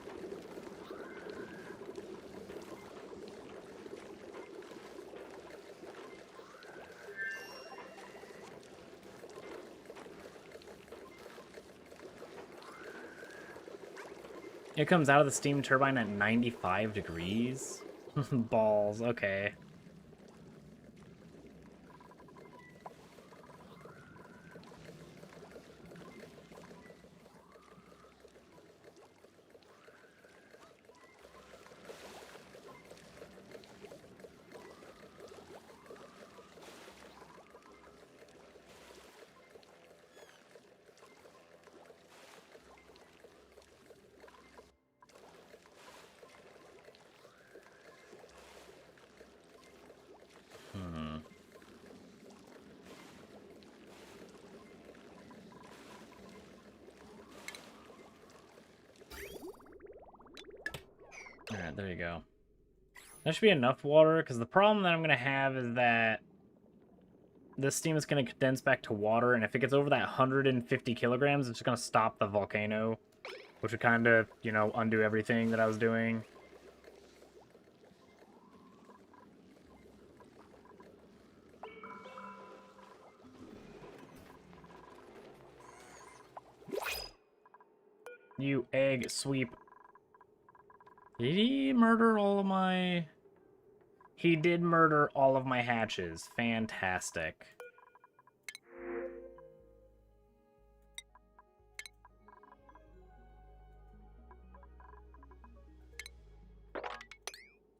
It comes out of the steam turbine at 95 degrees? Balls, okay. Alright, there you go. That should be enough water, because the problem that I'm going to have is that this steam is going to condense back to water, and if it gets over that 150 kilograms, it's just going to stop the volcano, which would kind of, you know, undo everything that I was doing. You egg sweep. Did he murder all of my... He did murder all of my hatches. Fantastic.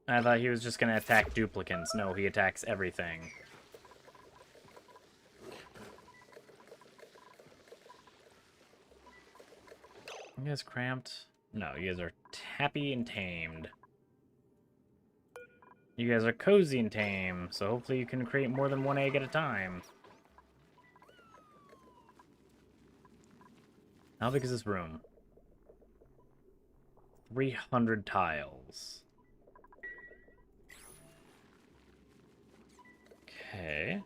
I thought he was just going to attack duplicants. No, he attacks everything. You guys cramped? No, you guys are happy and tamed. You guys are cozy and tame, so hopefully you can create more than one egg at a time. How big is this room? 300 tiles. Okay.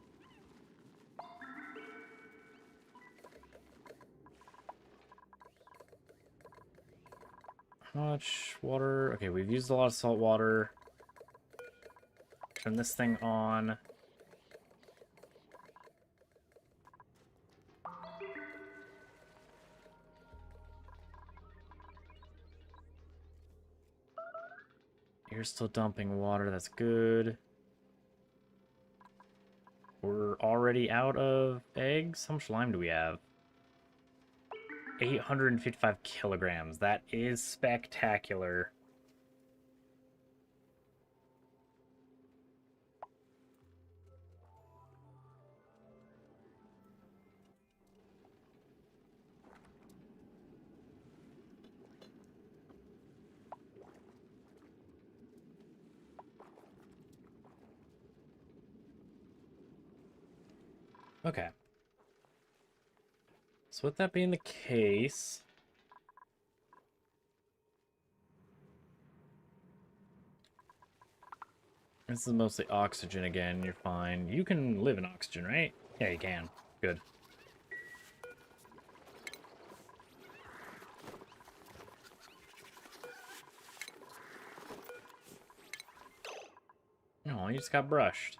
How much water? Okay, we've used a lot of salt water. Turn this thing on. You're still dumping water, that's good. We're already out of eggs? How much lime do we have? 855 kilograms. That is spectacular. Okay. So with that being the case... This is mostly oxygen again, you're fine. You can live in oxygen, right? Yeah, you can. Good. No, you just got brushed.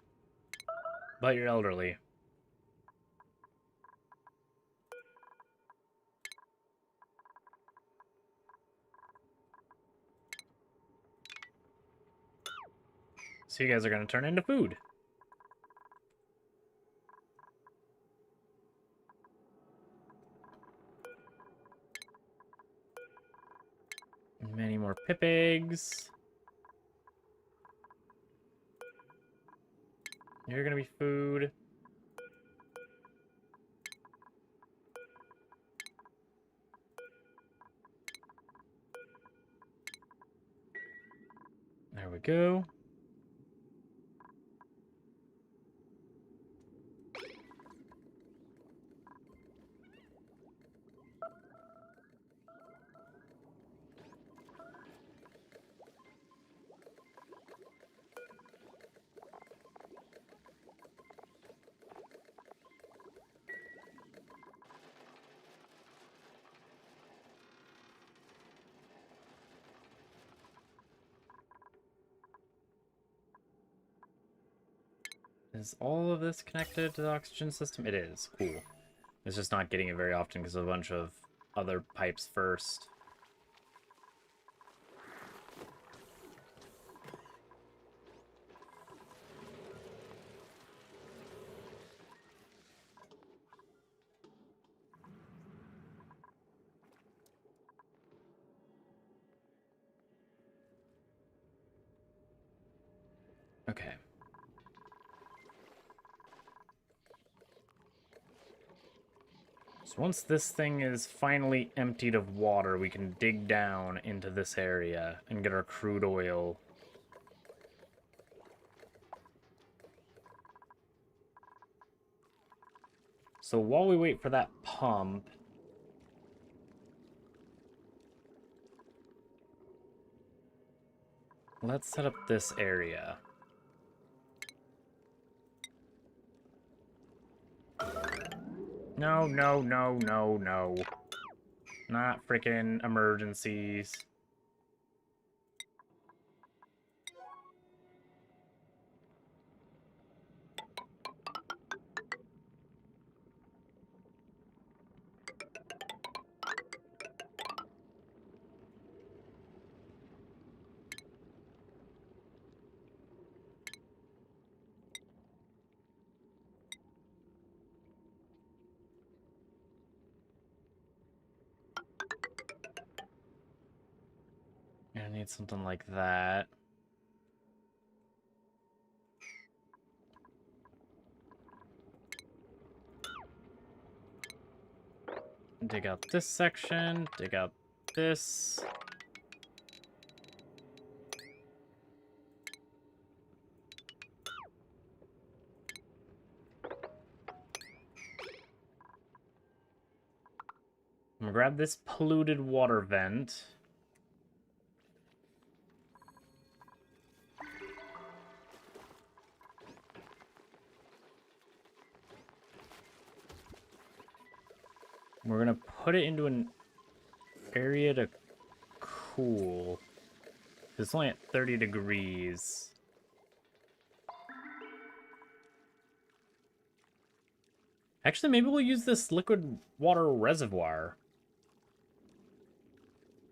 But you're elderly. So you guys are going to turn into food. Many more pip eggs. You're going to be food. There we go. Is all of this connected to the oxygen system? It is. Cool. It's just not getting it very often because of a bunch of other pipes first. Okay. So once this thing is finally emptied of water, we can dig down into this area and get our crude oil. So while we wait for that pump... Let's set up this area. No, no, no, no, no. Not freaking emergencies. I need something like that. Dig out this section, dig out this. I'm gonna grab this polluted water vent. We're gonna put it into an area to cool. It's only at 30 degrees. Actually, maybe we'll use this liquid water reservoir.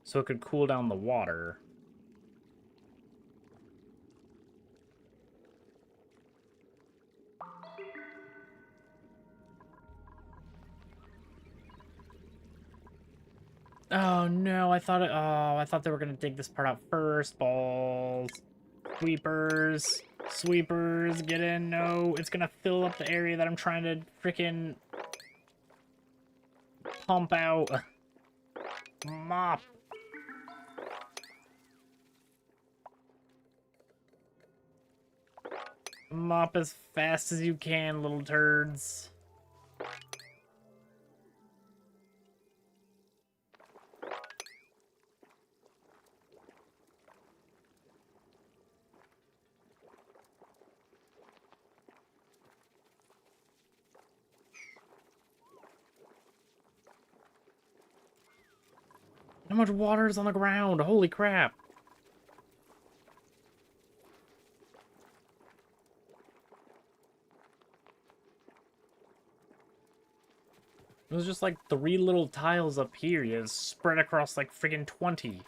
So it could cool down the water. Oh no, I thought they were gonna dig this part out first. Balls. Sweepers. Sweepers, get in. No, it's gonna fill up the area that I'm trying to freaking pump out. Mop. Mop as fast as you can, little turds. How much water is on the ground? Holy crap. It was just like 3 little tiles up here. You just spread across like friggin' 20.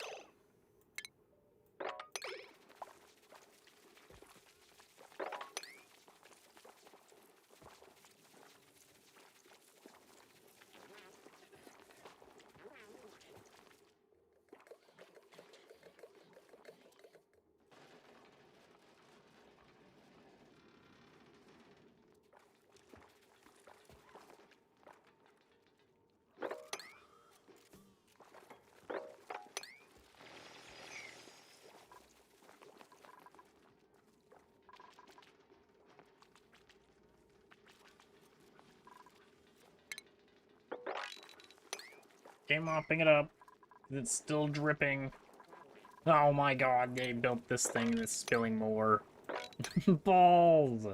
Okay, mopping it up. It's still dripping. Oh my god, they built this thing and it's spilling more. Balls!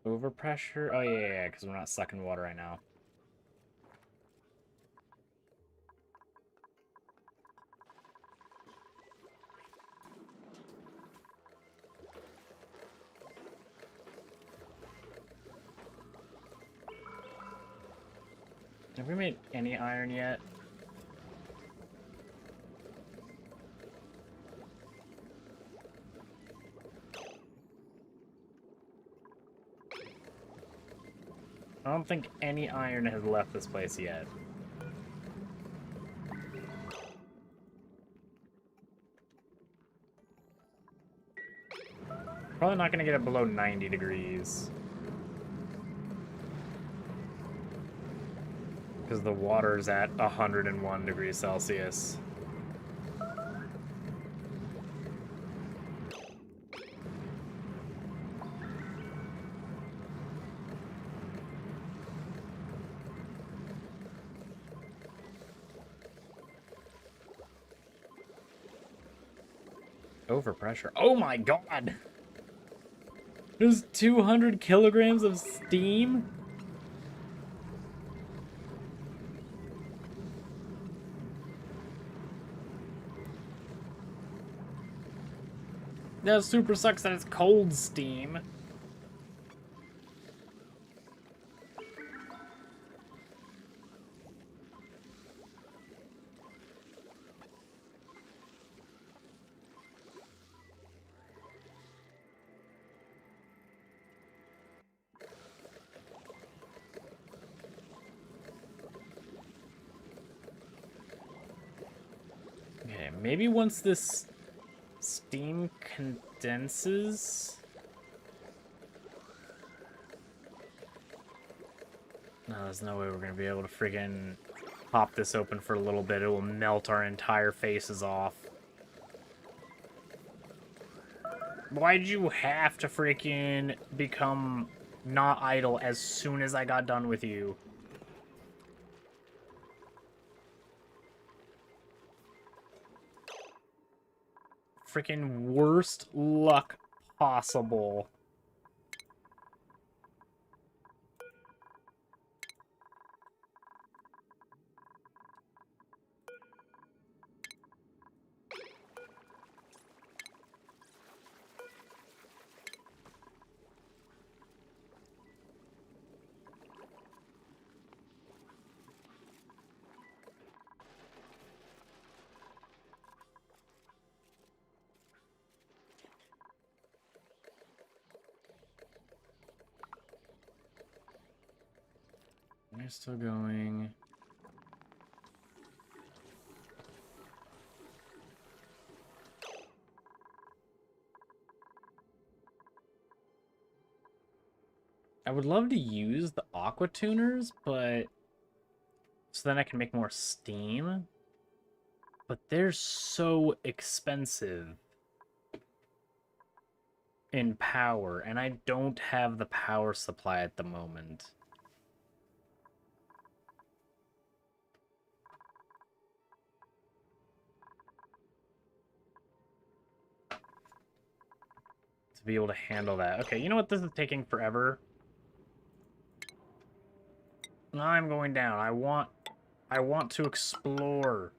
Overpressure? Oh yeah, because we're not sucking water right now. Have we made any iron yet? I don't think any iron has left this place yet. Probably not gonna get it below 90 degrees. Because the water's at 101 degrees Celsius. Overpressure. Oh my god! There's 200 kilograms of steam? That super sucks that it's cold steam. Okay, maybe once this steam condenses... No, there's no way we're gonna be able to friggin' pop this open for a little bit. It will melt our entire faces off. Why'd you have to freaking become not idle as soon as I got done with you? Freaking worst luck possible. They're still going. I would love to use the aqua tuners, but so then I can make more steam. But they're so expensive in power, and I don't have the power supply at the moment. To be able to handle that. Okay, you know what? This is taking forever. I'm going down. I want to explore.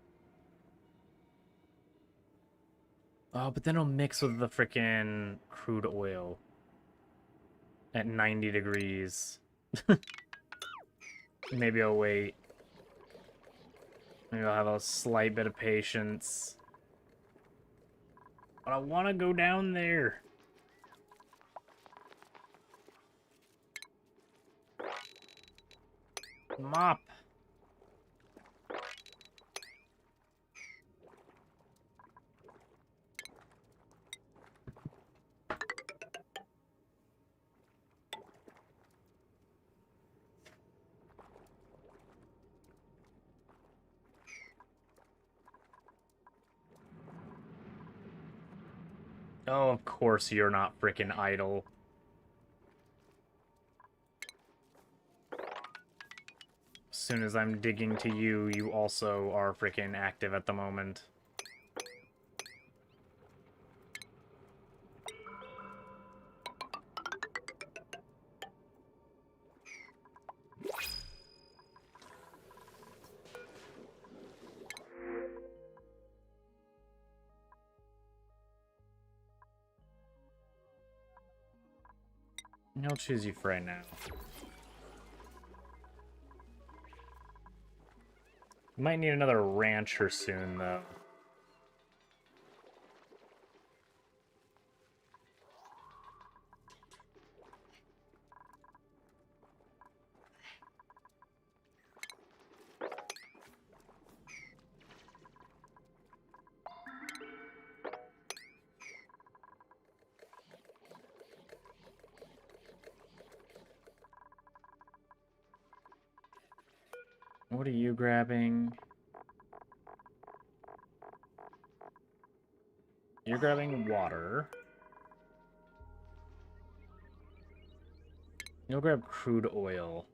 Oh, but then it'll mix with the frickin' crude oil at 90 degrees. Maybe I'll wait. Maybe I'll have a slight bit of patience. But I want to go down there. Mop. Oh, of course you're not frickin' idle. As soon as I'm digging to you, you also are frickin' active at the moment. I'll choose you for right now. Might need another rancher soon, though. What are you grabbing? You're grabbing water. You'll grab crude oil.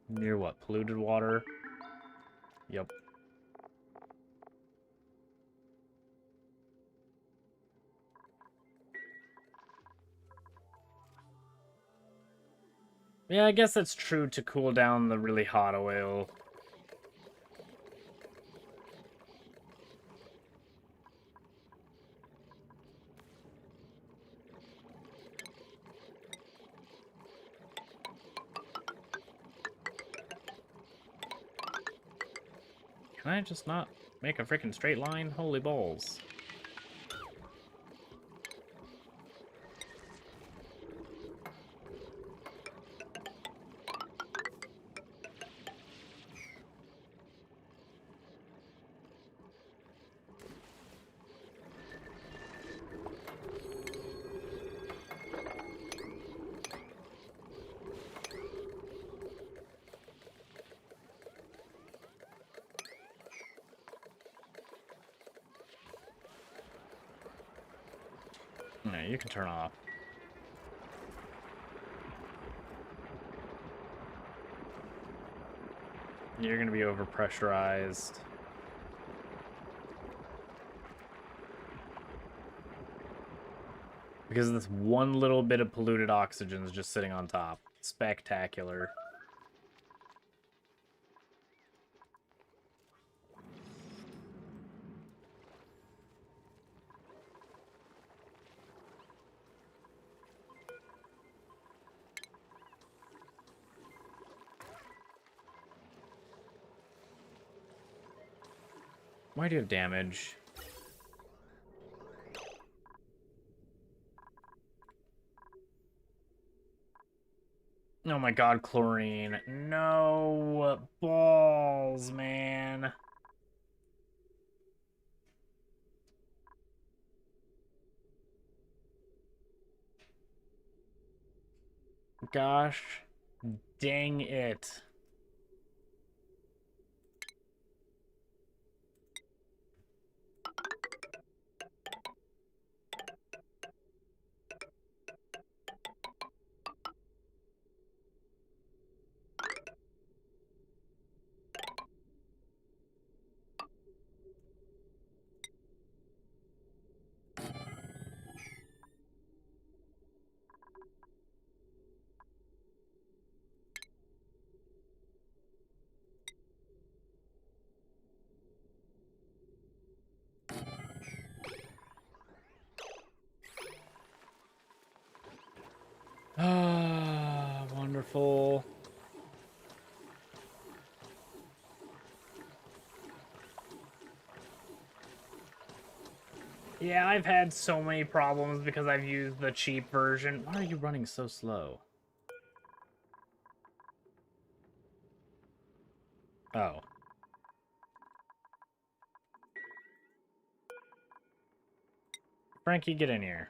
Near what? Polluted water? Yep. Yeah, I guess that's true to cool down the really hot oil. Can I just not make a freaking straight line? Holy balls. No, you can turn off. You're gonna be overpressurized. Because this one little bit of polluted oxygen is just sitting on top. Spectacular. Why do you have damage? Oh my god, chlorine. No balls, man. Gosh dang it. Ah, wonderful. Yeah, I've had so many problems because I've used the cheap version. Why are you running so slow? Oh. Frankie, get in here.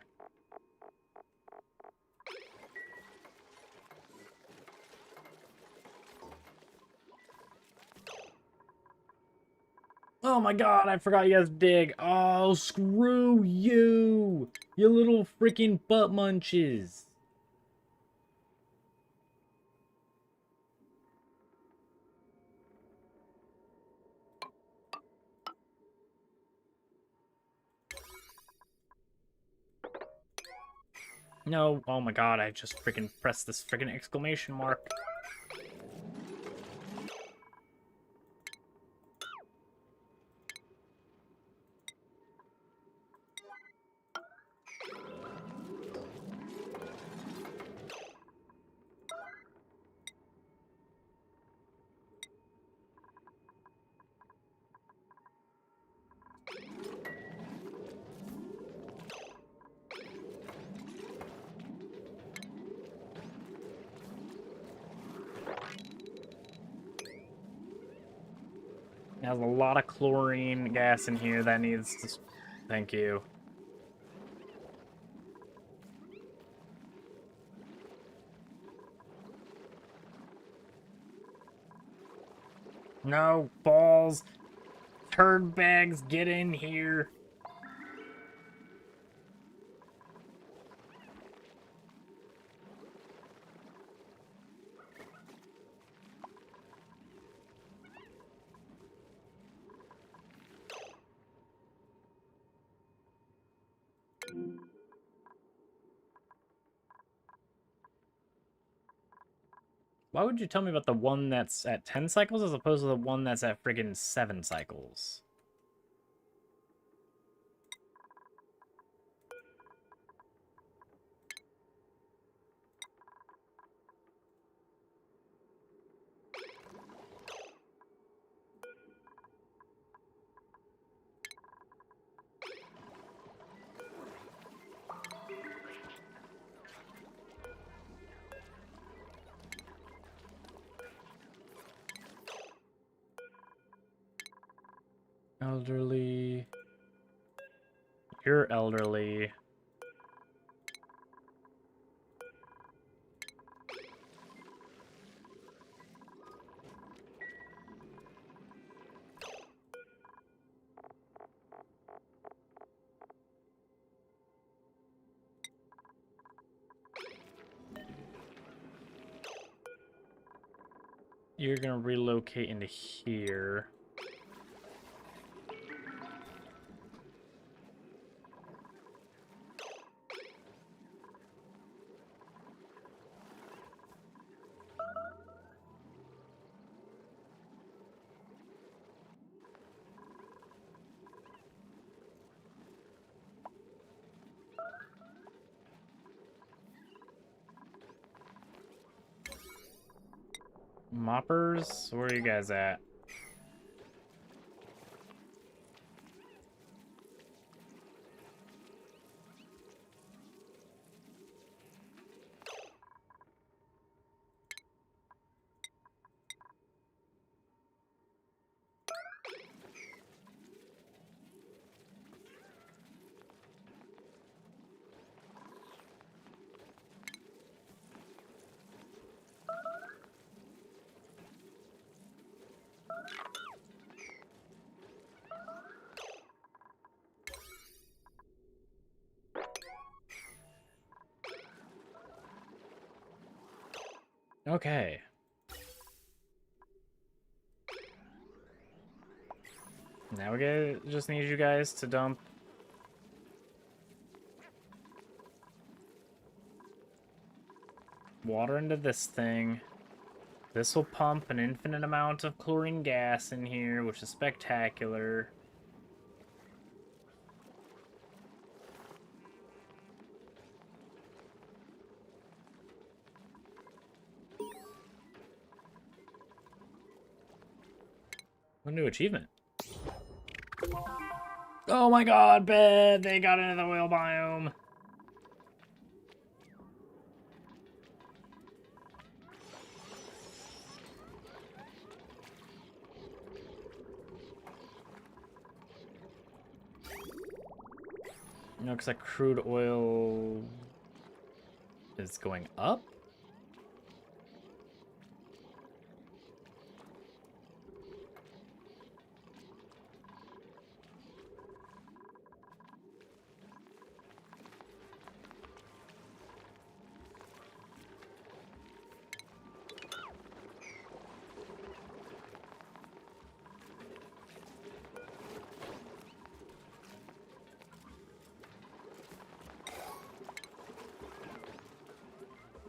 Oh my god, I forgot you guys dig. Oh, screw you! You little freaking butt munches. No, oh my god, I just freaking pressed this freaking exclamation mark. There's a lot of chlorine gas in here that needs to... Thank you. No, balls. Turd bags, get in here. Why would you tell me about the one that's at 10 cycles as opposed to the one that's at friggin' 7 cycles? Elderly. You're elderly. You're gonna relocate into here. Moppers, where are you guys at? Okay. Now we just need you guys to dump water into this thing. This will pump an infinite amount of chlorine gas in here, which is spectacular. A new achievement. Oh my god, bed! They got into the whale biome. No, because that crude oil is going up?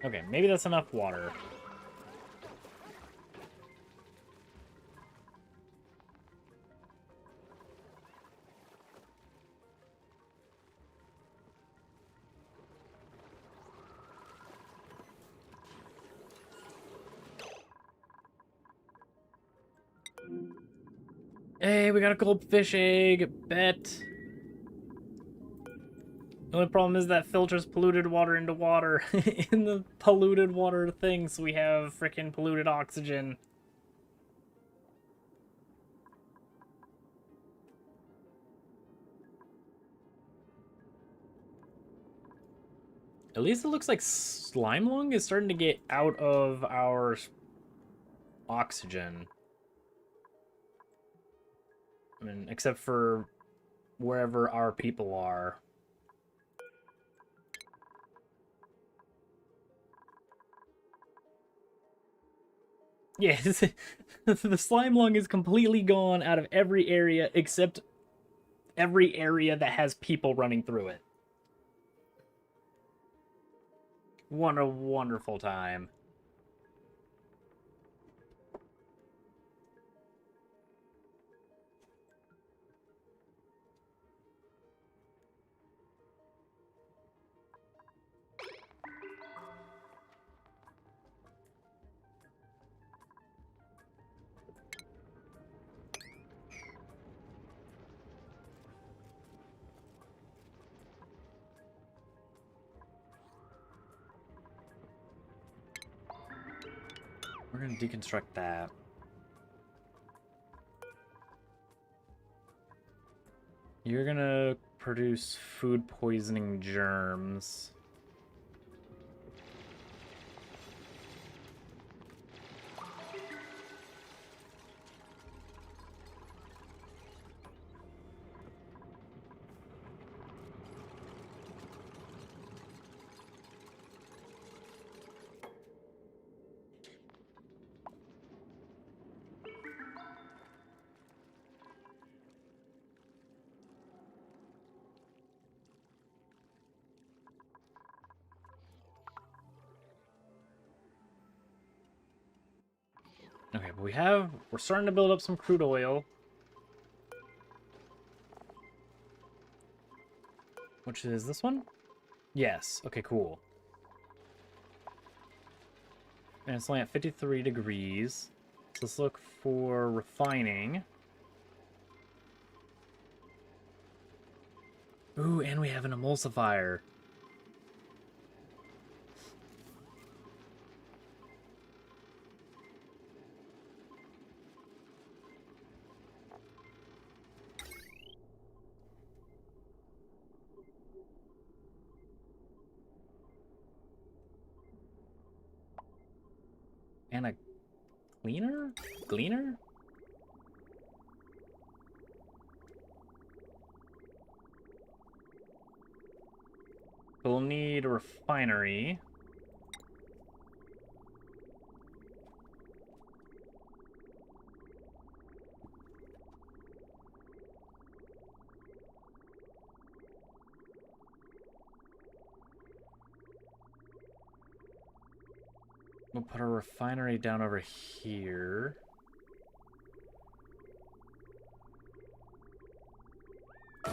Okay, maybe that's enough water. Hey, we got a goldfish egg. Bet. The only problem is that filters polluted water into water. In the polluted water things, we have freaking polluted oxygen. At least it looks like slime lung is starting to get out of our oxygen. I mean, except for wherever our people are. Yes, the slime lung is completely gone out of every area except every area that has people running through it. What a wonderful time. We're gonna deconstruct that. You're gonna produce food poisoning germs. Okay, but we're starting to build up some crude oil. Which is this one? Yes. Okay, cool. And it's only at 53 degrees. So let's look for refining. Ooh, and we have an emulsifier. And a cleaner? Gleaner? We'll need a refinery. We'll put a refinery down over here.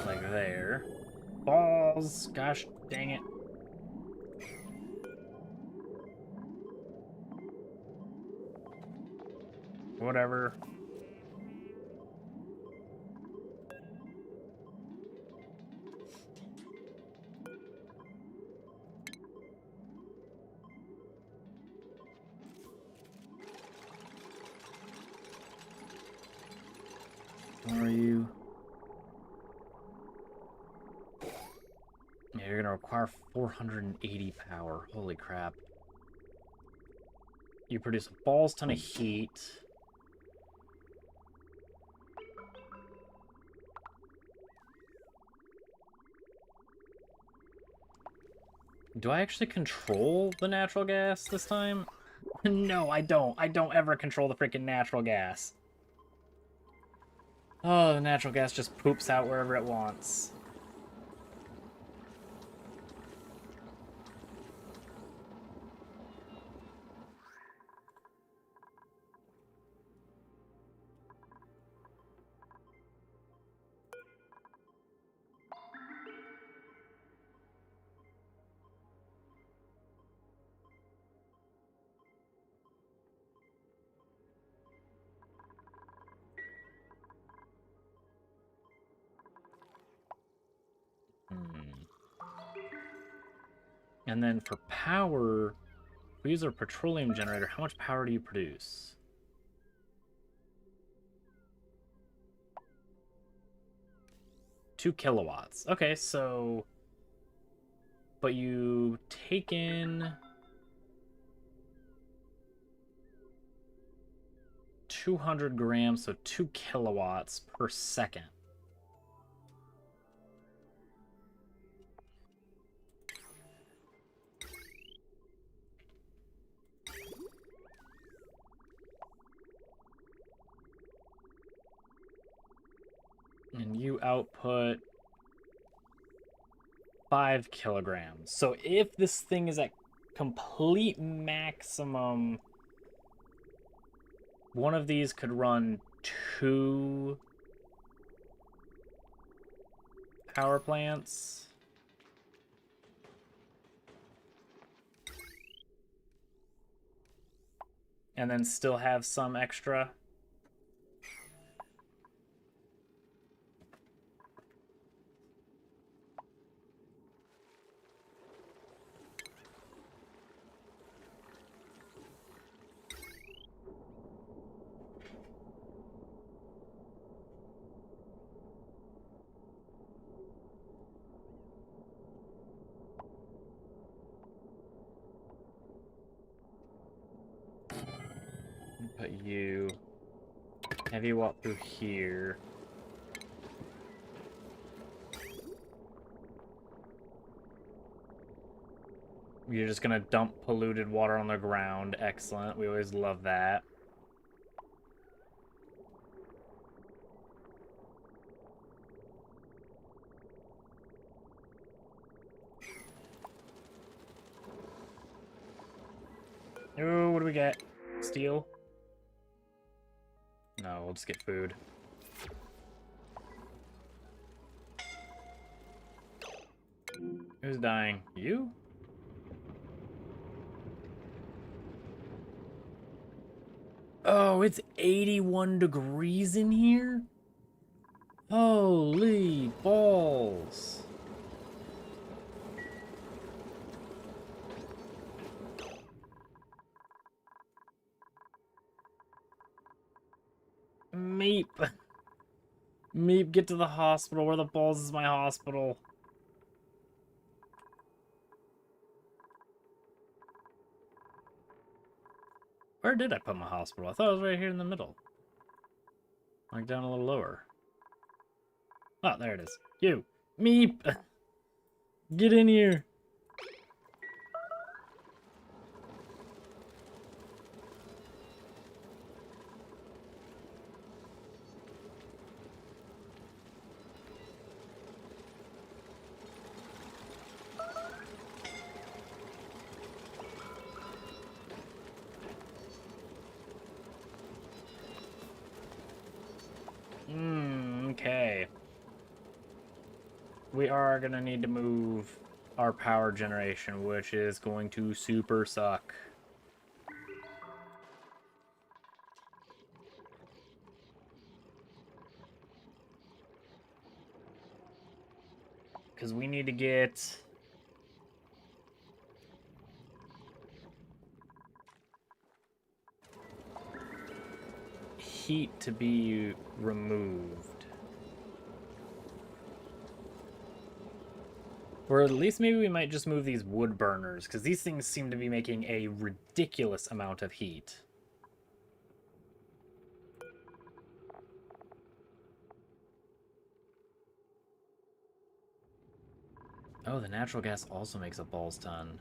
Like there. Balls! Gosh dang it. Whatever. Where are you? Yeah, you're gonna require 480 power. Holy crap. You produce a balls ton of heat. Do I actually control the natural gas this time? No, I don't. I don't ever control the freaking natural gas. Oh, the natural gas just poops out wherever it wants. And then for power, if we use our petroleum generator, how much power do you produce? Two kilowatts. Okay, so... But you take in... 200 grams, so 2 kilowatts per second. And you output 5 kilograms. So if this thing is at complete maximum, one of these could run 2 power plants. And then still have some extra. Put you, have you walk through here. You're just gonna dump polluted water on the ground. Excellent. We always love that. Oh, what do we get? Steel? No, we'll just get food. Who's dying? You? Oh, it's 81 degrees in here? Holy balls. Meep. Meep, get to the hospital. Where the balls is my hospital? Where did I put my hospital? I thought it was right here in the middle. Like down a little lower. Oh, there it is. You. Meep. Get in here. Okay. We are gonna need to move our power generation, which is going to super suck. Because we need to get heat to be removed. Or at least maybe we might just move these wood burners, because these things seem to be making a ridiculous amount of heat. Oh, the natural gas also makes a balls ton.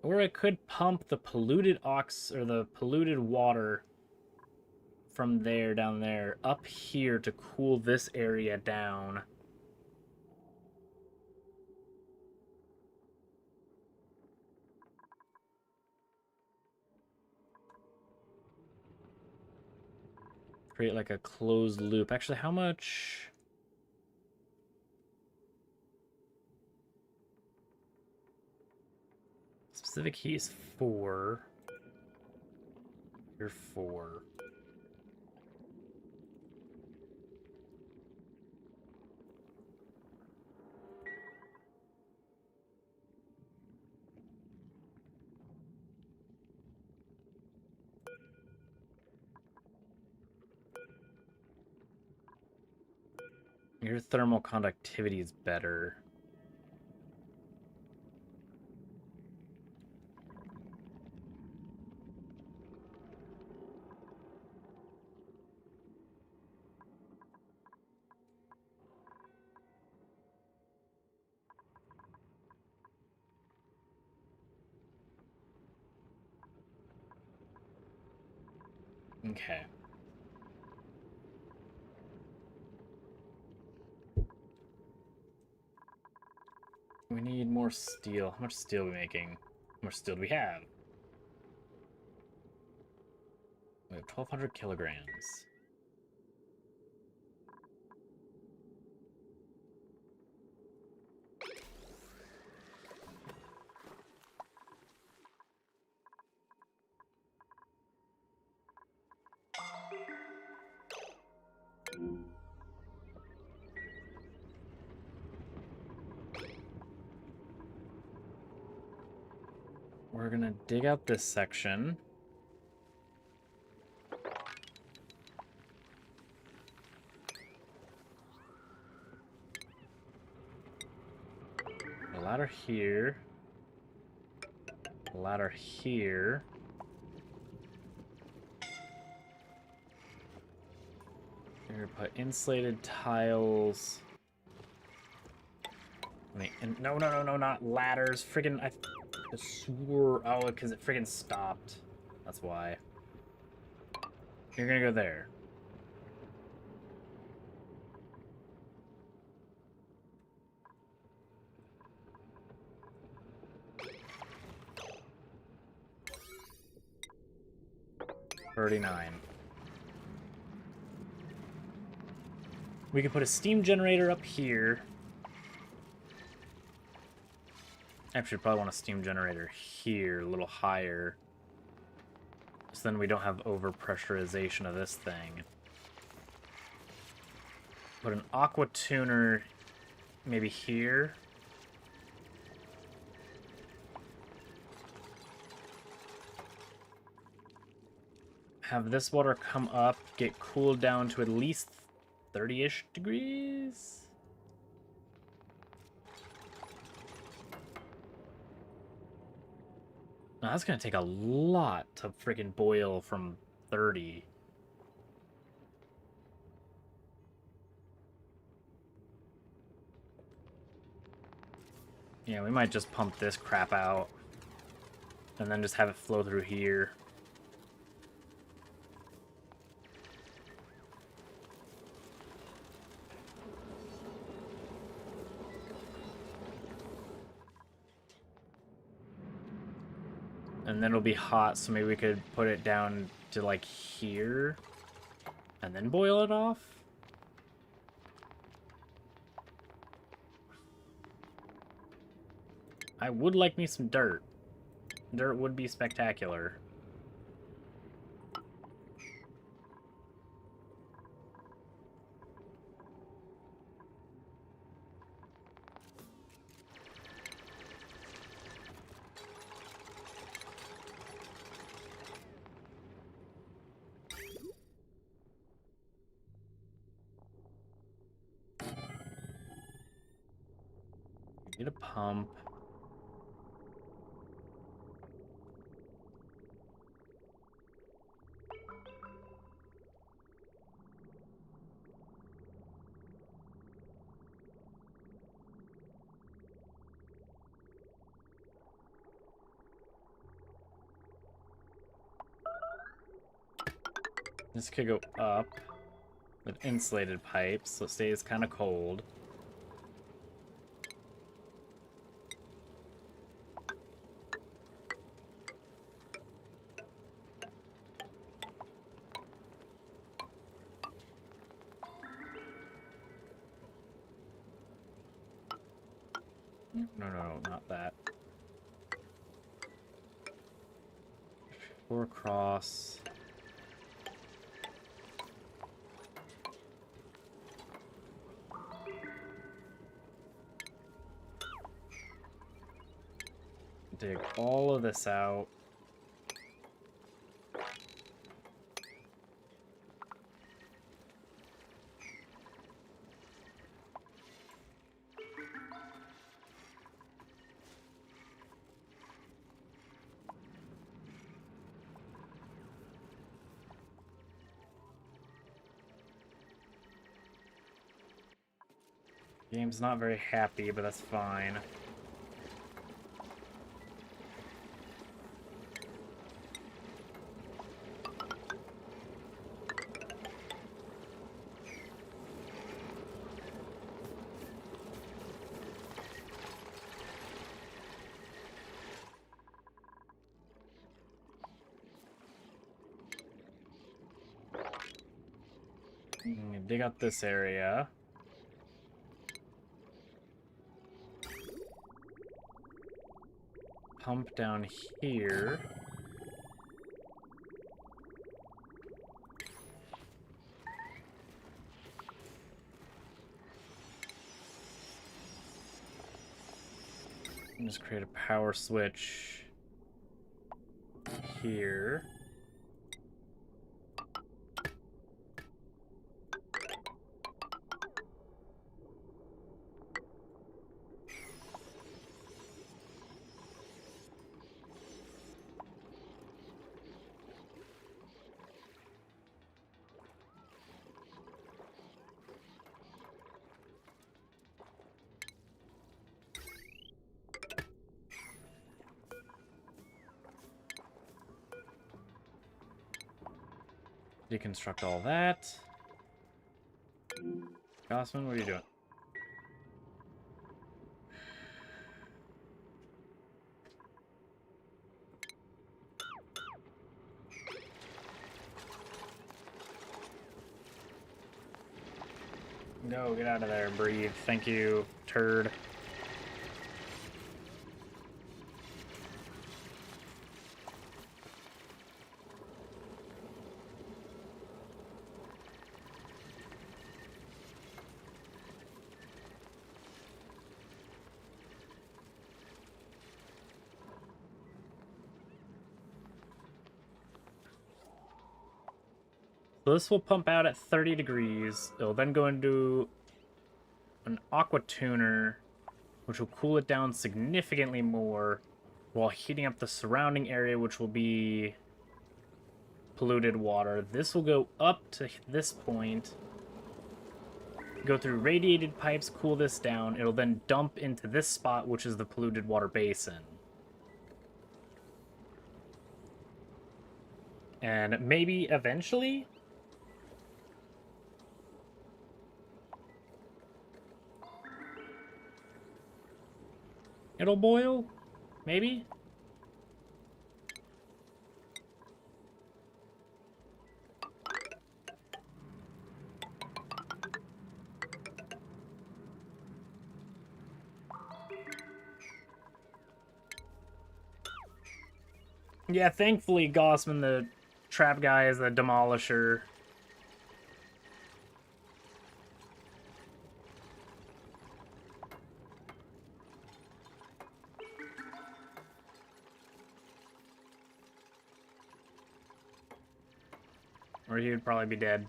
Or I could pump the polluted the polluted water from there down there up here to cool this area down. Create like a closed loop. Actually, how much? Specific heat is 4. You're 4. Your thermal conductivity is better. Okay. We need more steel. How much steel are we making? How much steel do we have? We have 1,200 kilograms. We're gonna dig out this section. A ladder here. A ladder here. We're gonna put insulated tiles. No, not ladders. Friggin' I swore. Oh, because it friggin' stopped. That's why. You're gonna go there. $39. We could put a steam generator up here. Actually, probably want a steam generator here, a little higher. So then we don't have overpressurization of this thing. Put an aqua tuner maybe here. Have this water come up, get cooled down to at least 30-ish degrees? Now, that's going to take a lot to freaking boil from 30. Yeah, we might just pump this crap out and then just have it flow through here. And then it'll be hot, so maybe we could put it down to like here and then boil it off. I would like me some dirt. Dirt would be spectacular. Get a pump. This could go up with insulated pipes, so it stays kind of cold. No, not that. 4 across. Dig all of this out. Game's not very happy, but that's fine. Dig out this area. Pump down here. And just create a power switch here. Deconstruct all that. Gossman, what are you doing? Go, get out of there, breathe. Thank you, turd. So this will pump out at 30 degrees. It'll then go into an aqua tuner, which will cool it down significantly more while heating up the surrounding area, which will be polluted water. This will go up to this point, go through radiated pipes, cool this down. It'll then dump into this spot, which is the polluted water basin. And maybe eventually it'll boil? Maybe? Yeah, thankfully Gossman, the trap guy, is a demolisher. Or he would probably be dead.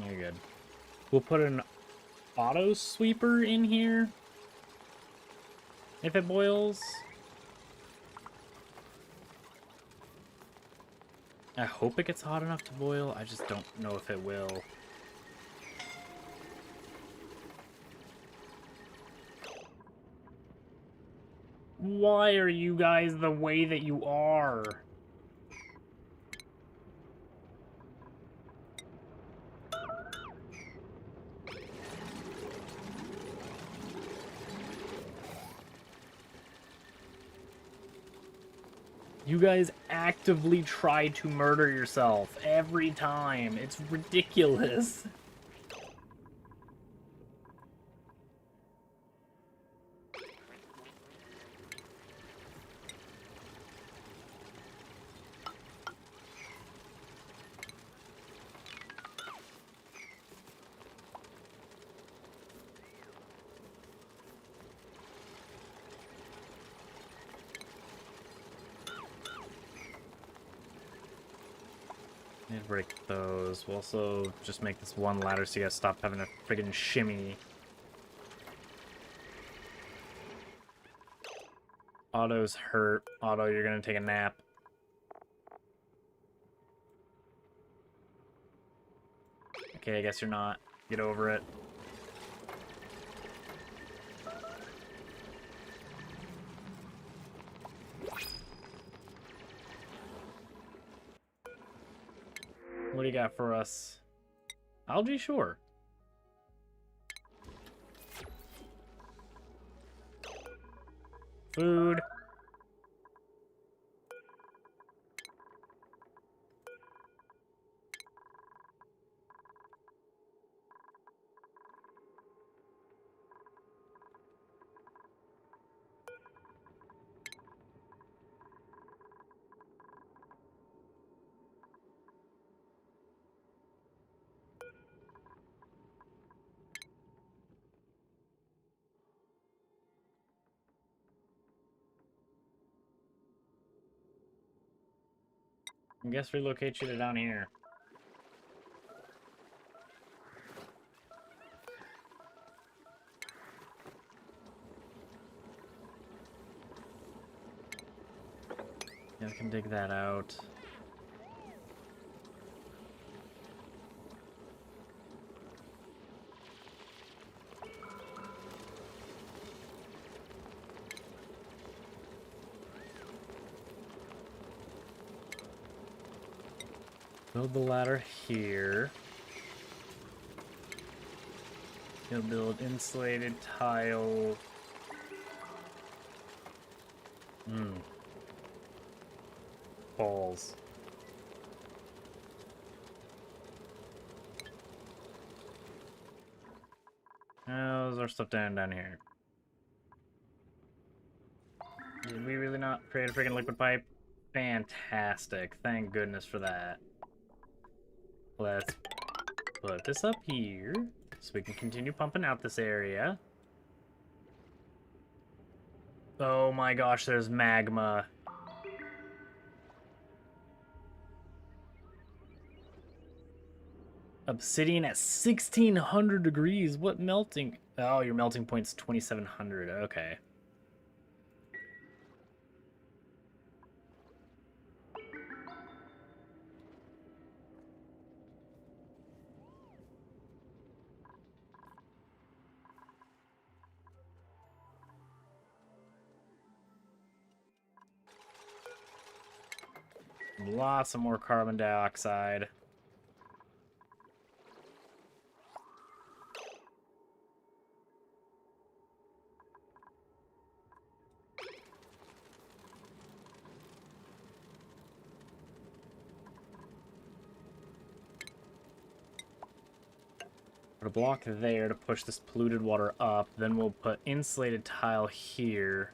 You're good. We'll put an auto sweeper in here if it boils. I hope it gets hot enough to boil. I just don't know if it will. Why are you guys the way that you are? You guys actively try to murder yourself every time. It's ridiculous. Need to break those. We'll also just make this one ladder so you guys stop having a friggin' shimmy. Otto's hurt. Otto, you're gonna take a nap. Okay, I guess you're not. Get over it. What do you got for us? Algae? Sure. Food. I guess relocate you to down here. Yeah, I can dig that out. Build the ladder here. You'll build insulated tile. Balls. How's our stuff down here? Did we really not create a freaking liquid pipe? Fantastic. Thank goodness for that. Let's put this up here so we can continue pumping out this area. Oh my gosh, there's magma. Obsidian at 1600 degrees. What melting? Oh, your melting point's 2700. Okay. Lots of more carbon dioxide. Put a block there to push this polluted water up. Then we'll put insulated tile here.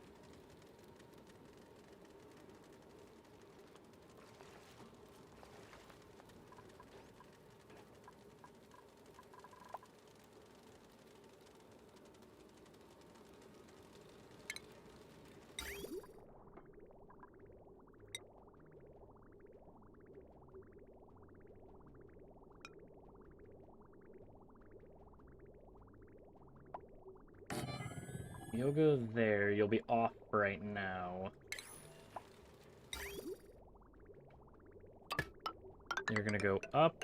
You'll go there. You'll be off right now. You're gonna go up.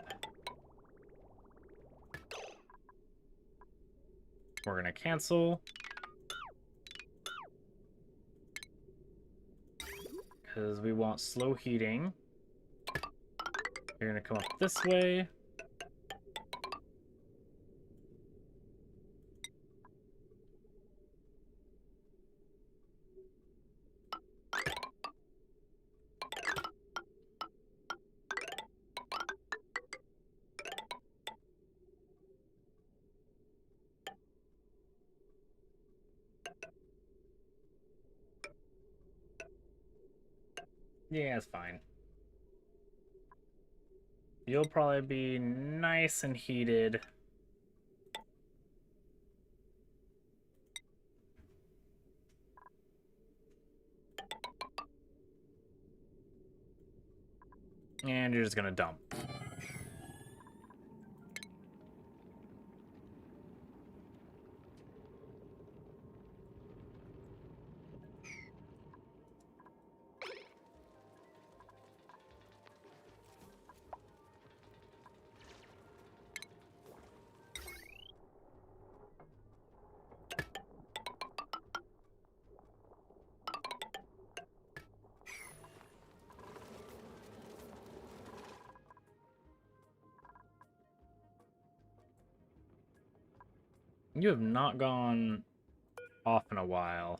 We're gonna cancel. Because we want slow heating. You're gonna come up this way. Yeah, it's fine. You'll probably be nice and heated. And you're just gonna dump. You have not gone off in a while.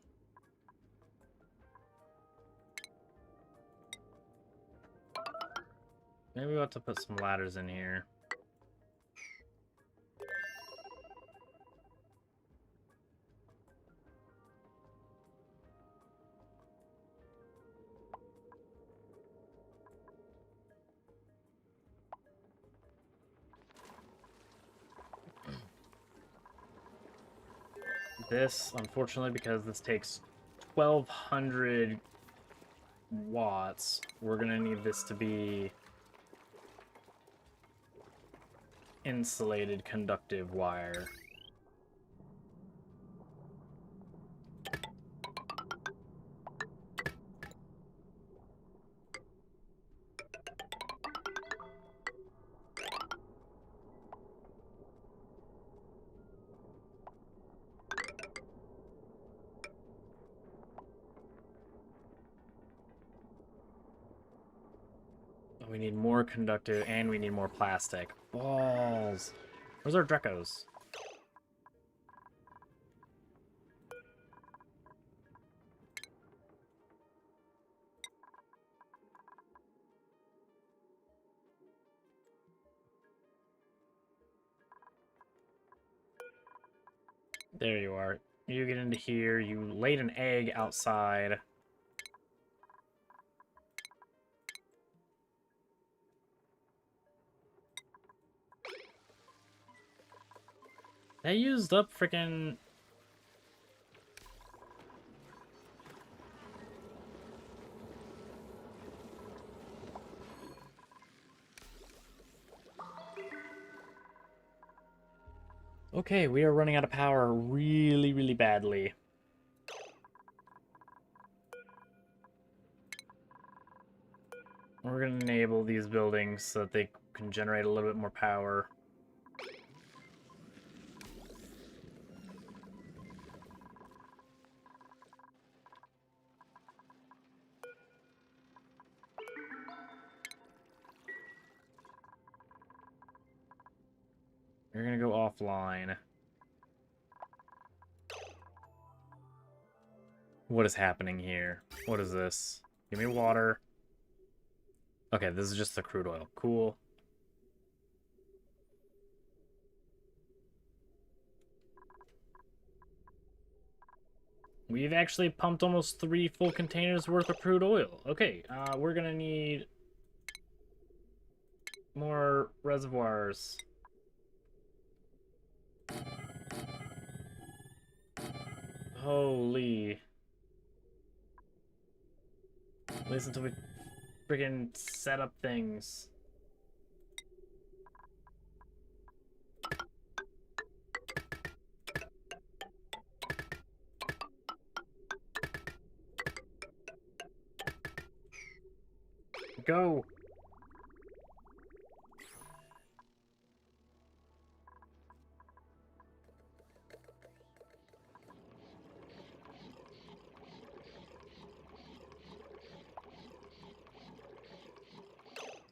Maybe we'll have to put some ladders in here. This, unfortunately, because this takes 1,200 watts, we're gonna need this to be insulated conductive wire. We need more conductive, and we need more plastic. Balls! Where's our Drecos? There you are. You get into here, you laid an egg outside. That used up freaking... Okay, we are running out of power really, really badly. We're going to enable these buildings so that they can generate a little bit more power. You're going to go offline. What is happening here? What is this? Give me water. Okay, this is just the crude oil. Cool. We've actually pumped almost 3 full containers worth of crude oil. Okay, we're gonna need more reservoirs. Holy. At least until we friggin' set up things. Go!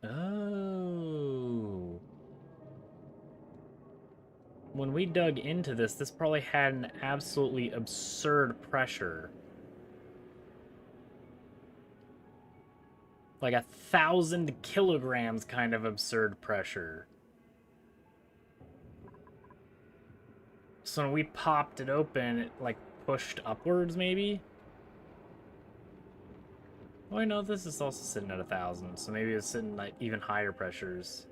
Oh. When we dug into this, this probably had an absolutely absurd pressure. Like 1,000 kilograms kind of absurd pressure. So when we popped it open, it like pushed upwards maybe? Oh, I know this is also sitting at 1,000, so maybe it's sitting at even higher pressures.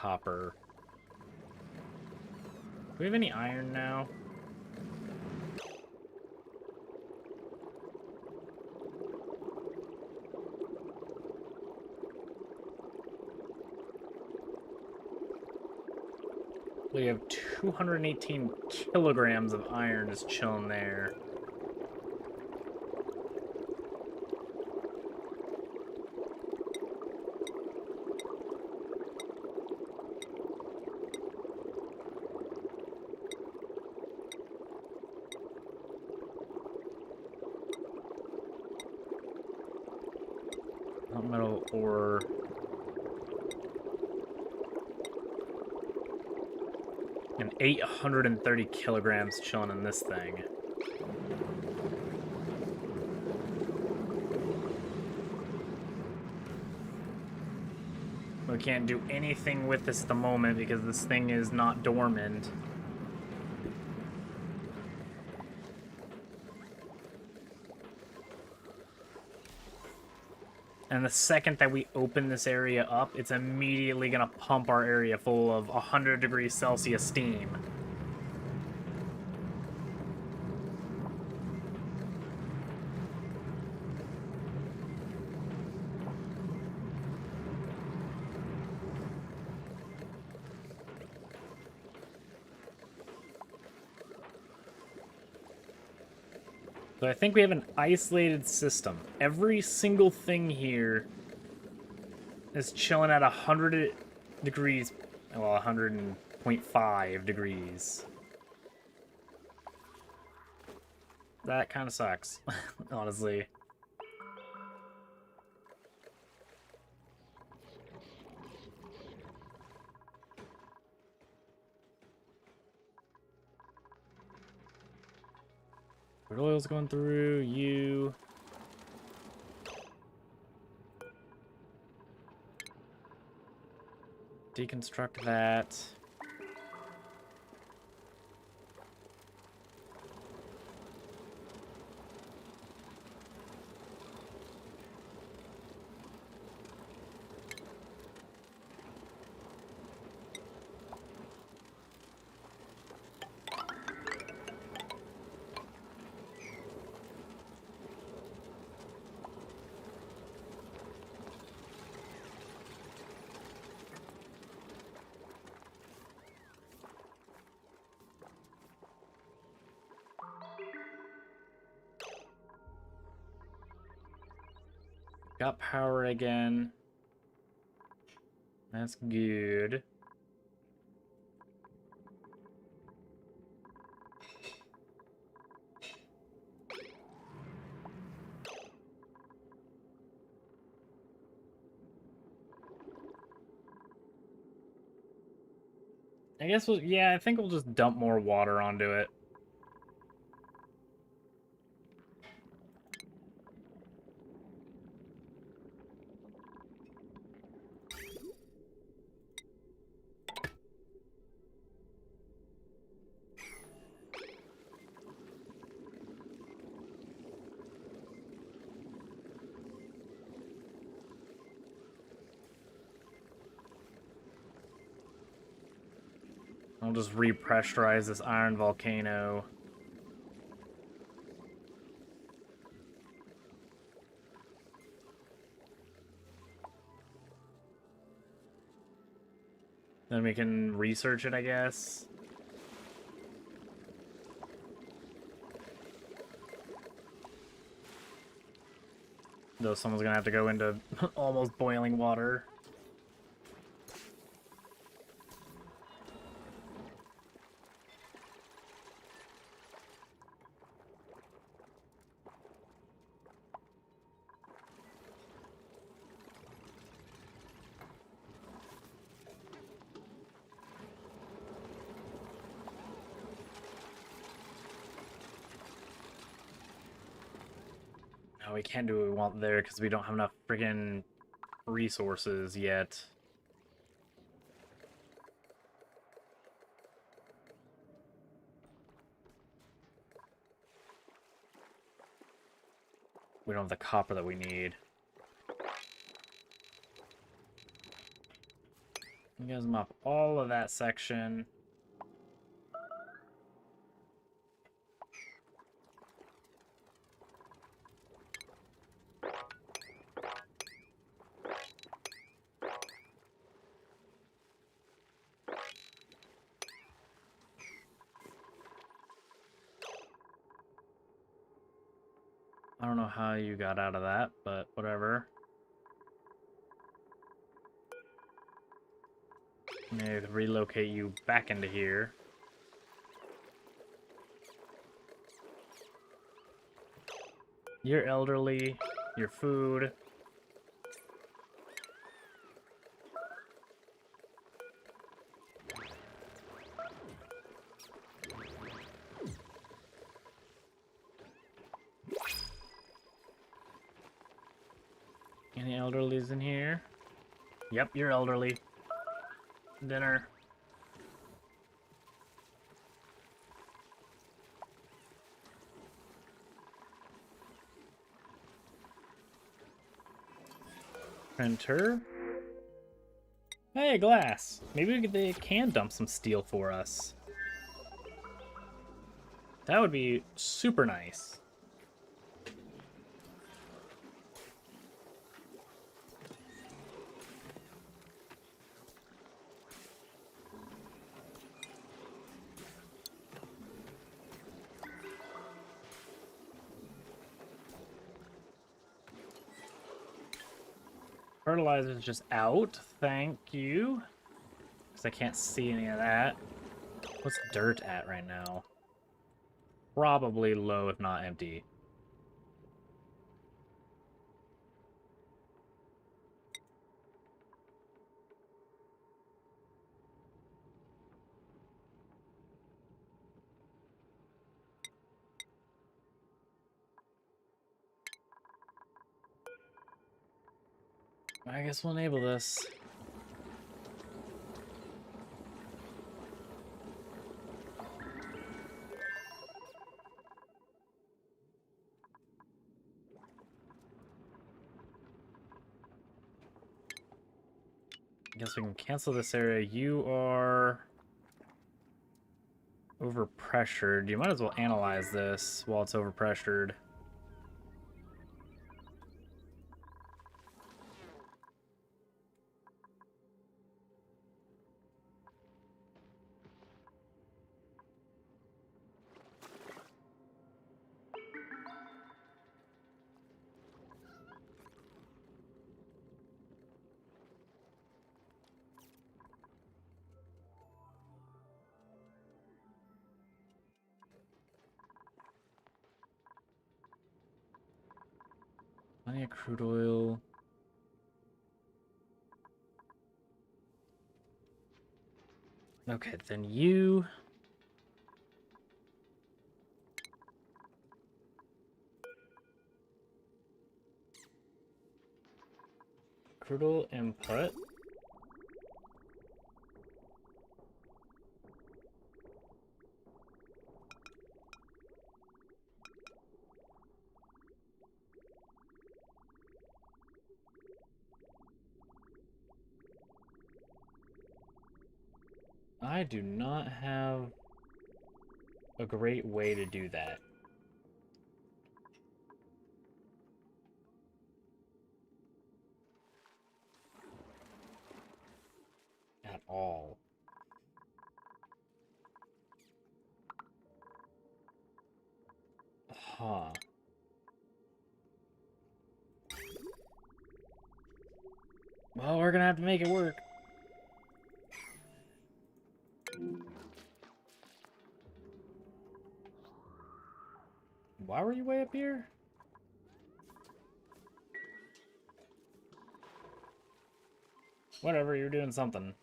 copper. Do we have any iron now? We have 218 kilograms of iron just chilling there. Hot metal ore. And 830 kilograms chilling in this thing. We can't do anything with this at the moment because this thing is not dormant. And the second that we open this area up, it's immediately going to pump our area full of 100 degrees Celsius steam. So I think we have an isolated system. Every single thing here is chilling at 100 degrees, well, 100.5 degrees. That kind of sucks, honestly. Crude oil's going through, you. Deconstruct that. Got power again. That's good. I guess we'll, yeah, I think we'll just dump more water onto it. I'll just repressurize this iron volcano. Then we can research it, I guess. Though someone's gonna have to go into almost boiling water. We can't do what we want there because we don't have enough friggin' resources yet. We don't have the copper that we need. You guys mop all of that section. I don't know how you got out of that, but whatever. Maybe relocate you back into here. You're elderly. Your food. Any elderlies in here? Yep, you're elderly. Dinner. Printer. Hey, glass. Maybe they can dump some steel for us. That would be super nice. Fertilizer's just out. Thank you. Because I can't see any of that. What's dirt at right now? Probably low, if not empty. I guess we'll enable this. I guess we can cancel this area. You are overpressured. You might as well analyze this while it's overpressured. Plenty of crude oil. Okay, then you... Crude oil input. I do not have a great way to do that. At all. Huh. Well, we're gonna have to make it work. Why were you way up here? Whatever, you're doing something.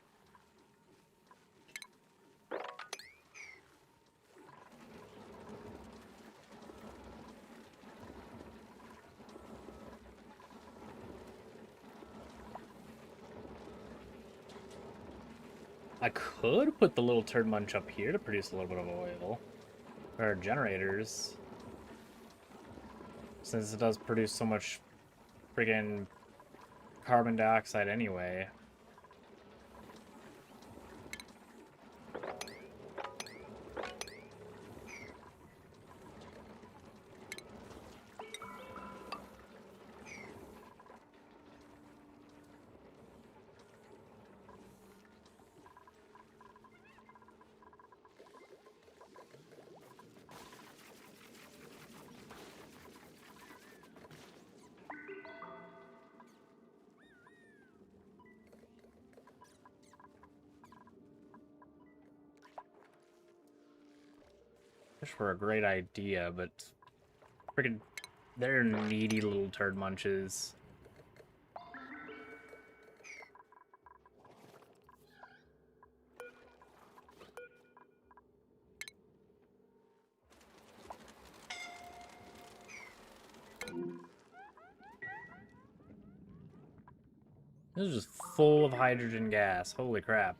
I could put the little turd munch up here to produce a little bit of oil. For our generators. Since it does produce so much friggin' carbon dioxide anyway. Fish were a great idea, but freaking, they're needy little turd munches. This is just full of hydrogen gas. Holy crap.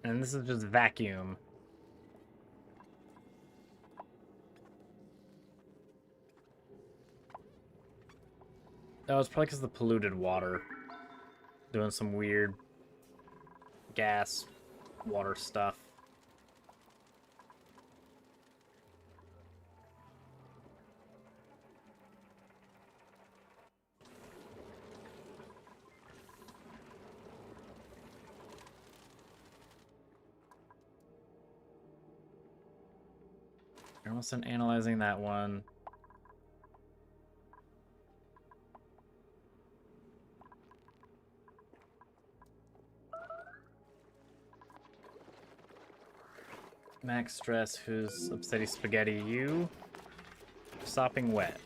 And this is just vacuum. That was probably because of the polluted water. Doing some weird gas water stuff. You're almost done analyzing that one. Max Stress, who's upsetty spaghetti, you. Sopping wet.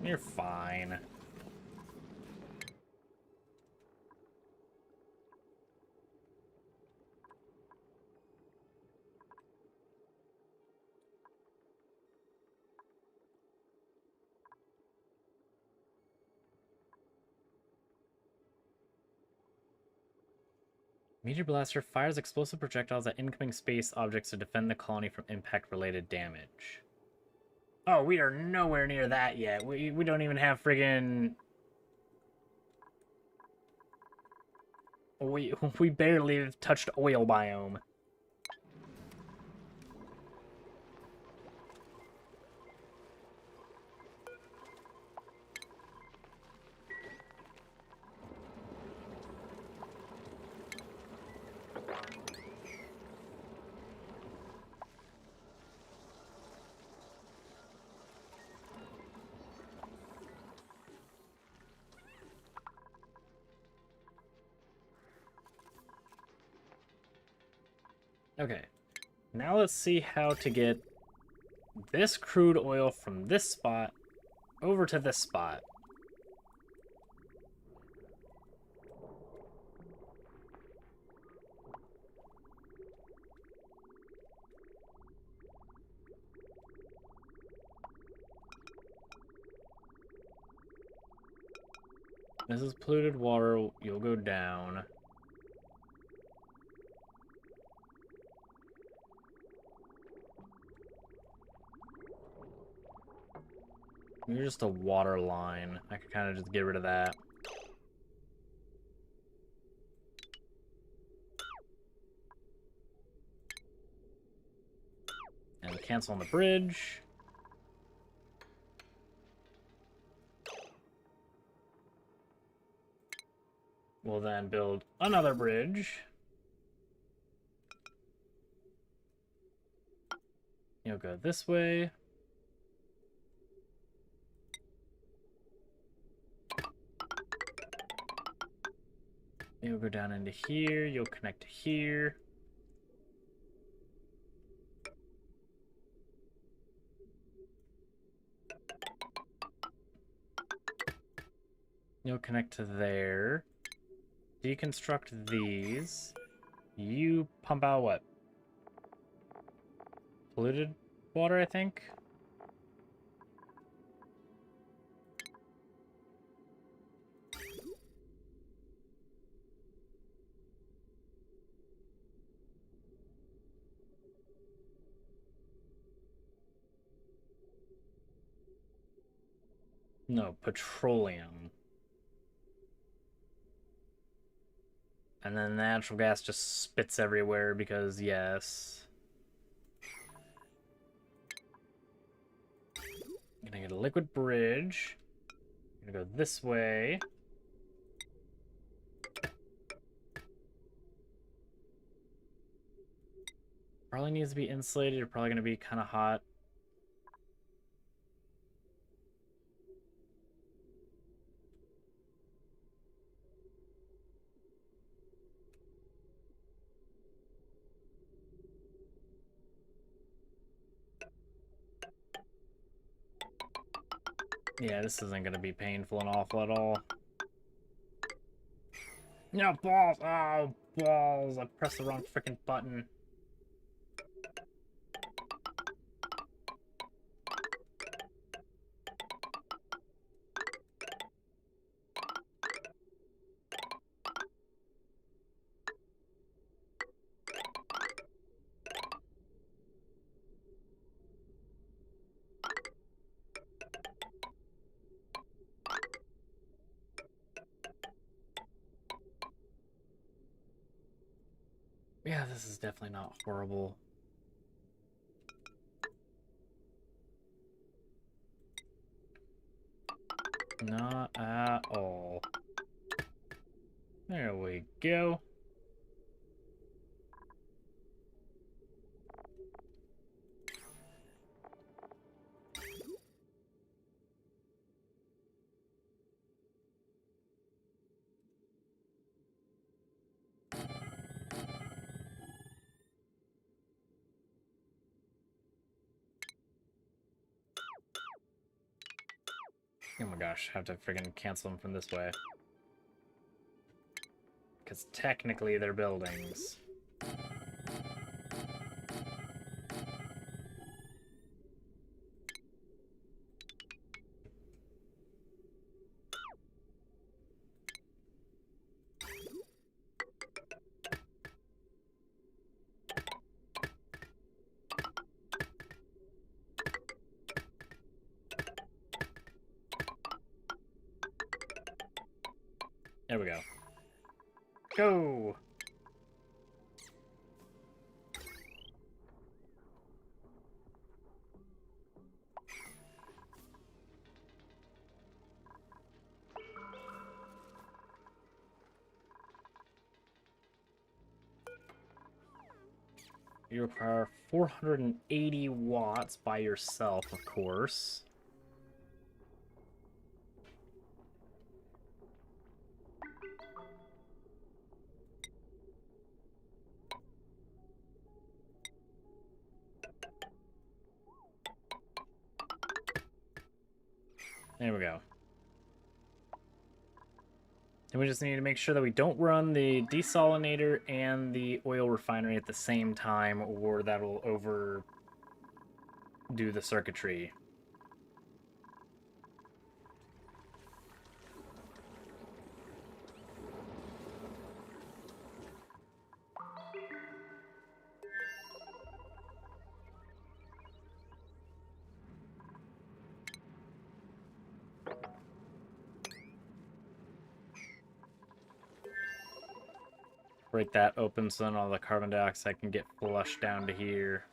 You're fine. Meteor Blaster fires explosive projectiles at incoming space objects to defend the colony from impact-related damage. Oh, we are nowhere near that yet. We don't even have friggin'... We barely have touched oil biome. Okay, now let's see how to get this crude oil from this spot over to this spot. This is polluted water, you'll go down. You're just a water line. I could kind of just get rid of that. And cancel on the bridge. We'll then build another bridge. You'll go this way. You'll go down into here. You'll connect to here. You'll connect to there. Deconstruct these. You pump out what? Polluted water, I think? No, petroleum. And then natural gas just spits everywhere because, yes. I'm gonna get a liquid bridge. I'm gonna go this way. Probably needs to be insulated. You're probably gonna be kind of hot. Yeah, this isn't gonna be painful and awful at all. No, balls! Oh, balls! I pressed the wrong freaking button. Yeah, this is definitely not horrible. Not at all. There we go. Oh my gosh, I have to friggin' cancel them from this way. Because technically they're buildings. There we go. Go! You require 480 watts by yourself, of course. There we go. And we just need to make sure that we don't run the desalinator and the oil refinery at the same time, or that'll overdo the circuitry. Break that open so then all the carbon dioxide can get flushed down to here.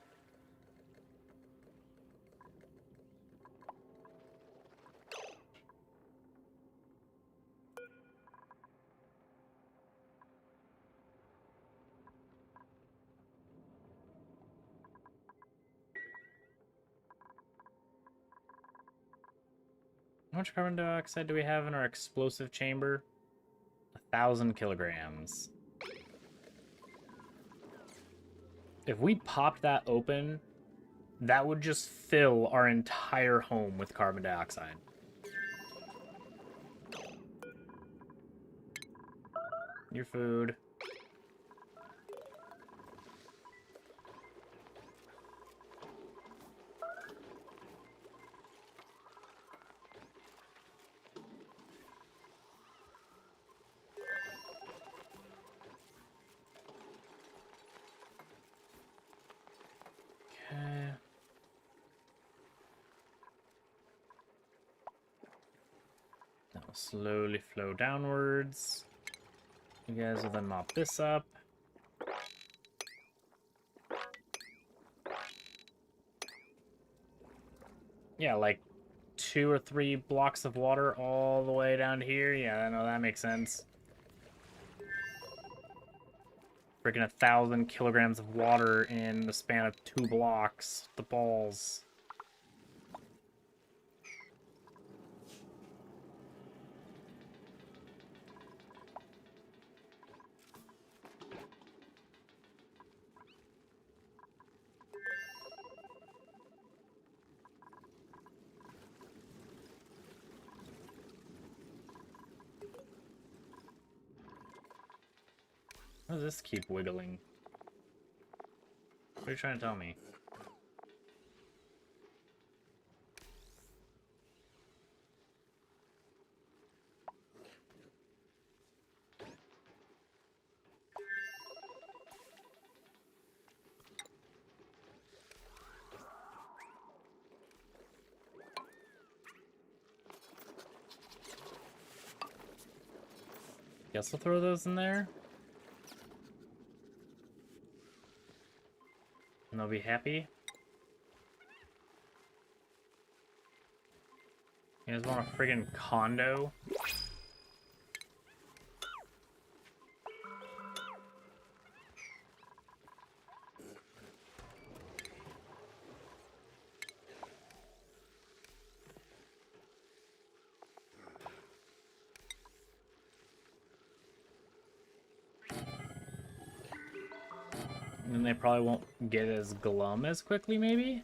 How much carbon dioxide do we have in our explosive chamber? 1,000 kilograms. If we popped that open, that would just fill our entire home with carbon dioxide. Your food. Okay. That will slowly flow downwards. You guys will then mop this up. Yeah, like 2 or 3 blocks of water all the way down here. Yeah, I know that makes sense. Freaking 1,000 kilograms of water in the span of 2 blocks. The balls. How does this keep wiggling? What are you trying to tell me? Guess we'll throw those in there. And they'll be happy. You guys want a friggin' condo? And then they probably won't get as glum as quickly, maybe?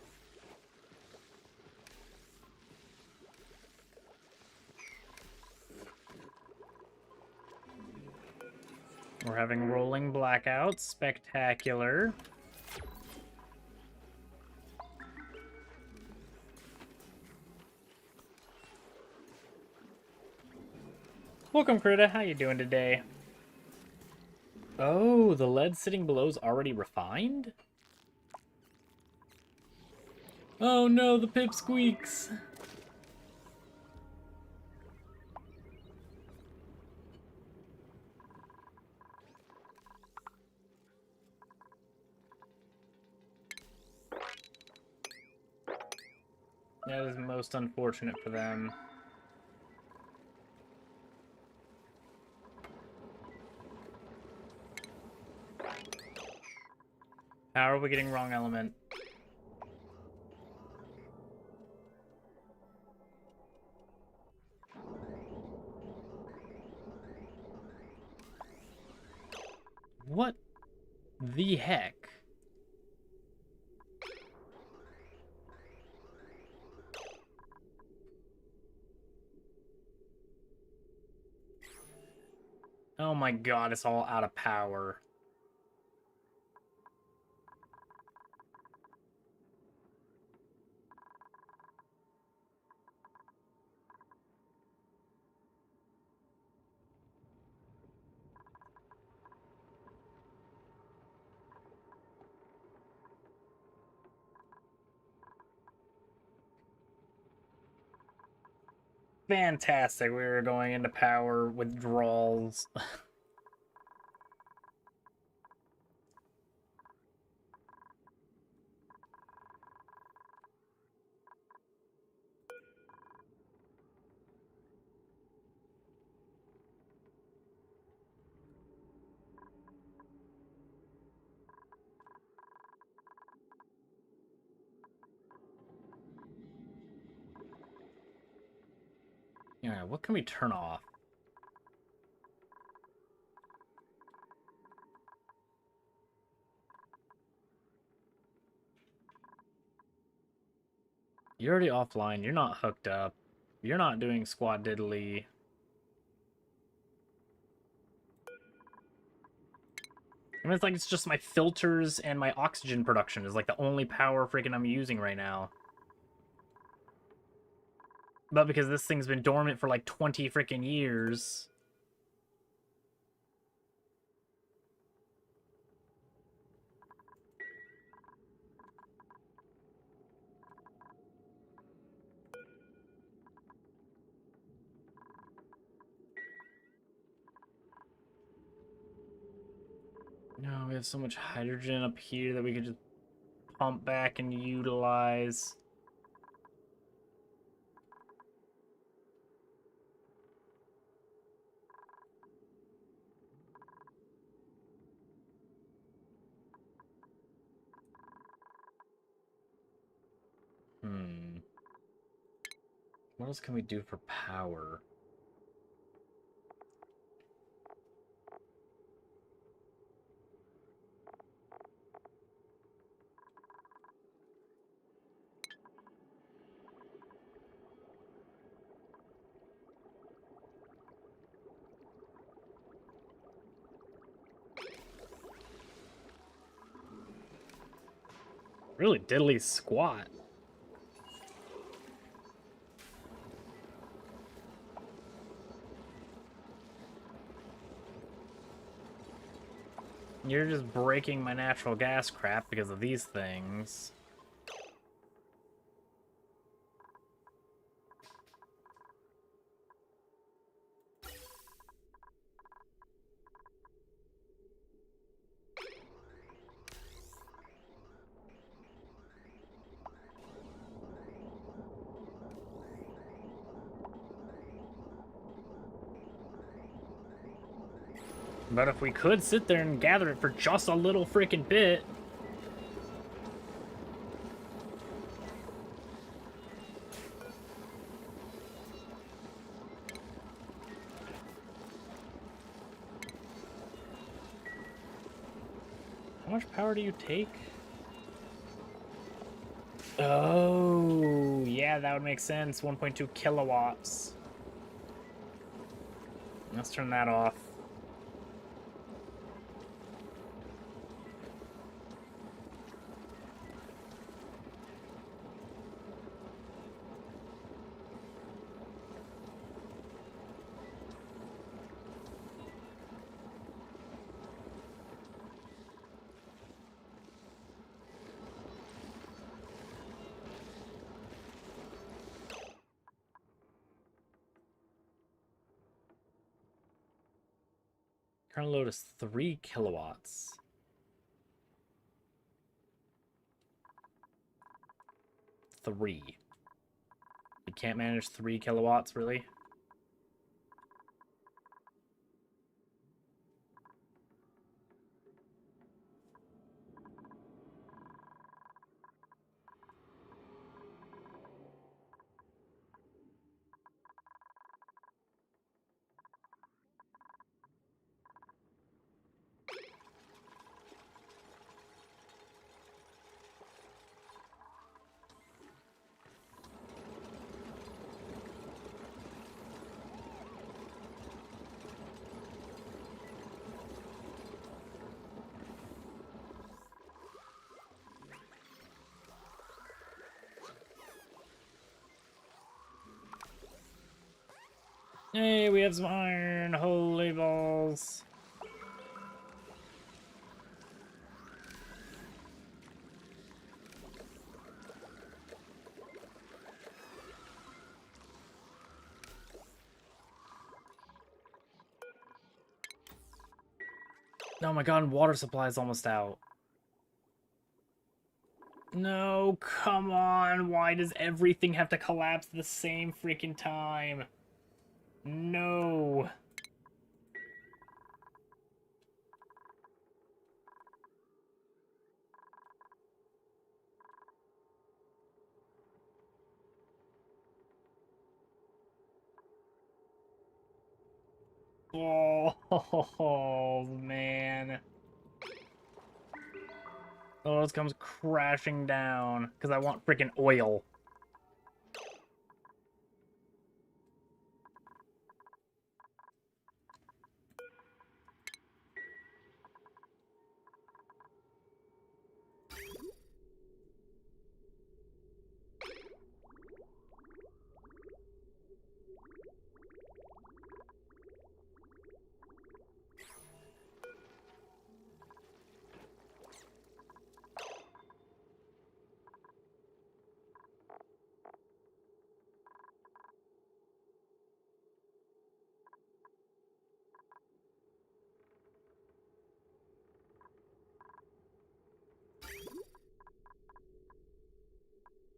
We're having rolling blackouts. Spectacular. Welcome, Krita. How you doing today? Oh, the lead sitting below is already refined? Oh no, the pipsqueaks! That is most unfortunate for them. How are we getting wrong element? What the heck? Oh my god, it's all out of power. Fantastic, we were going into power withdrawals. Alright, what can we turn off? You're already offline, you're not hooked up. You're not doing squat diddly. I mean, it's like it's just my filters and my oxygen production is like the only power freaking I'm using right now. But because this thing's been dormant for like 20 freaking years. No, we have so much hydrogen up here that we could just pump back and utilize. What else can we do for power? Really diddly squat. You're just breaking my natural gas crap because of these things. But if we could sit there and gather it for just a little freaking bit. How much power do you take? Oh, yeah, that would make sense. 1.2 kilowatts. Let's turn that off. Current load is 3 kilowatts. Three. You can't manage 3 kilowatts, really? Hey, we have some iron. Holy balls. Oh my god, water supply is almost out. No, come on. Why does everything have to collapse at the same freaking time? No. Oh, man. Oh, this comes crashing down because I want freaking oil.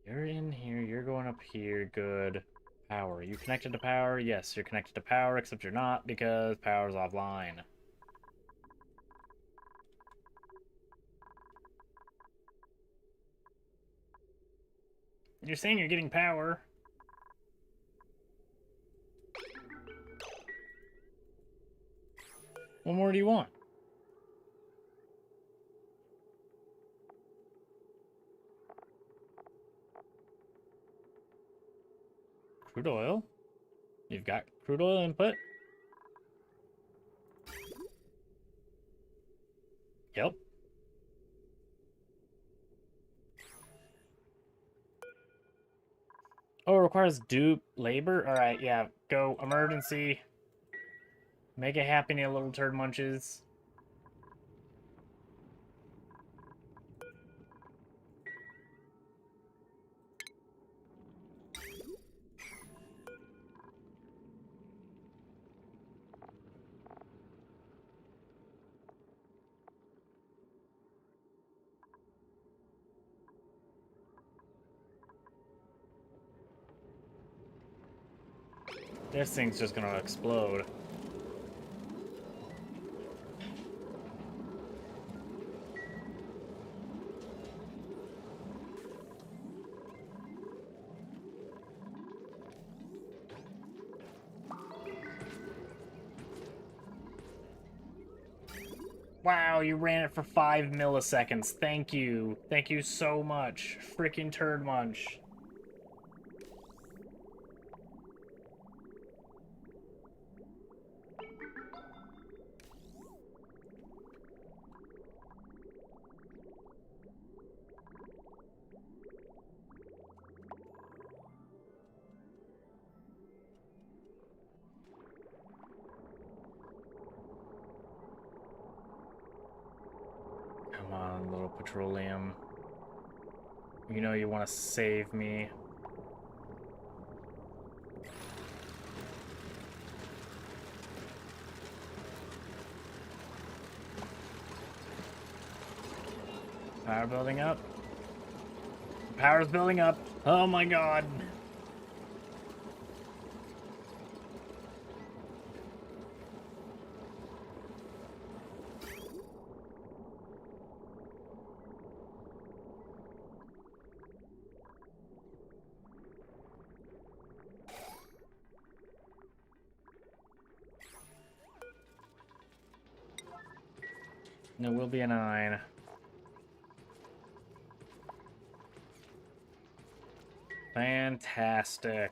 You're in here, you're going up here, good. Power, you connected to power? Yes, you're connected to power, except you're not because power's offline. You're saying you're getting power. What more do you want? Crude oil? You've got crude oil input? Yep. Oh, it requires dupe labor? Alright, yeah. Go emergency. Make it happen, you little turd munches. This thing's just gonna explode. Wow, you ran it for 5 milliseconds. Thank you. Thank you so much. Freaking turd munch. Come on, little petroleum. You know you want to save me. Power building up. Power's building up. Oh my god. It will be a 9. Fantastic.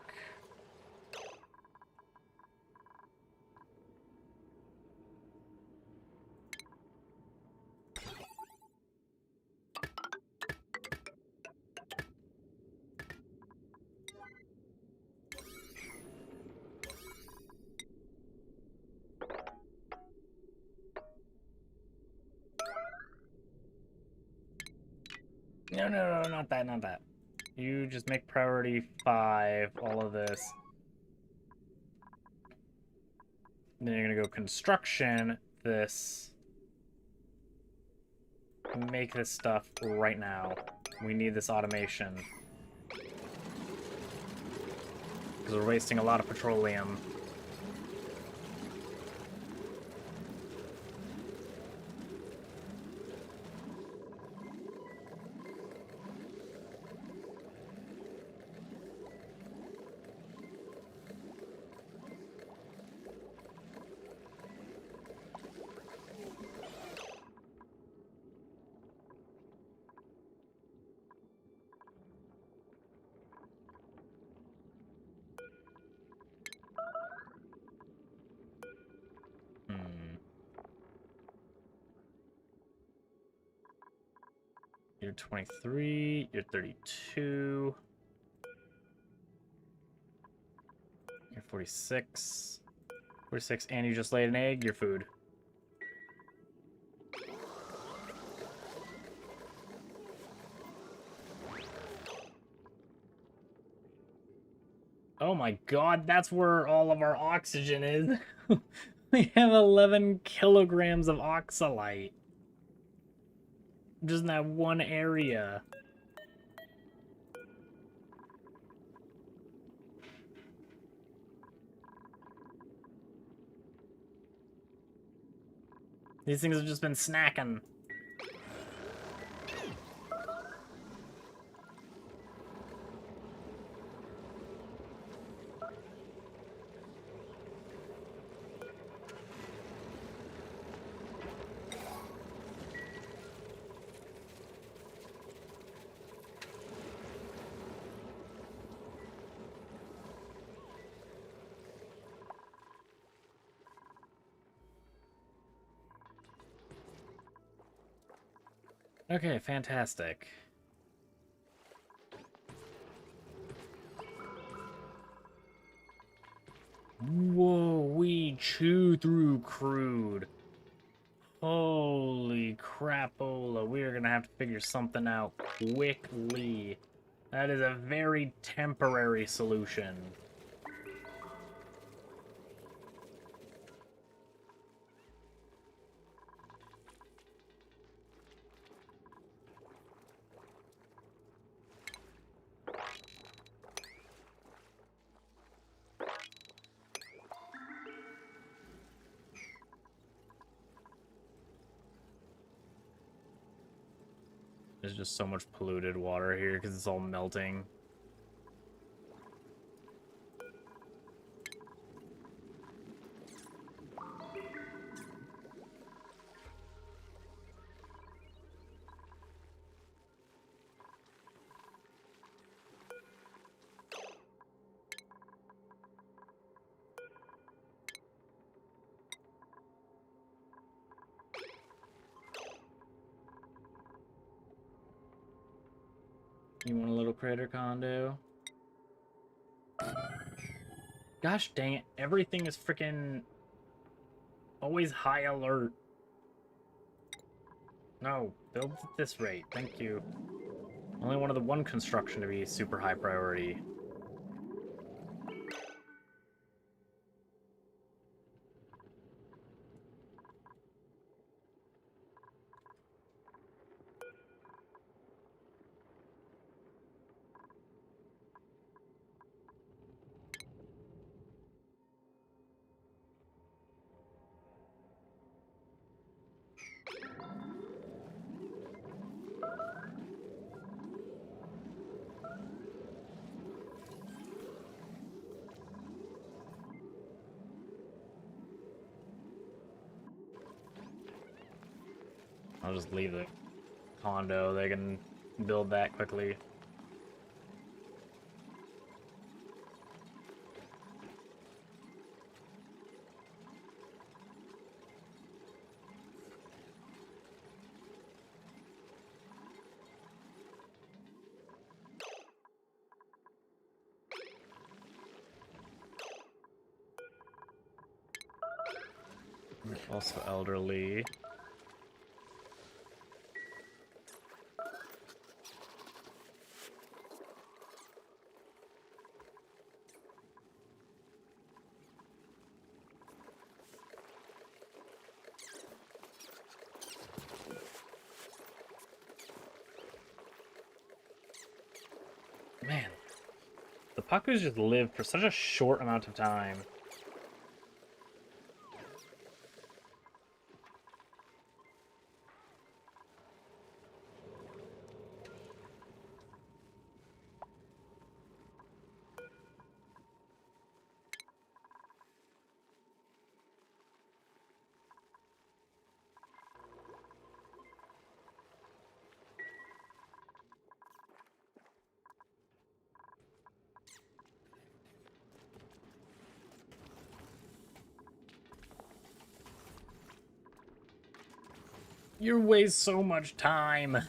No, no, no, not that, not that. You just make priority 5, all of this. Then you're gonna go construction, this. Make this stuff right now. We need this automation. Because we're wasting a lot of petroleum. You're 23, you're 32. You're 46. 46, and you just laid an egg, your food. Oh my god, that's where all of our oxygen is. We have 11 kilograms of oxalite. Just in that one area. These things have just been snacking. Okay, fantastic. we chew through crude. Holy crapola, we are gonna have to figure something out quickly. That is a very temporary solution. There's just so much polluted water here because it's all melting. You want a little critter condo? Gosh dang it, everything is freaking always high alert. No, build at this rate, thank you. Only wanted the one construction to be super high priority. I'll just leave the condo, they can build that quickly. Also elderly. Man, the Pakus just live for such a short amount of time. You waste so much time.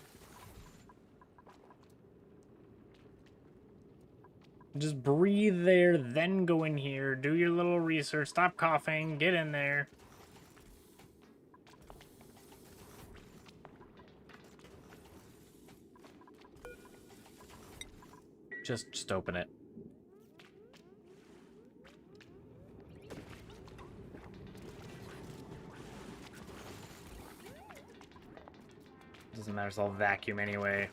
Just breathe there, then go in here, do your little research, stop coughing, get in there. Just open it. Doesn't matter, it's all vacuum anyway.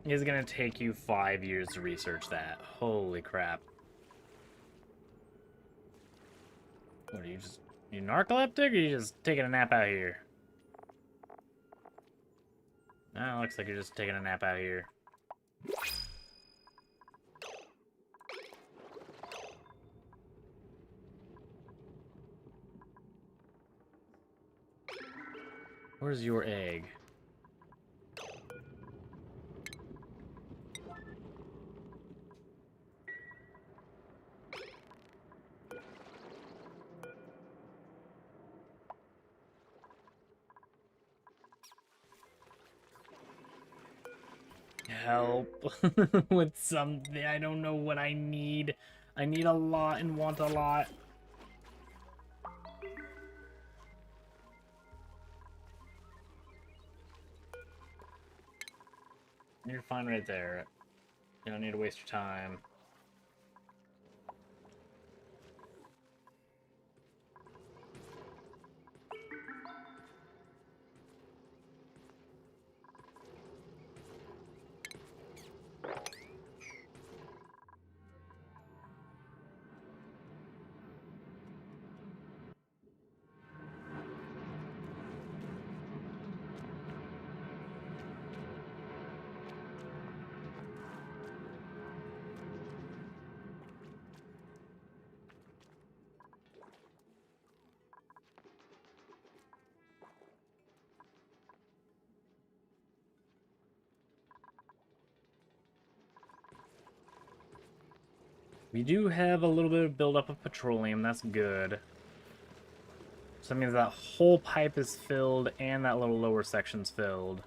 It's gonna take you 5 years to research that. Holy crap. What are you just... You narcoleptic or you just taking a nap out here? No, it looks like you're just taking a nap out here. Where's your egg? help with something. I don't know what I need. I need a lot and want a lot. You're fine right there. You don't need to waste your time. We do have a little bit of buildup of petroleum. That's good. So that means that whole pipe is filled and that little lower section's filled.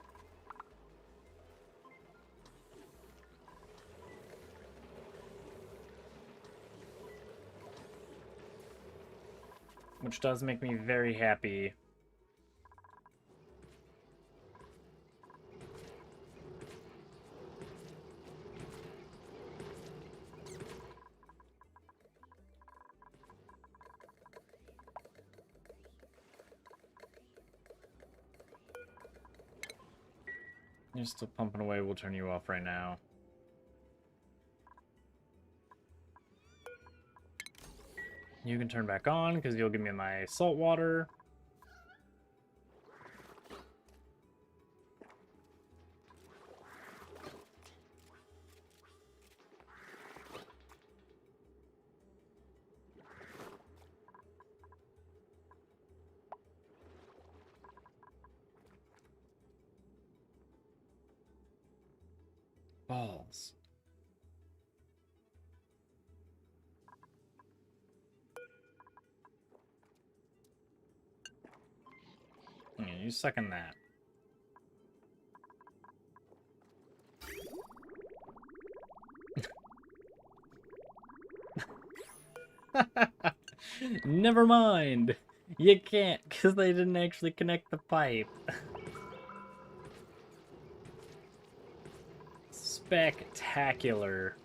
Which does make me very happy. You're still pumping away. We'll turn you off right now. You can turn back on because you'll give me my salt water. Balls. Yeah, you second that. Never mind. You can't, because they didn't actually connect the pipe. Spectacular.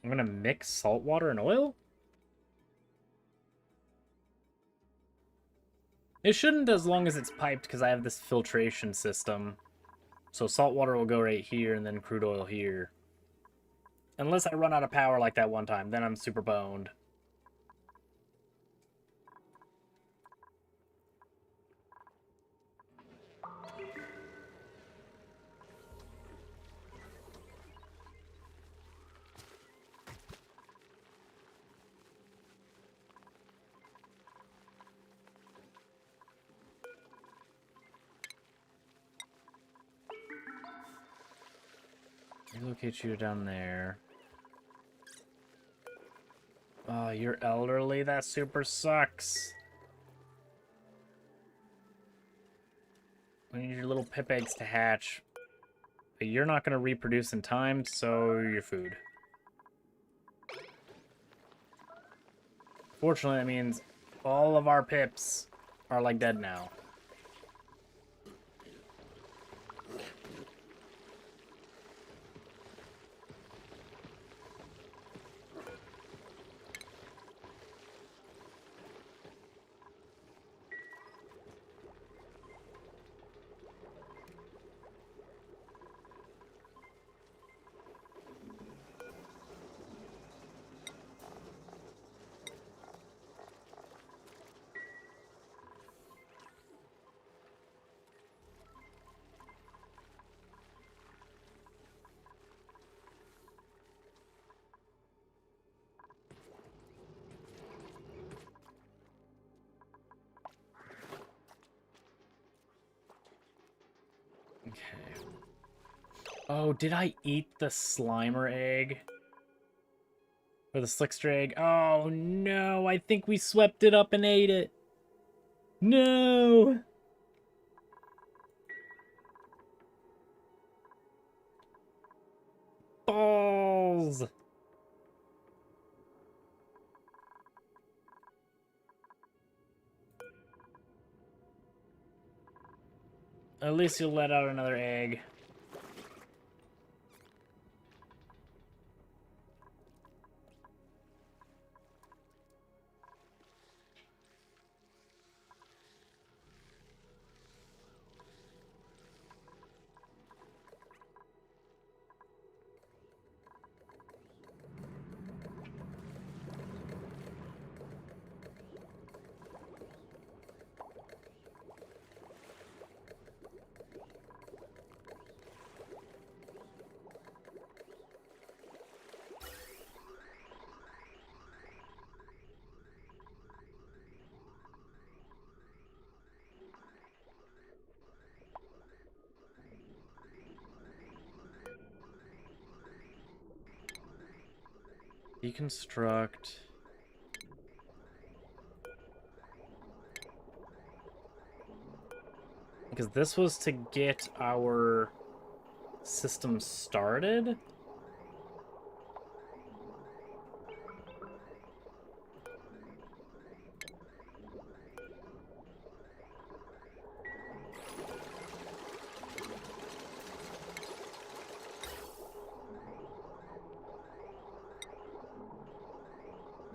I'm gonna mix salt water and oil? It shouldn't as long as it's piped because I have this filtration system. So salt water will go right here and then crude oil here. Unless I run out of power like that one time, then I'm super boned. Relocate you down there. Oh, you're elderly? That super sucks. We need your little pip eggs to hatch. But you're not going to reproduce in time, so your food. Fortunately, that means all of our pips are like dead now. Oh, did I eat the Slimer egg? Or the Slickster egg? Oh, no. I think we swept it up and ate it. No! Balls! At least you'll let out another egg. Deconstruct. Because this was to get our system started.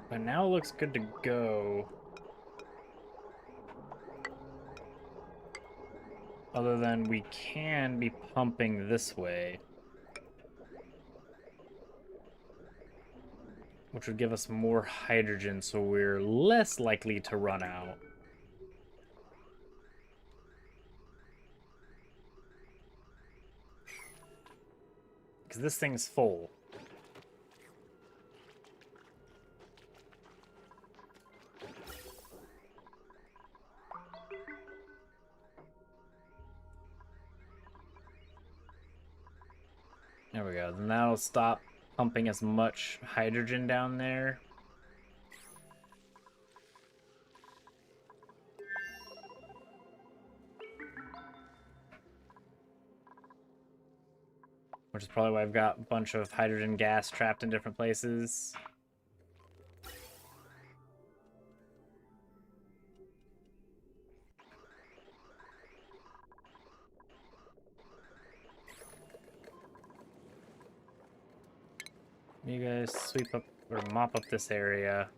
But now it looks good to go. Other than we can be pumping this way. Which would give us more hydrogen, so we're less likely to run out. Because this thing's full. There we go. Then that'll stop pumping as much hydrogen down there. Which is probably why I've got a bunch of hydrogen gas trapped in different places. You guys sweep up or mop up this area.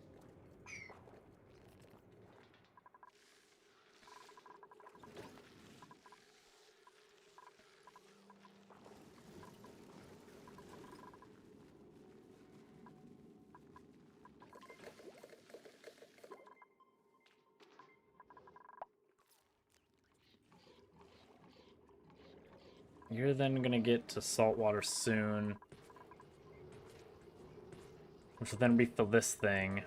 You're then gonna get to saltwater soon. Which will then refill this thing.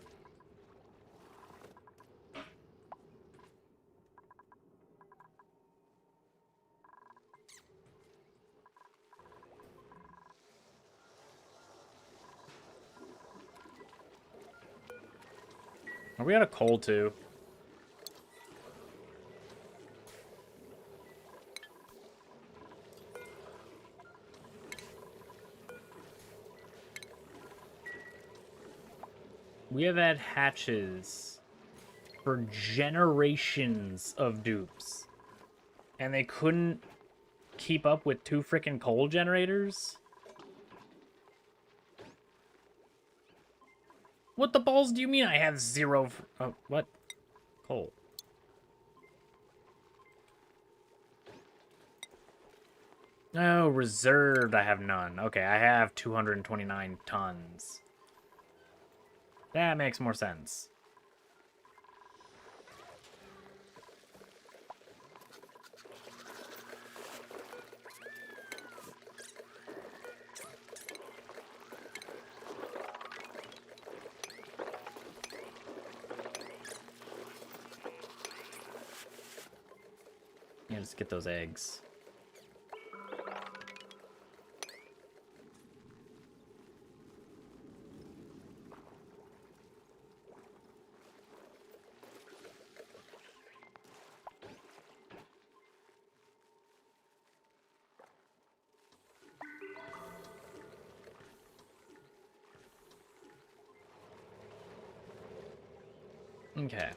Are we out of coal too? We have had hatches for generations of dupes. And they couldn't keep up with 2 freaking coal generators? What the balls do you mean I have 0? Oh, what? Coal. Oh, reserved I have none. Okay, I have 229 tons. That makes more sense. Yeah, just get those eggs. Okay.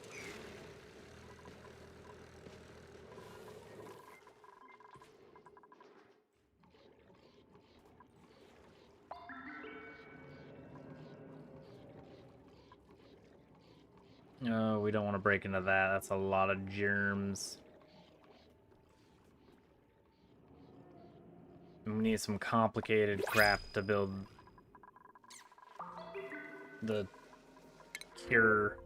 No, we don't want to break into that. That's a lot of germs. We need some complicated crap to build the cure.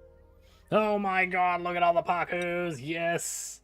Oh my god, look at all the Pacus! Yes!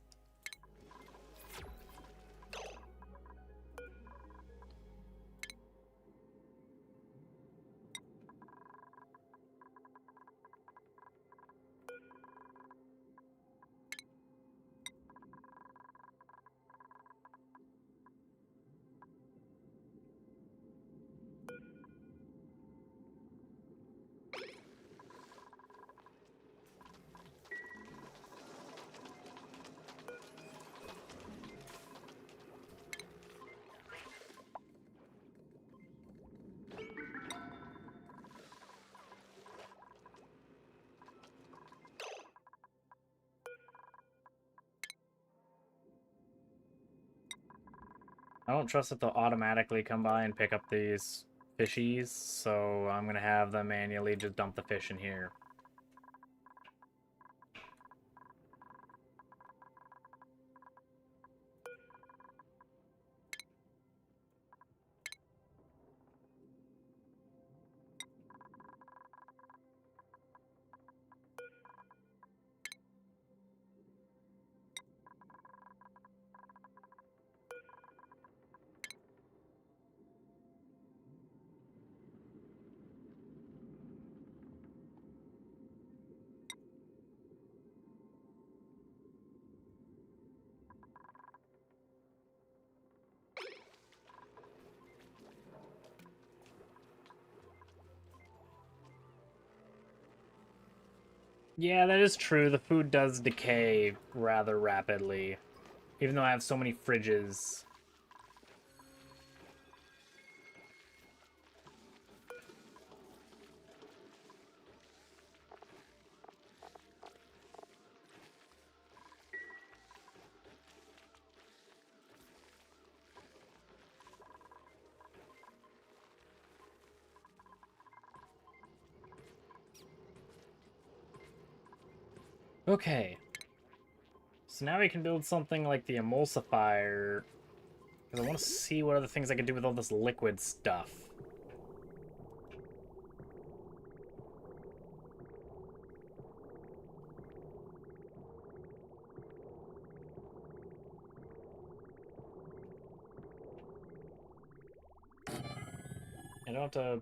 I don't trust that they'll automatically come by and pick up these fishies, so I'm gonna have them manually just dump the fish in here. Yeah, that is true. The food does decay rather rapidly, even though I have so many fridges. Okay. So now we can build something like the emulsifier, because I want to see what other things I can do with all this liquid stuff. I don't have to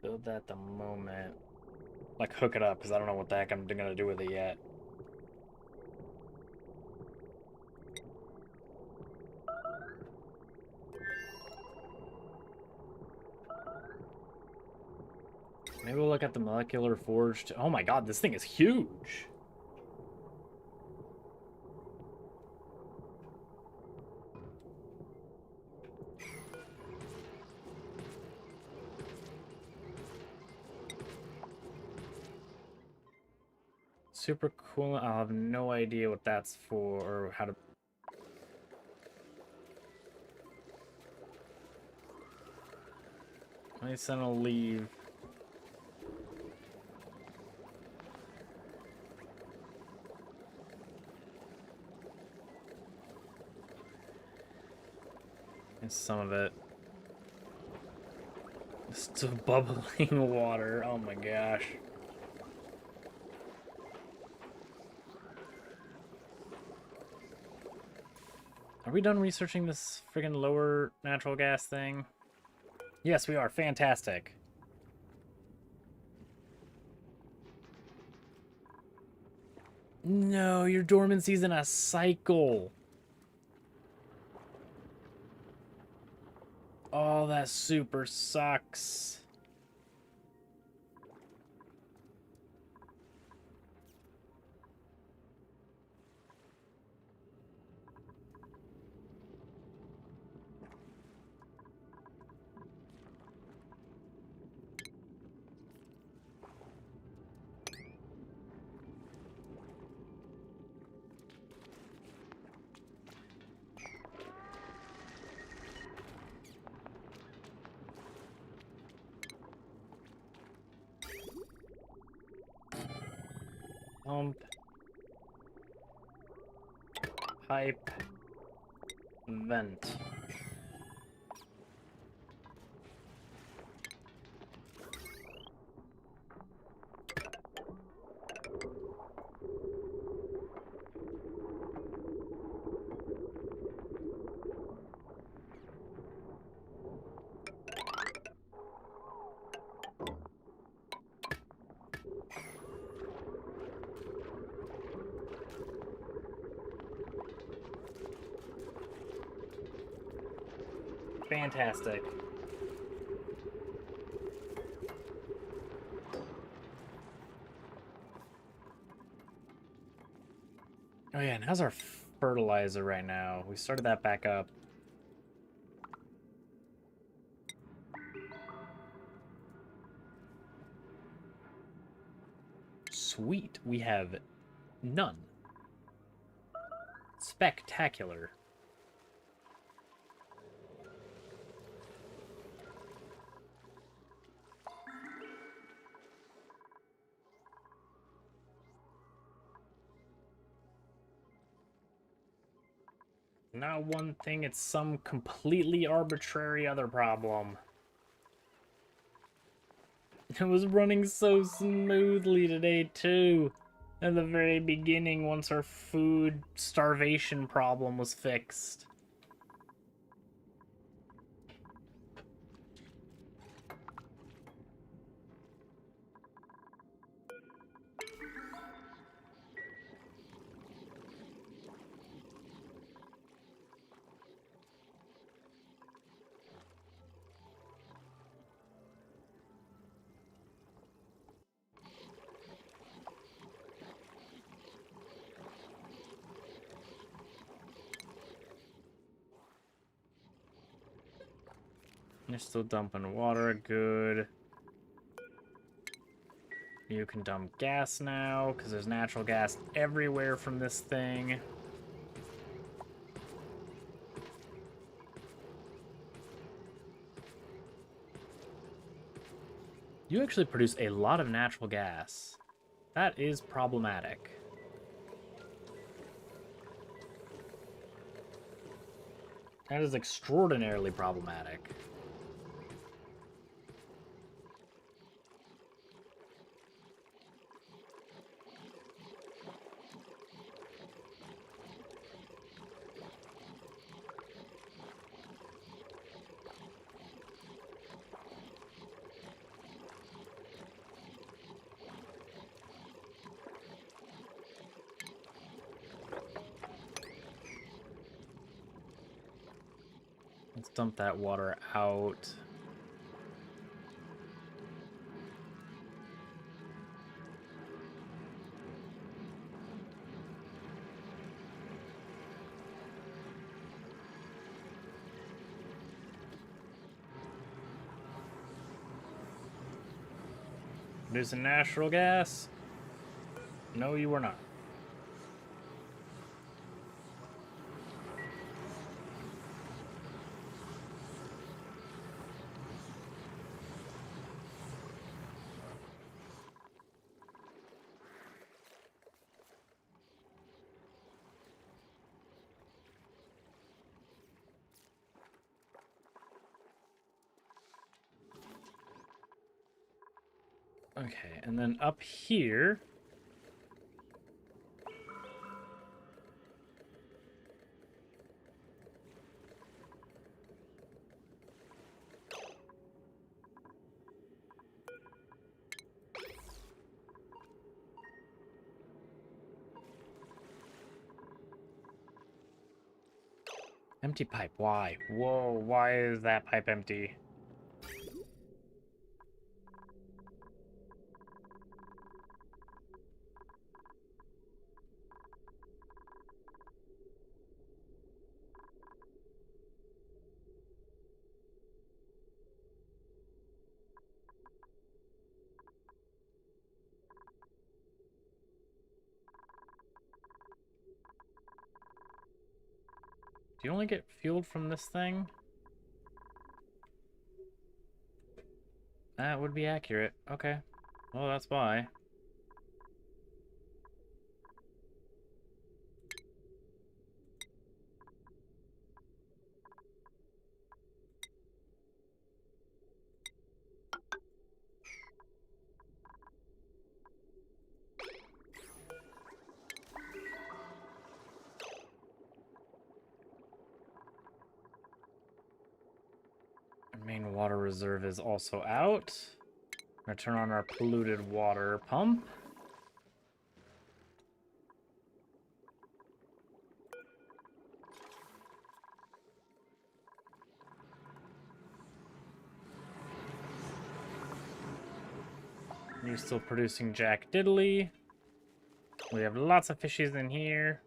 build that at the moment. Like, hook it up, because I don't know what the heck I'm going to do with it yet. Maybe we'll look at the molecular forged. Oh my god, this thing is huge! Super cool. I'll have no idea what that's for or how to. At least then I'll leave. And some of it. Still bubbling water. Oh my gosh. Are we done researching this friggin' lower natural gas thing? Yes, we are. Fantastic. No, your dormancy's in a cycle. Oh, that super sucks. Pump. Pipe. Vent. Fantastic. Oh yeah, and how's our fertilizer right now? We started that back up. Sweet, we have none. Spectacular. Not one thing, it's some completely arbitrary other problem. It was running so smoothly today, too. At the very beginning, once our food starvation problem was fixed. You're still dumping water, good. You can dump gas now, because there's natural gas everywhere from this thing. You actually produce a lot of natural gas. That is problematic. That is extraordinarily problematic. Let's dump that water out. Producing natural gas? No, you are not. Okay, and then up here... Empty pipe, why? Whoa, why is that pipe empty? Do you only get fueled from this thing? That would be accurate. Okay. Well, that's why. Main water reserve is also out. I'm gonna turn on our polluted water pump. You're still producing Jack Diddley. We have lots of fishies in here.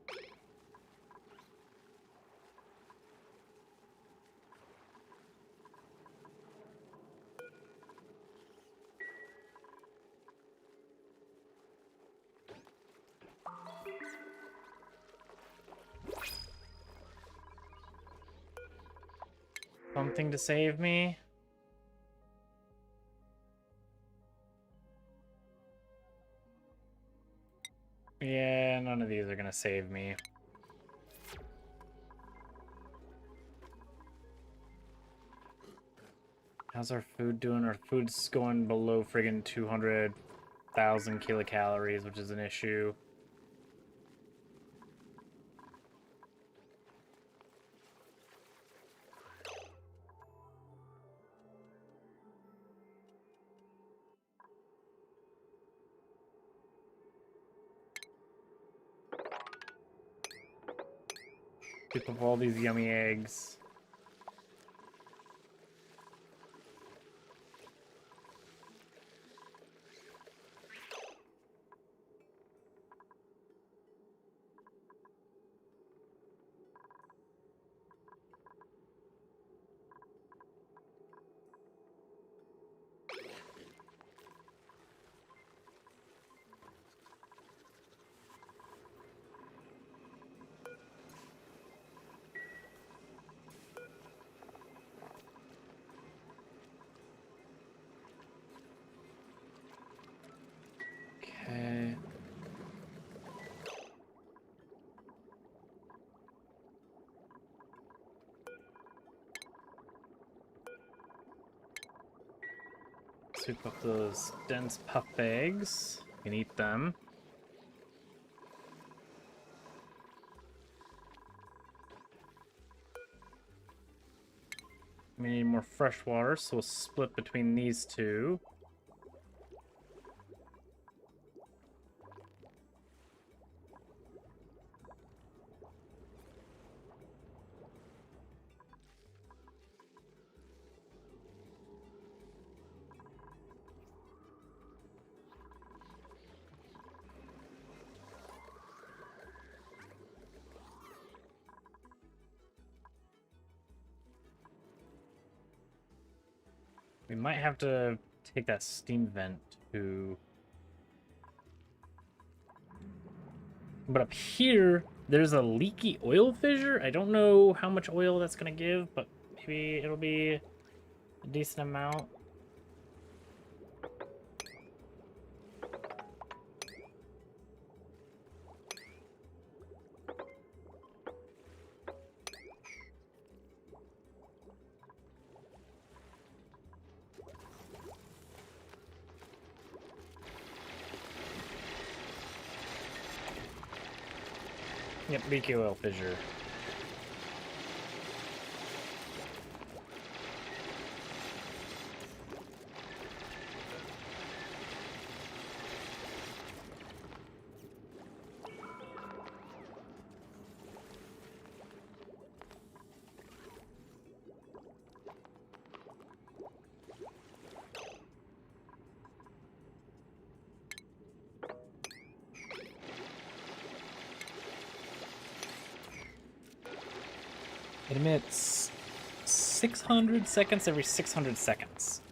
Something to save me. Yeah, none of these are gonna save me. How's our food doing? Our food's going below friggin' 200,000 kilocalories, which is an issue. Pick up all these yummy eggs. Okay. Sweep up those dense puff eggs. You can eat them. We need more fresh water, so we'll split between these two. We might have to take that steam vent to... But up here, there's a leaky oil fissure. I don't know how much oil that's going to give, but maybe it'll be a decent amount. Yep, leaky oil fissure. It emits 600 seconds every 600 seconds.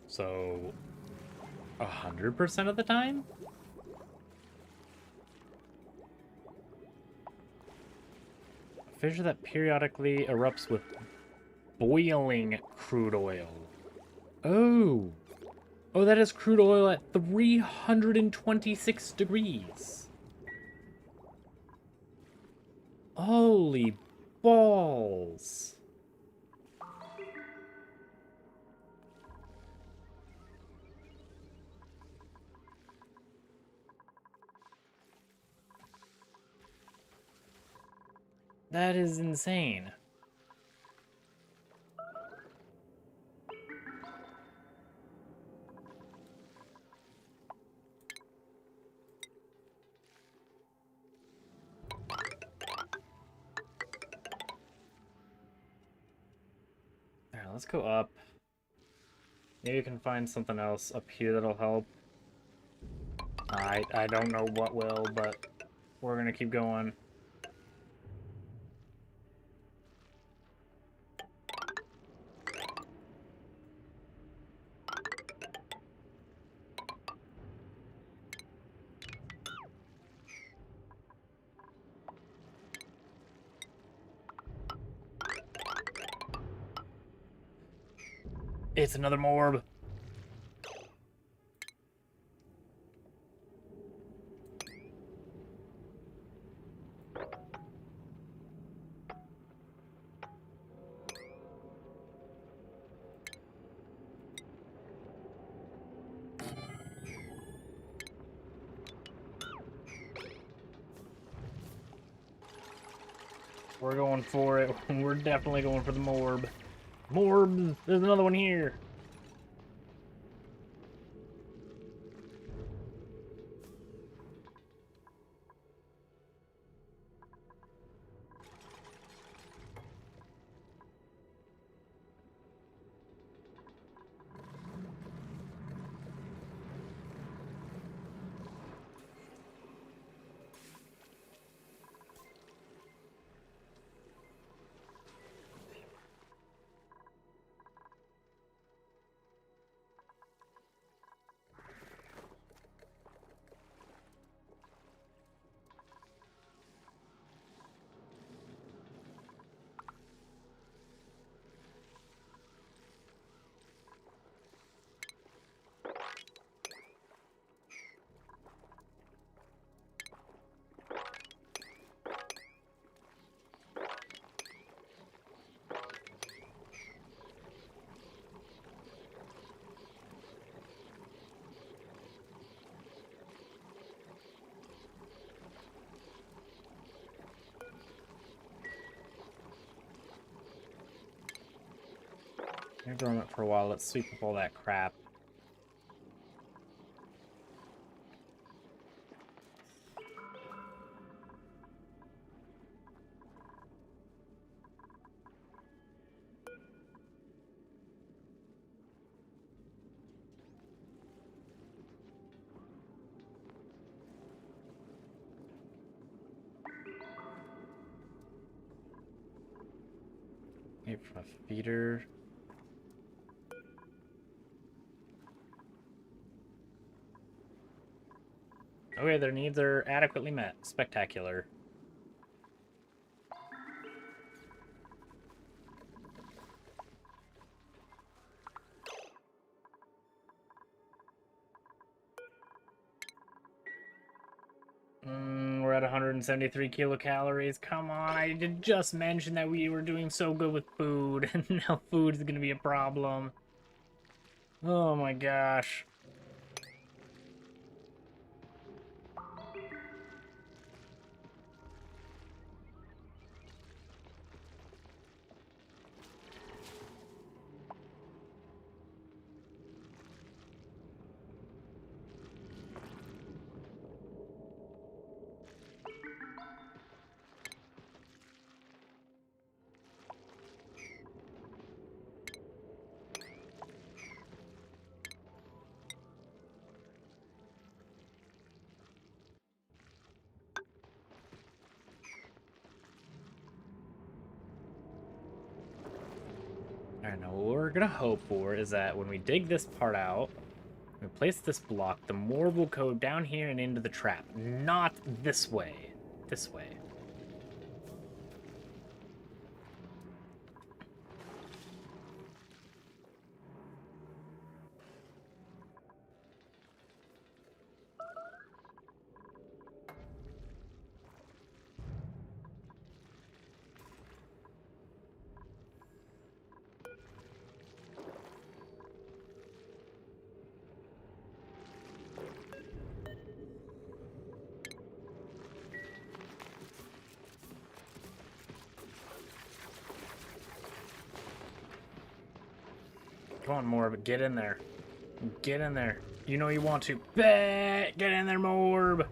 So, 100% of the time? A fissure that periodically erupts with boiling crude oil. Oh! Oh, that is crude oil at 326 degrees. Holy balls. That is insane. Alright, let's go up. Maybe you can find something else up here that'll help. I don't know what will, but we're gonna keep going. It's another morb. We're going for it. We're definitely going for the morb. Morb! There's another one here. I'm going up for a while. Let's sweep up all that crap. Wait for a feeder. Okay, their needs are adequately met. Spectacular. We're at 173 kilocalories. Come on, I did just mention that we were doing so good with food, and now food is gonna be a problem. Oh my gosh. Alright, now what we're gonna hope for is that when we dig this part out, we place this block, the morb will go down here and into the trap. Not this way. This way. Come on, Morb. Get in there. Get in there. You know you want to. Get in there, Morb.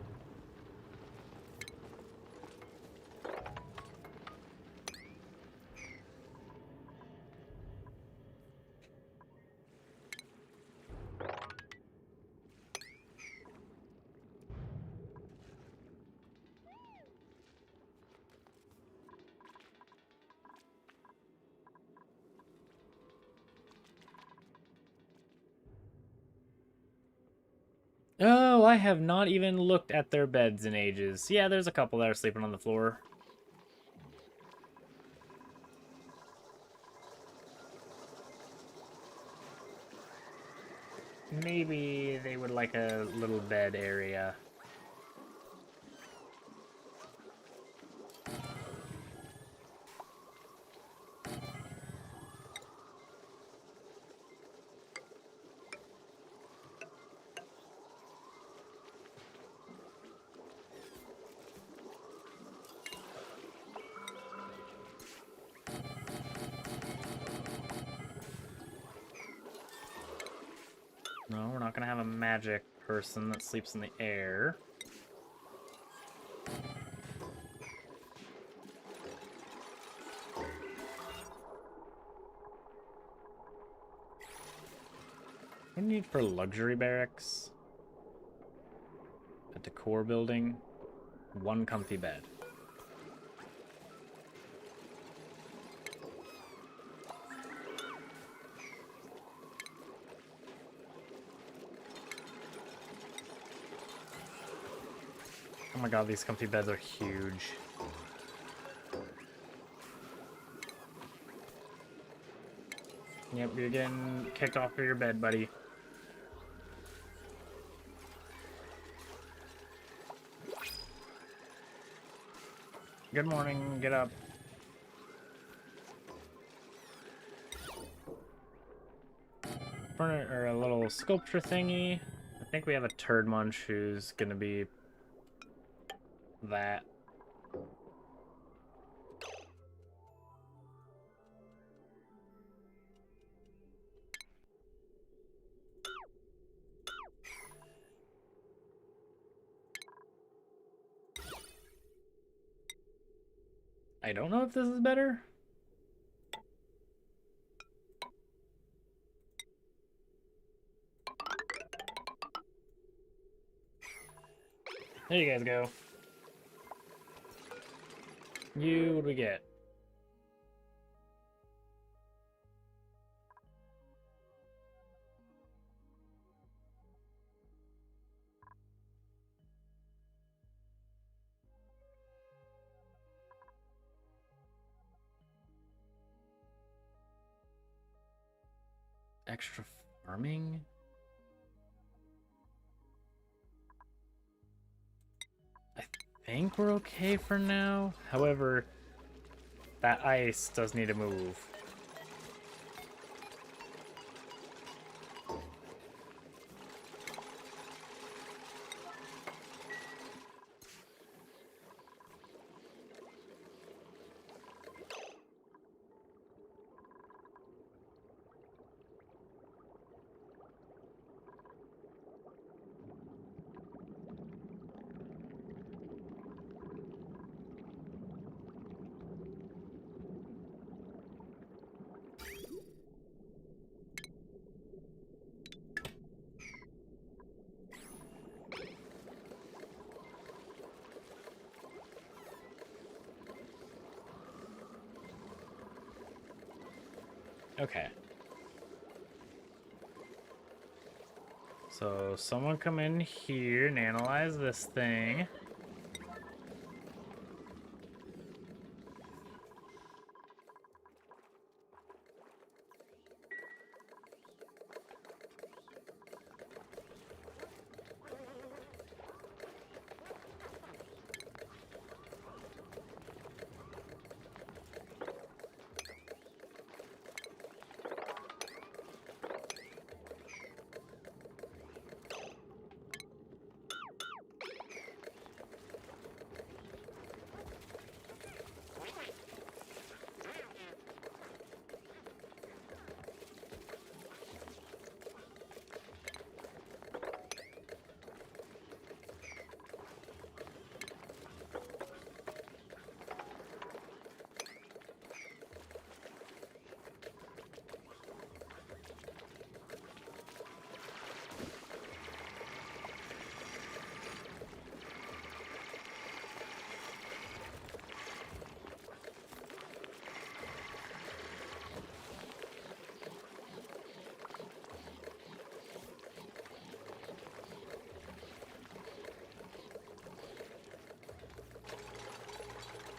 Oh, I have not even looked at their beds in ages. Yeah, there's a couple that are sleeping on the floor. Maybe they would like a little bed area. No, we're not gonna have a magic person that sleeps in the air. What do you need for luxury barracks? A decor building. One comfy bed. Oh my god, these comfy beds are huge. Yep, you're getting kicked off of your bed, buddy. Good morning, get up. Or a little sculpture thingy. I think we have a turd munch who's gonna be that. I don't know if this is better. There you guys go. What do we get? Extra farming? I think we're okay for now. However, that ice does need to move. Okay. So someone come in here and analyze this thing.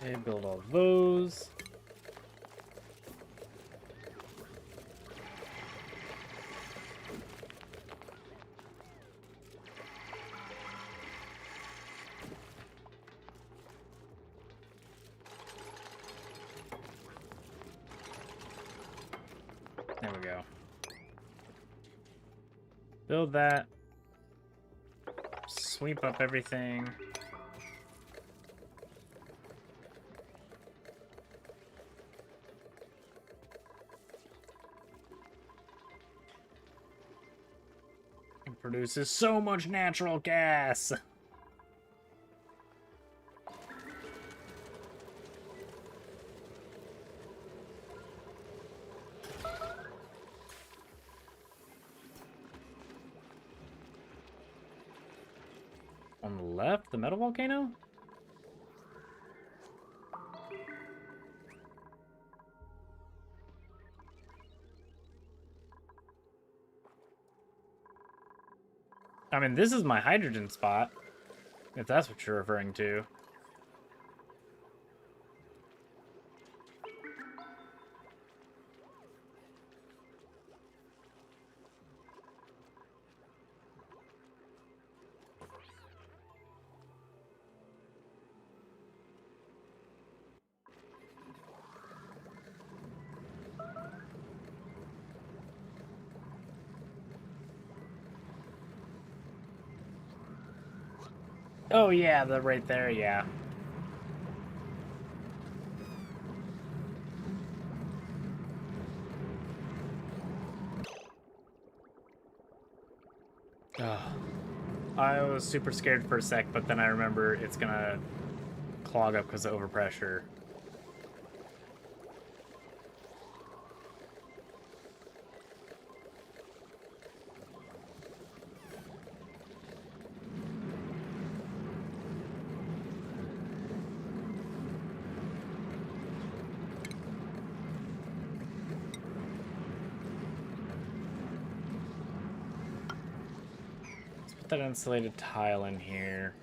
Okay, build all those. There we go. Build that. Sweep up everything. It produces so much natural gas. On the left, the metal volcano? I mean, this is my hydrogen spot, if that's what you're referring to. Oh yeah, the right there, yeah. Ugh. I was super scared for a sec, but then I remember it's gonna clog up because of overpressure. Put that insulated tile in here.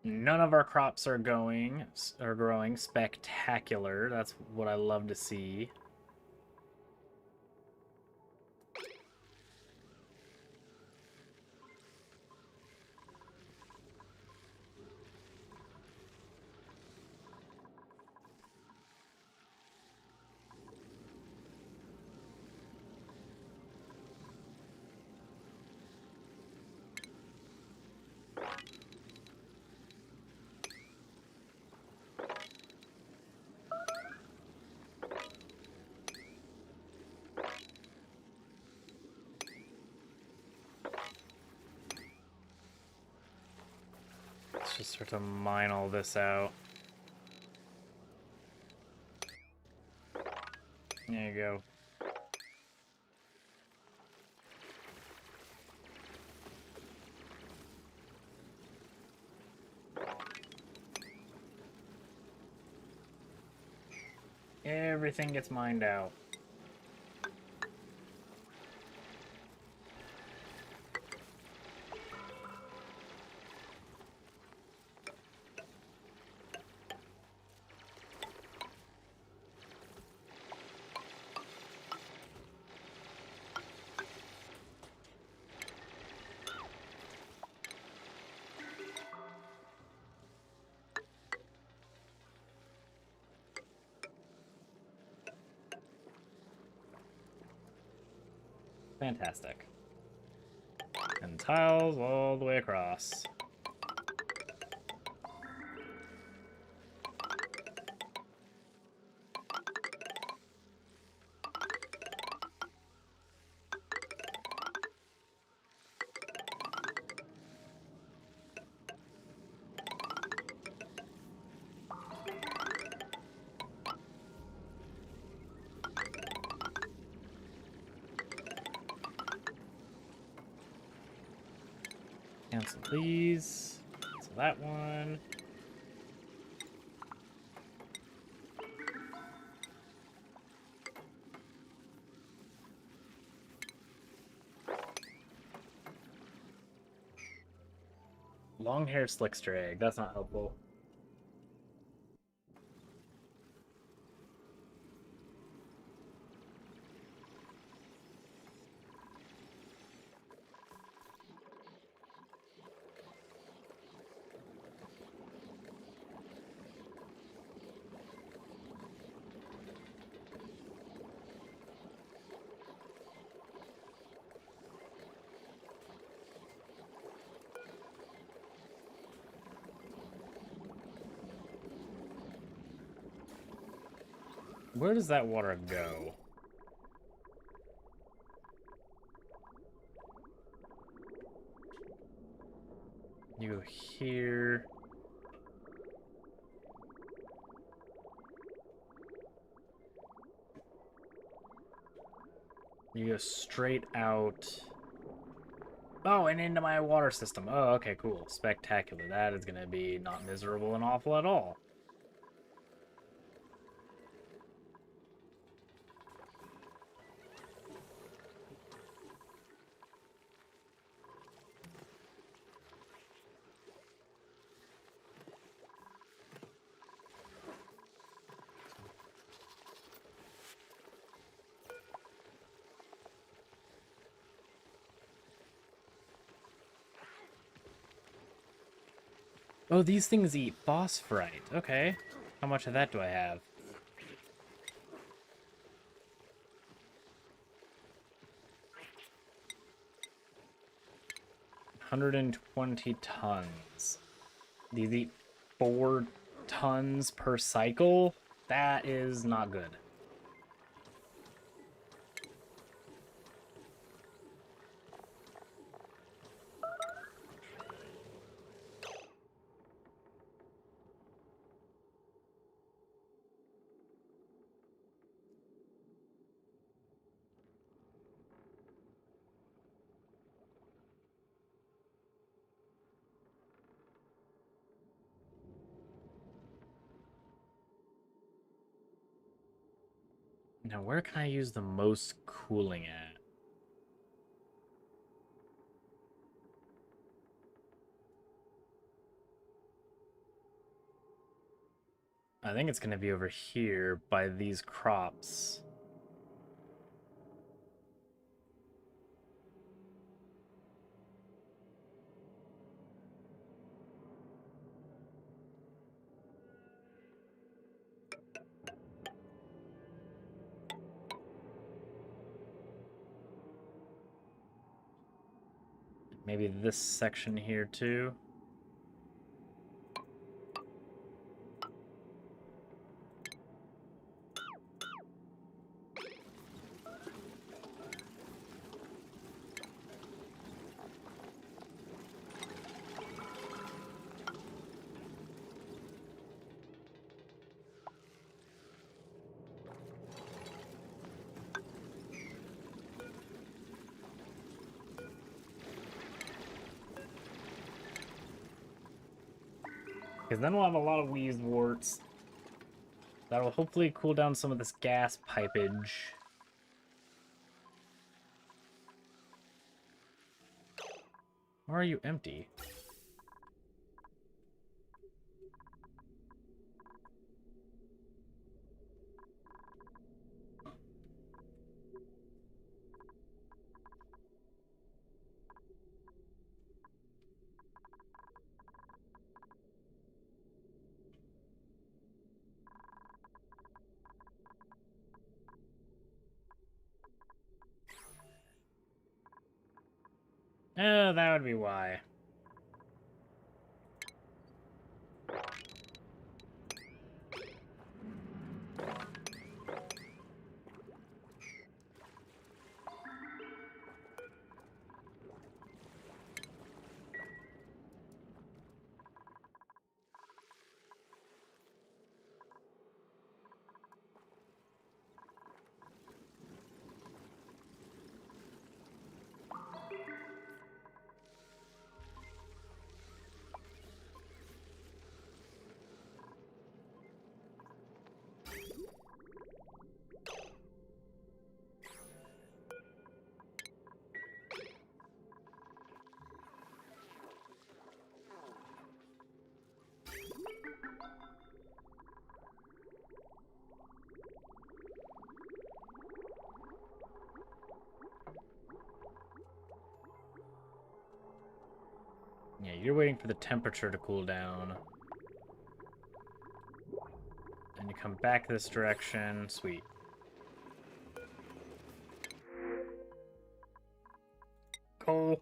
None of our crops are growing spectacular. That's what I love to see. Let's just start to mine all this out. There you go. Everything gets mined out. Fantastic. And tiles all the way across. Cancel these. Cancel that one. Long hair slickster egg. That's not helpful. Where does that water go? You go here. You go straight out. Oh, and into my water system. Oh, okay, cool. Spectacular. That is going to be not miserable and awful at all. Oh, these things eat phosphorite. Okay. How much of that do I have? $120 tons. These eat 4 tons per cycle? That is not good. Now, where can I use the most cooling at? I think it's going to be over here by these crops. Maybe this section here too. Because then we'll have a lot of wheeze warts. That'll hopefully cool down some of this gas pipage. Or are you empty? Oh, that would be why. you're waiting for the temperature to cool down. And you come back this direction. Sweet. Coal.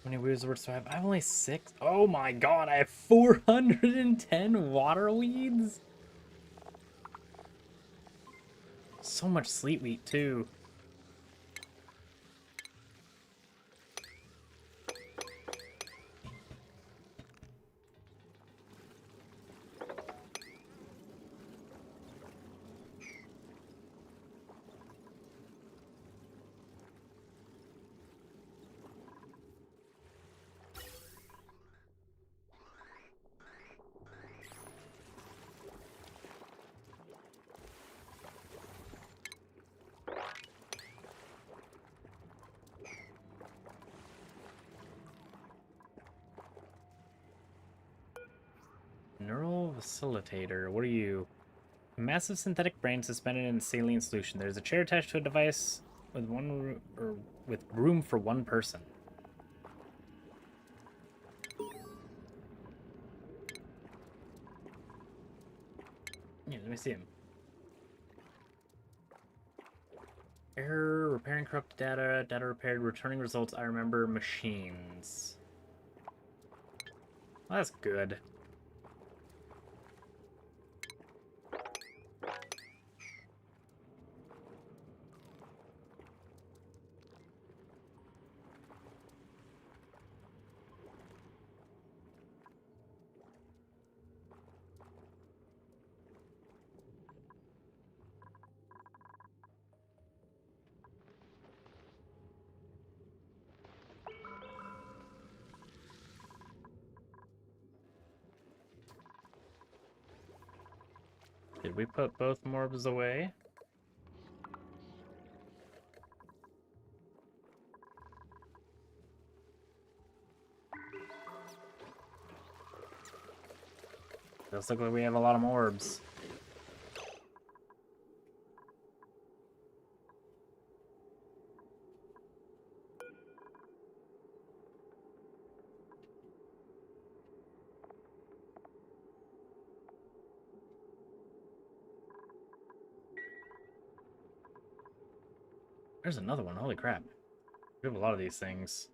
How many wizards do I have? I have only 6. Oh my god, I have 410 water weeds? So much sleet wheat, too. Neural facilitator. What are you? A massive synthetic brain suspended in a saline solution. There's a chair attached to a device with with room for one person. Yeah, let me see him. Error, repairing corrupted data, data repaired, returning results, I remember machines. Well, that's good. Did we put both morbs away? Does look like we have a lot of morbs. There's another one. Holy crap. We have a lot of these things.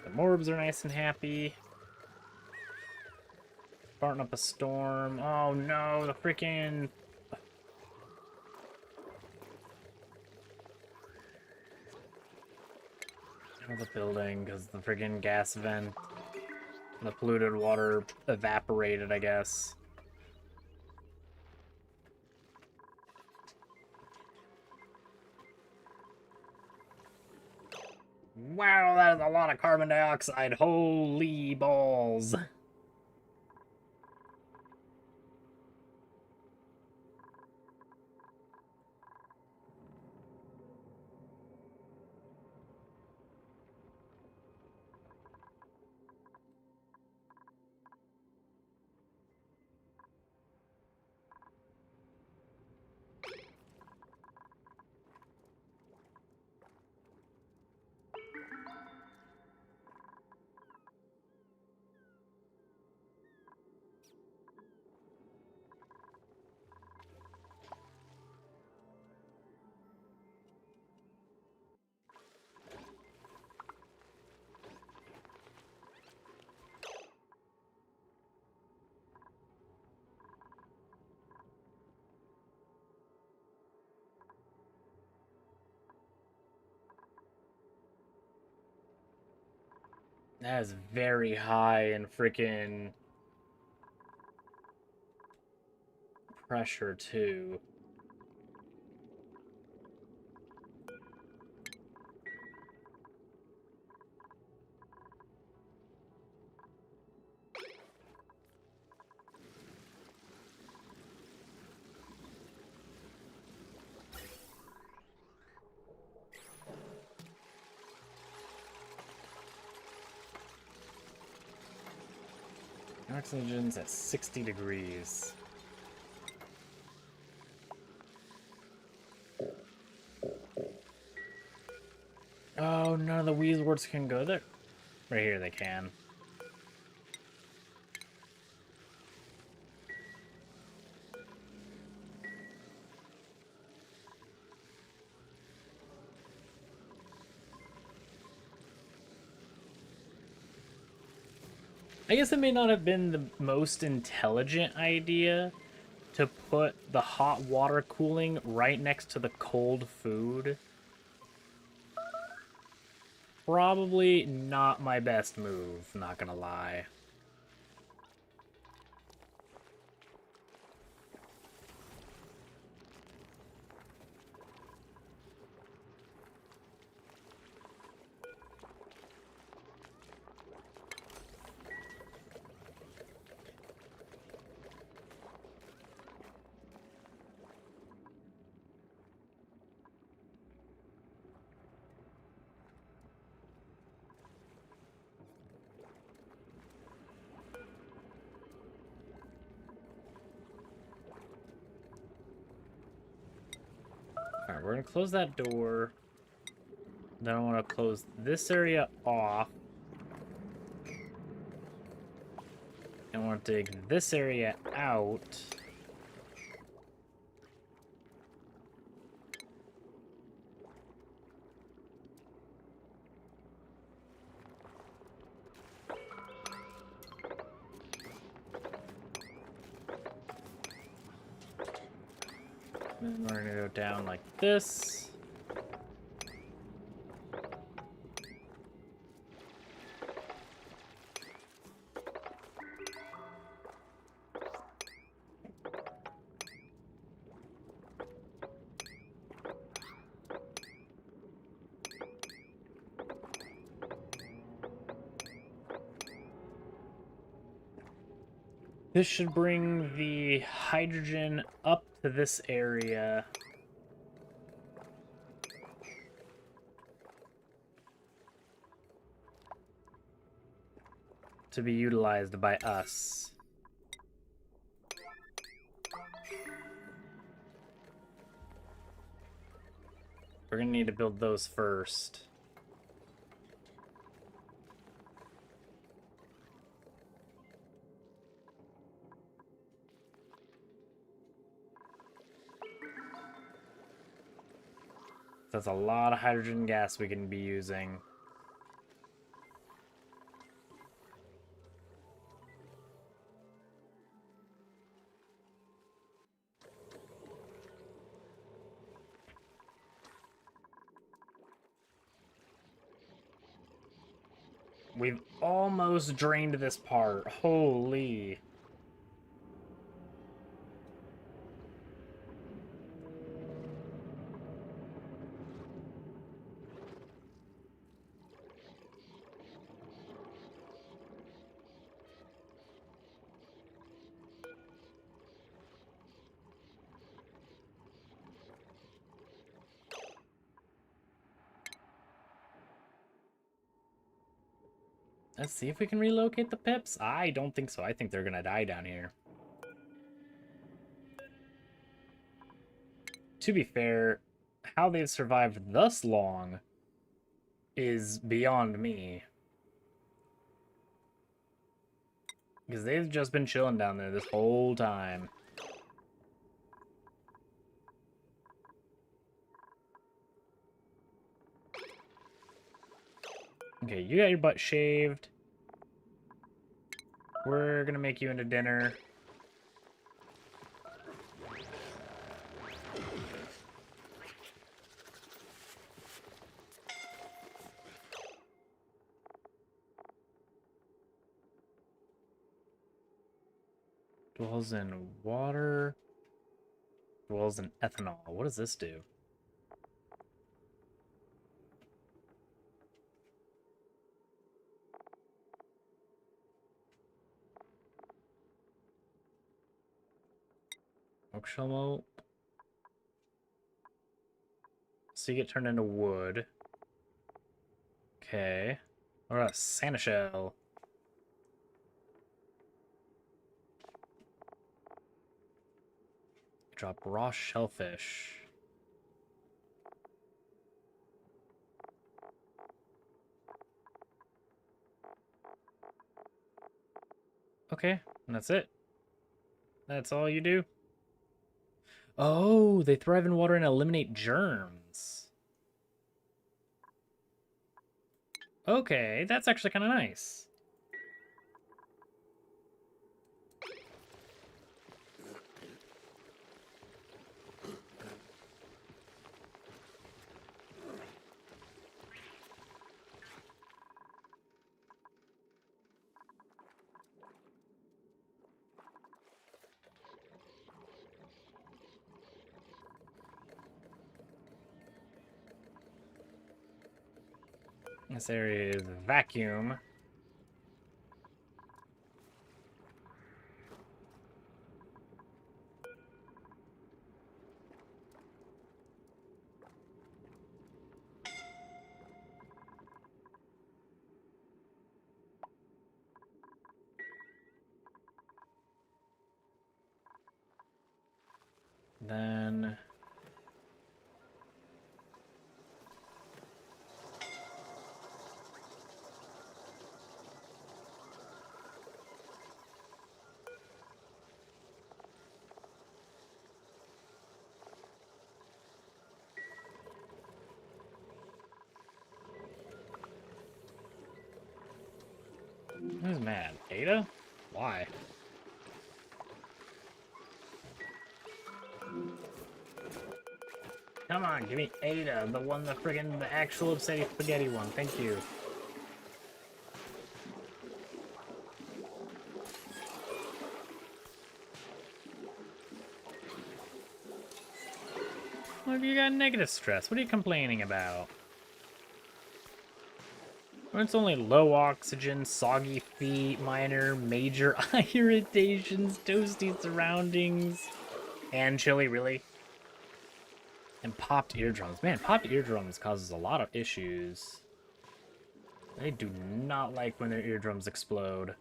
The morbs are nice and happy. Starting up a storm. Oh no, the freaking... Out of the building, because the freaking gas vent. The polluted water evaporated, I guess. Wow, that is a lot of carbon dioxide. Holy balls. That is very high in freaking pressure, too. Oxygen's at 60 degrees. Oh, none of the Weezwords can go there. Right here they can. I guess it may not have been the most intelligent idea to put the hot water cooling right next to the cold food. Probably not my best move, not gonna lie. Alright, we're gonna close that door. Then I want to close this area off. And I want to dig this area out. Then we're gonna go down like this. This should bring the hydrogen up to this area. To be utilized by us. We're gonna need to build those first. That's a lot of hydrogen gas we can be using. We've almost drained this part. Holy. Let's see if we can relocate the pips. I don't think so. I think they're gonna die down here. To be fair, how they've survived thus long is beyond me. Because they've just been chilling down there this whole time. Okay, you got your butt shaved. We're gonna make you into dinner. Dwells in water. Dwells in ethanol. What does this do? Oakshell. So you get turned into wood. Okay. What about Santa Shell? Drop raw shellfish. Okay, and that's it. That's all you do? Oh, they thrive in water and eliminate germs. Okay, that's actually kind of nice. This area is vacuum. Then... who's mad? Ada? Why? Come on, give me Ada, the actual obsidian spaghetti one. Thank you. Well, if you got negative stress, what are you complaining about? When it's only low oxygen, soggy feet, minor, major eye irritations, toasty surroundings, and chilly, really? And popped eardrums. Man, popped eardrums causes a lot of issues. They do not like when their eardrums explode.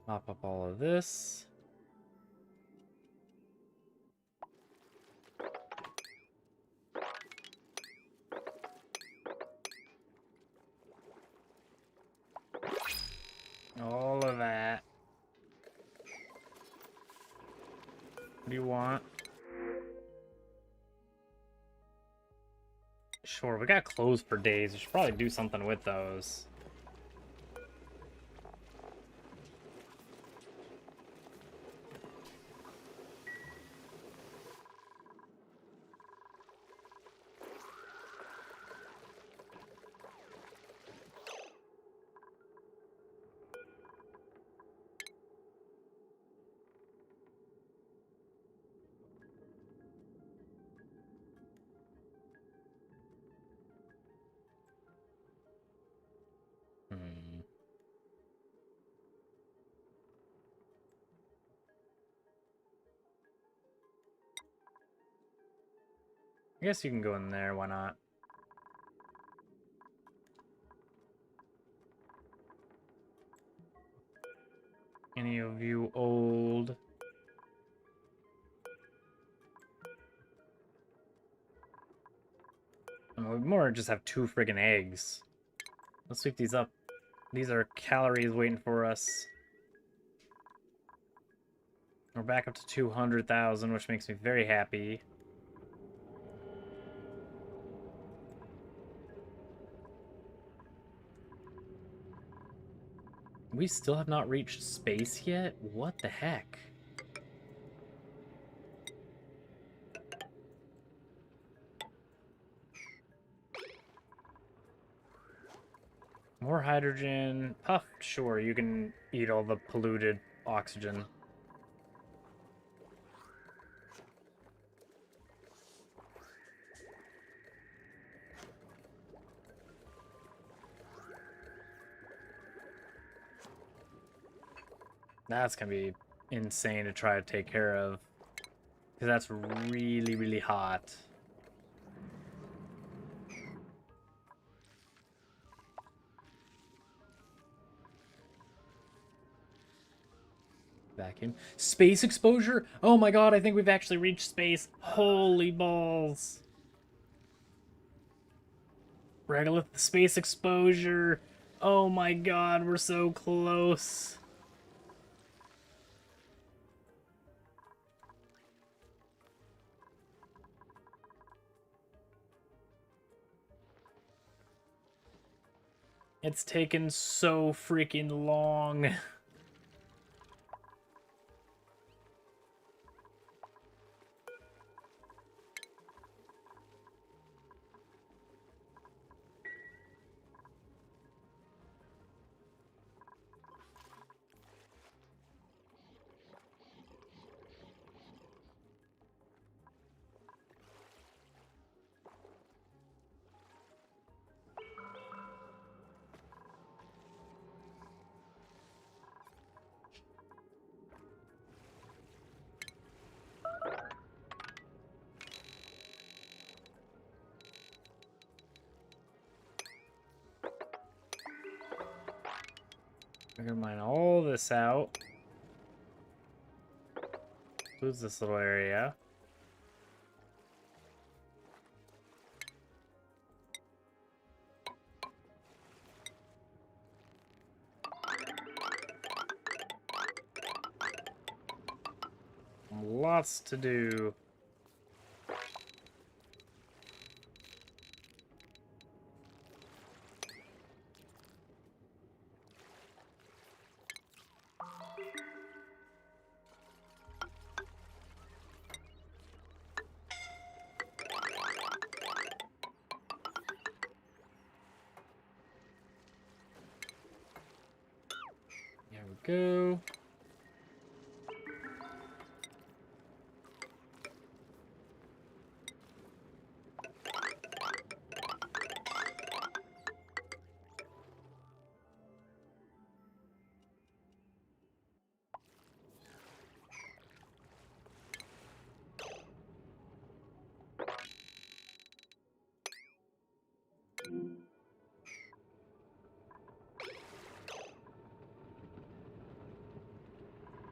Mop up all of this. All of that. What do you want? Sure, we got clothes for days. We should probably do something with those. I guess you can go in there, why not? Any of you old? I mean, we more just have 2 friggin' eggs. Let's sweep these up. These are calories waiting for us. We're back up to 200,000, which makes me very happy. We still have not reached space yet? What the heck? More hydrogen. Huh, sure, you can eat all the polluted oxygen. That's gonna be insane to try to take care of. Because that's really, really hot. Vacuum. Space exposure? Oh my god, I think we've actually reached space. Holy balls. Regolith, the space exposure. Oh my god, we're so close. It's taken so freaking long. We're gonna mine all this out. Who's this little area? Lots to do. There we go.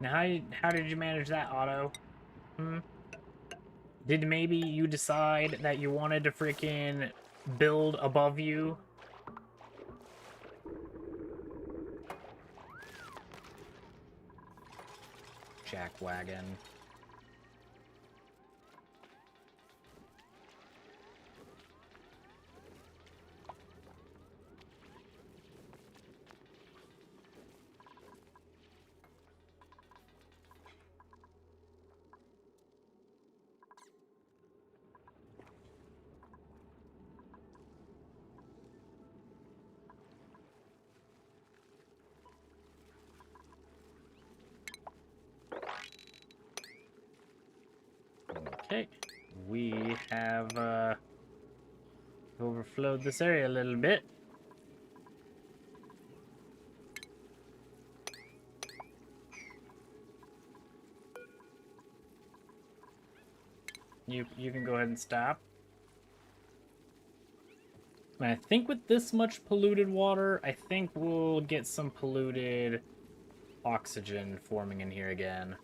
Now, how did you manage that, Otto? Hmm? Did maybe you decide that you wanted to freaking build above you? Jackwagon. Okay, we have overflowed this area a little bit. You can go ahead and stop. And I think with this much polluted water, I think we'll get some polluted oxygen forming in here again.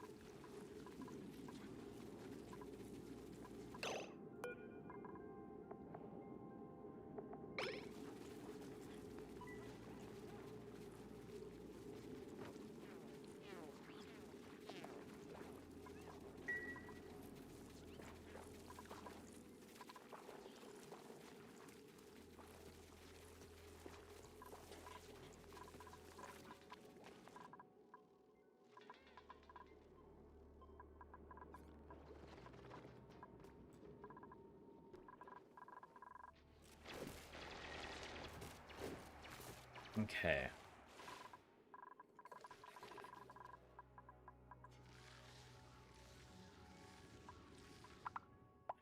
Okay.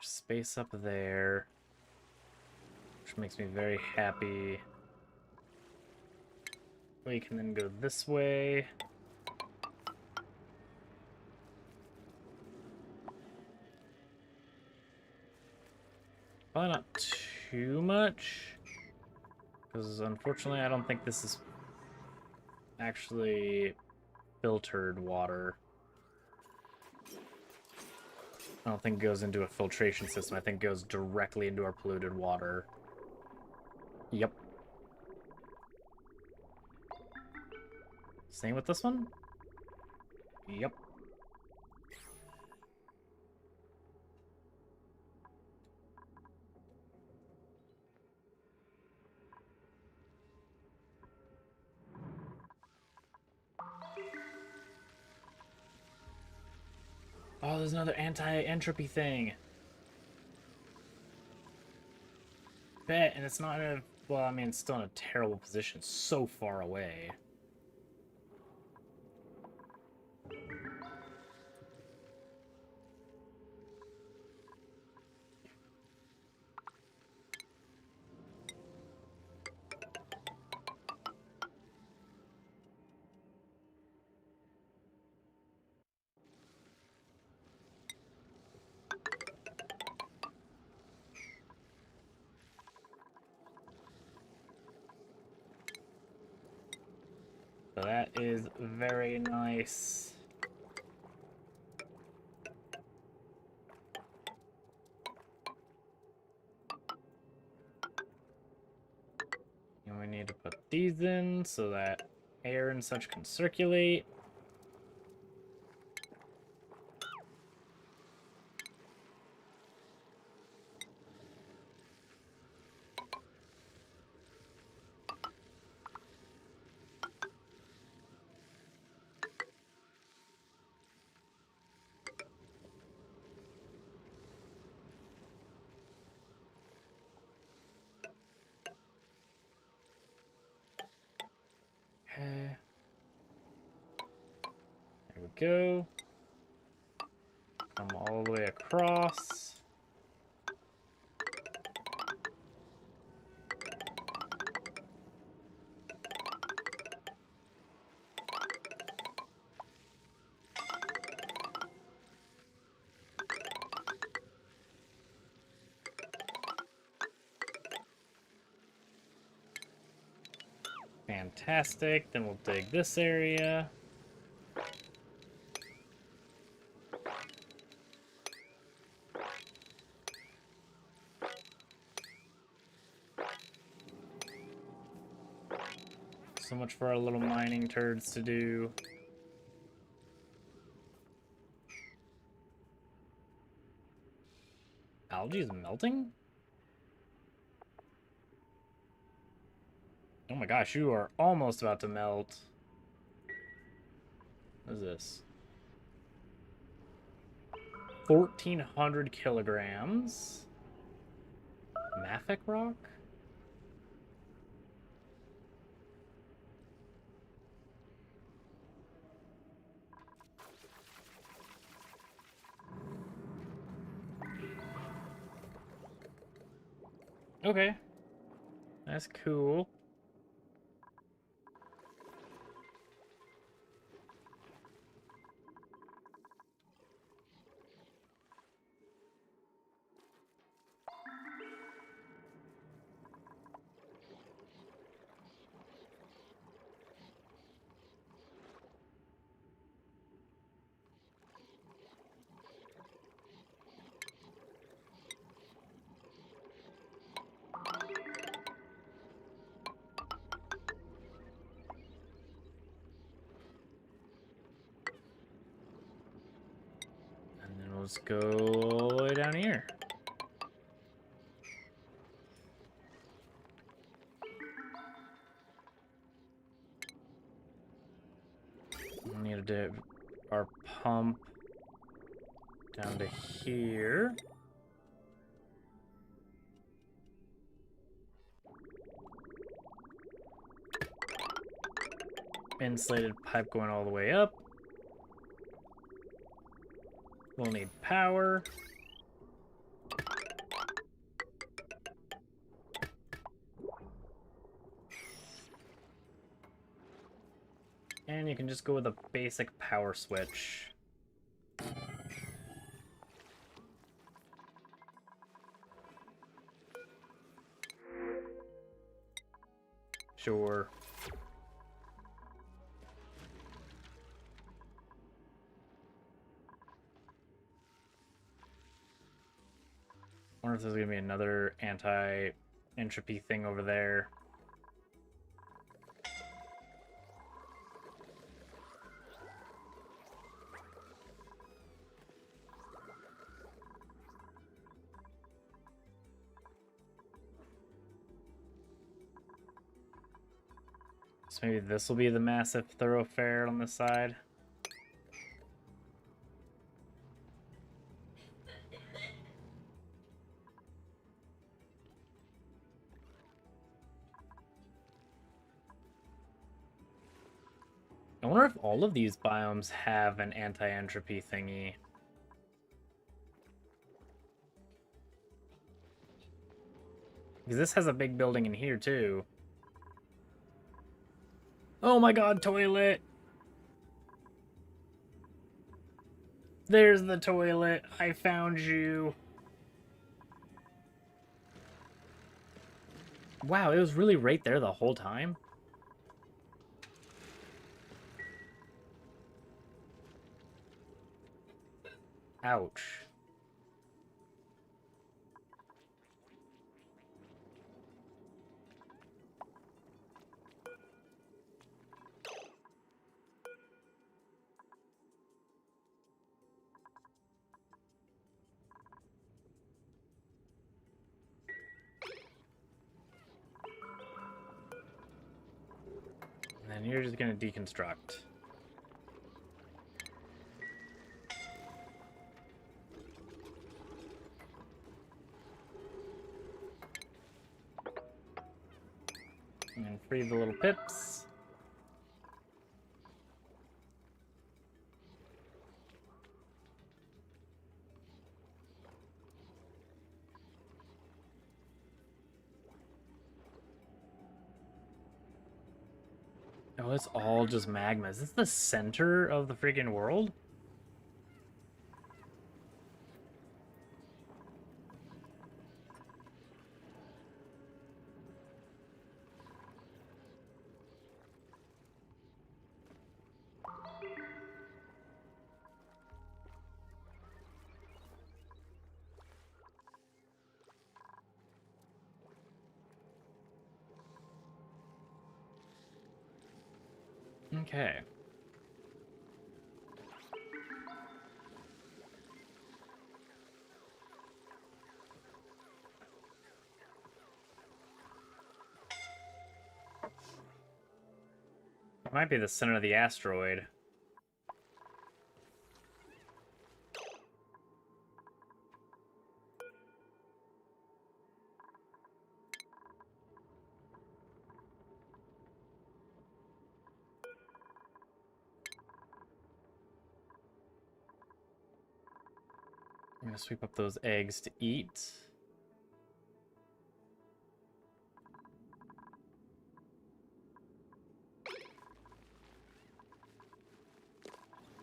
Space up there, which makes me very happy. We can then go this way. Probably not too much, because unfortunately I don't think this is actually filtered water. I don't think it goes into a filtration system. I think it goes directly into our polluted water. Yep. Same with this one? Yep. Oh, there's another anti-entropy thing. Bet, and it's not in a... Well, I mean, it's still in a terrible position. So far away. So that is very nice. And we need to put these in so that air and such can circulate. Okay. There we go. Come all the way across. Fantastic. Then we'll dig this area. So much for our little mining turds to do. Algae is melting? Oh my gosh, you are almost about to melt. What is this? 1,400 kilograms. Mafic rock? Okay. That's cool. And then let's go all the way down here. We need to do our pump down to here. Insulated pipe going all the way up. We'll need power. And you can just go with a basic power switch. Sure. I wonder if there's gonna be another anti-entropy thing over there. So maybe this will be the massive thoroughfare on this side. I wonder if all of these biomes have an anti-entropy thingy. Because this has a big building in here, too. Oh my god, toilet! There's the toilet. I found you. Wow, it was really right there the whole time? Ouch. And then you're just gonna deconstruct. And free the little pips. Oh, it's all just magma. Is this the center of the freaking world? Okay. It might be the center of the asteroid. I'm gonna sweep up those eggs to eat.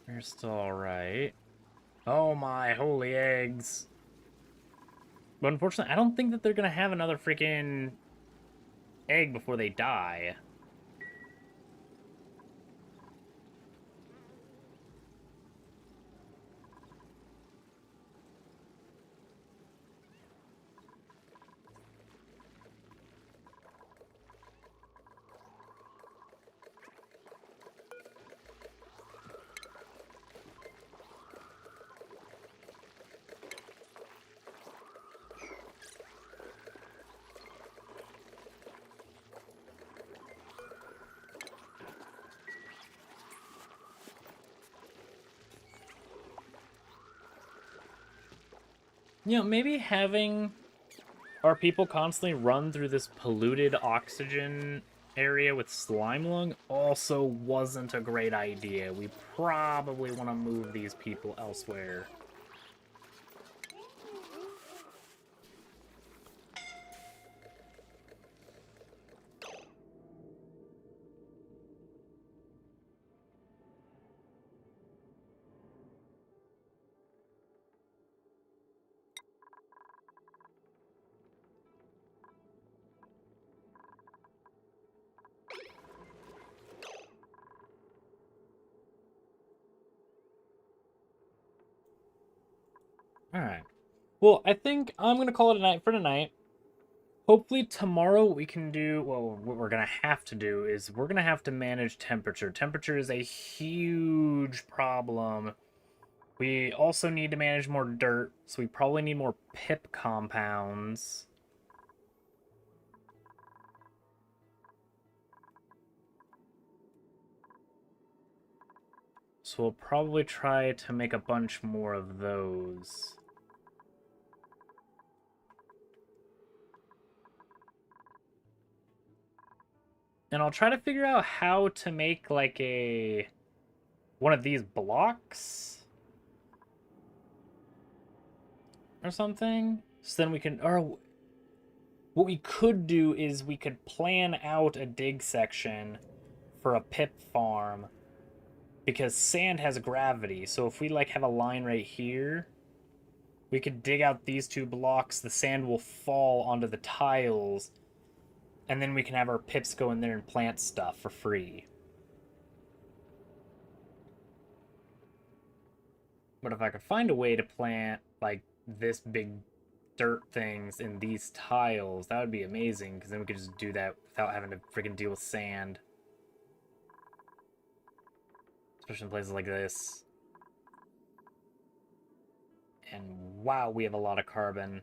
You're still alright. Oh my holy eggs. But unfortunately, I don't think that they're gonna have another freaking egg before they die. You know, maybe having our people constantly run through this polluted oxygen area with slime lung also wasn't a great idea. We probably want to move these people elsewhere. Alright. Well, I think I'm going to call it a night for tonight. Hopefully tomorrow we can do, well, what we're going to have to do is we're going to have to manage temperature. Temperature is a huge problem. We also need to manage more dirt, so we probably need more pip compounds. So we'll probably try to make a bunch more of those. And I'll try to figure out how to make like one of these blocks or something. So then we can, or what we could do is we could plan out a dig section for a pip farm because sand has gravity. So if we like have a line right here, we could dig out these two blocks, the sand will fall onto the tiles, and then we can have our pips go in there and plant stuff for free. But if I could find a way to plant like this big dirt things in these tiles, that would be amazing, because then we could just do that without having to freaking deal with sand. Especially in places like this. And wow, we have a lot of carbon.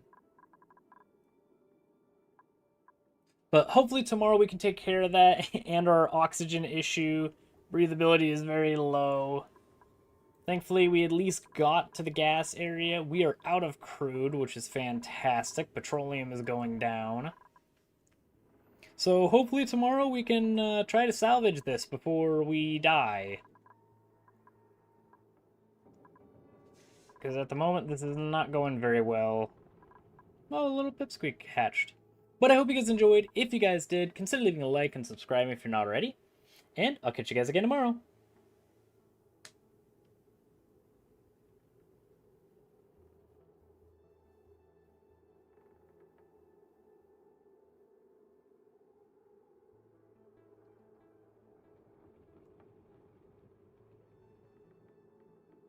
But hopefully tomorrow we can take care of that and our oxygen issue. Breathability is very low. Thankfully, we at least got to the gas area. We are out of crude, which is fantastic. Petroleum is going down. So hopefully tomorrow we can try to salvage this before we die. Because at the moment, this is not going very well. Oh, a little pipsqueak hatched. But I hope you guys enjoyed. If you guys did, consider leaving a like and subscribing if you're not already. And I'll catch you guys again tomorrow.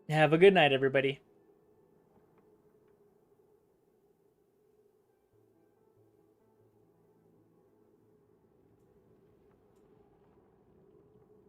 Have a good night, everybody.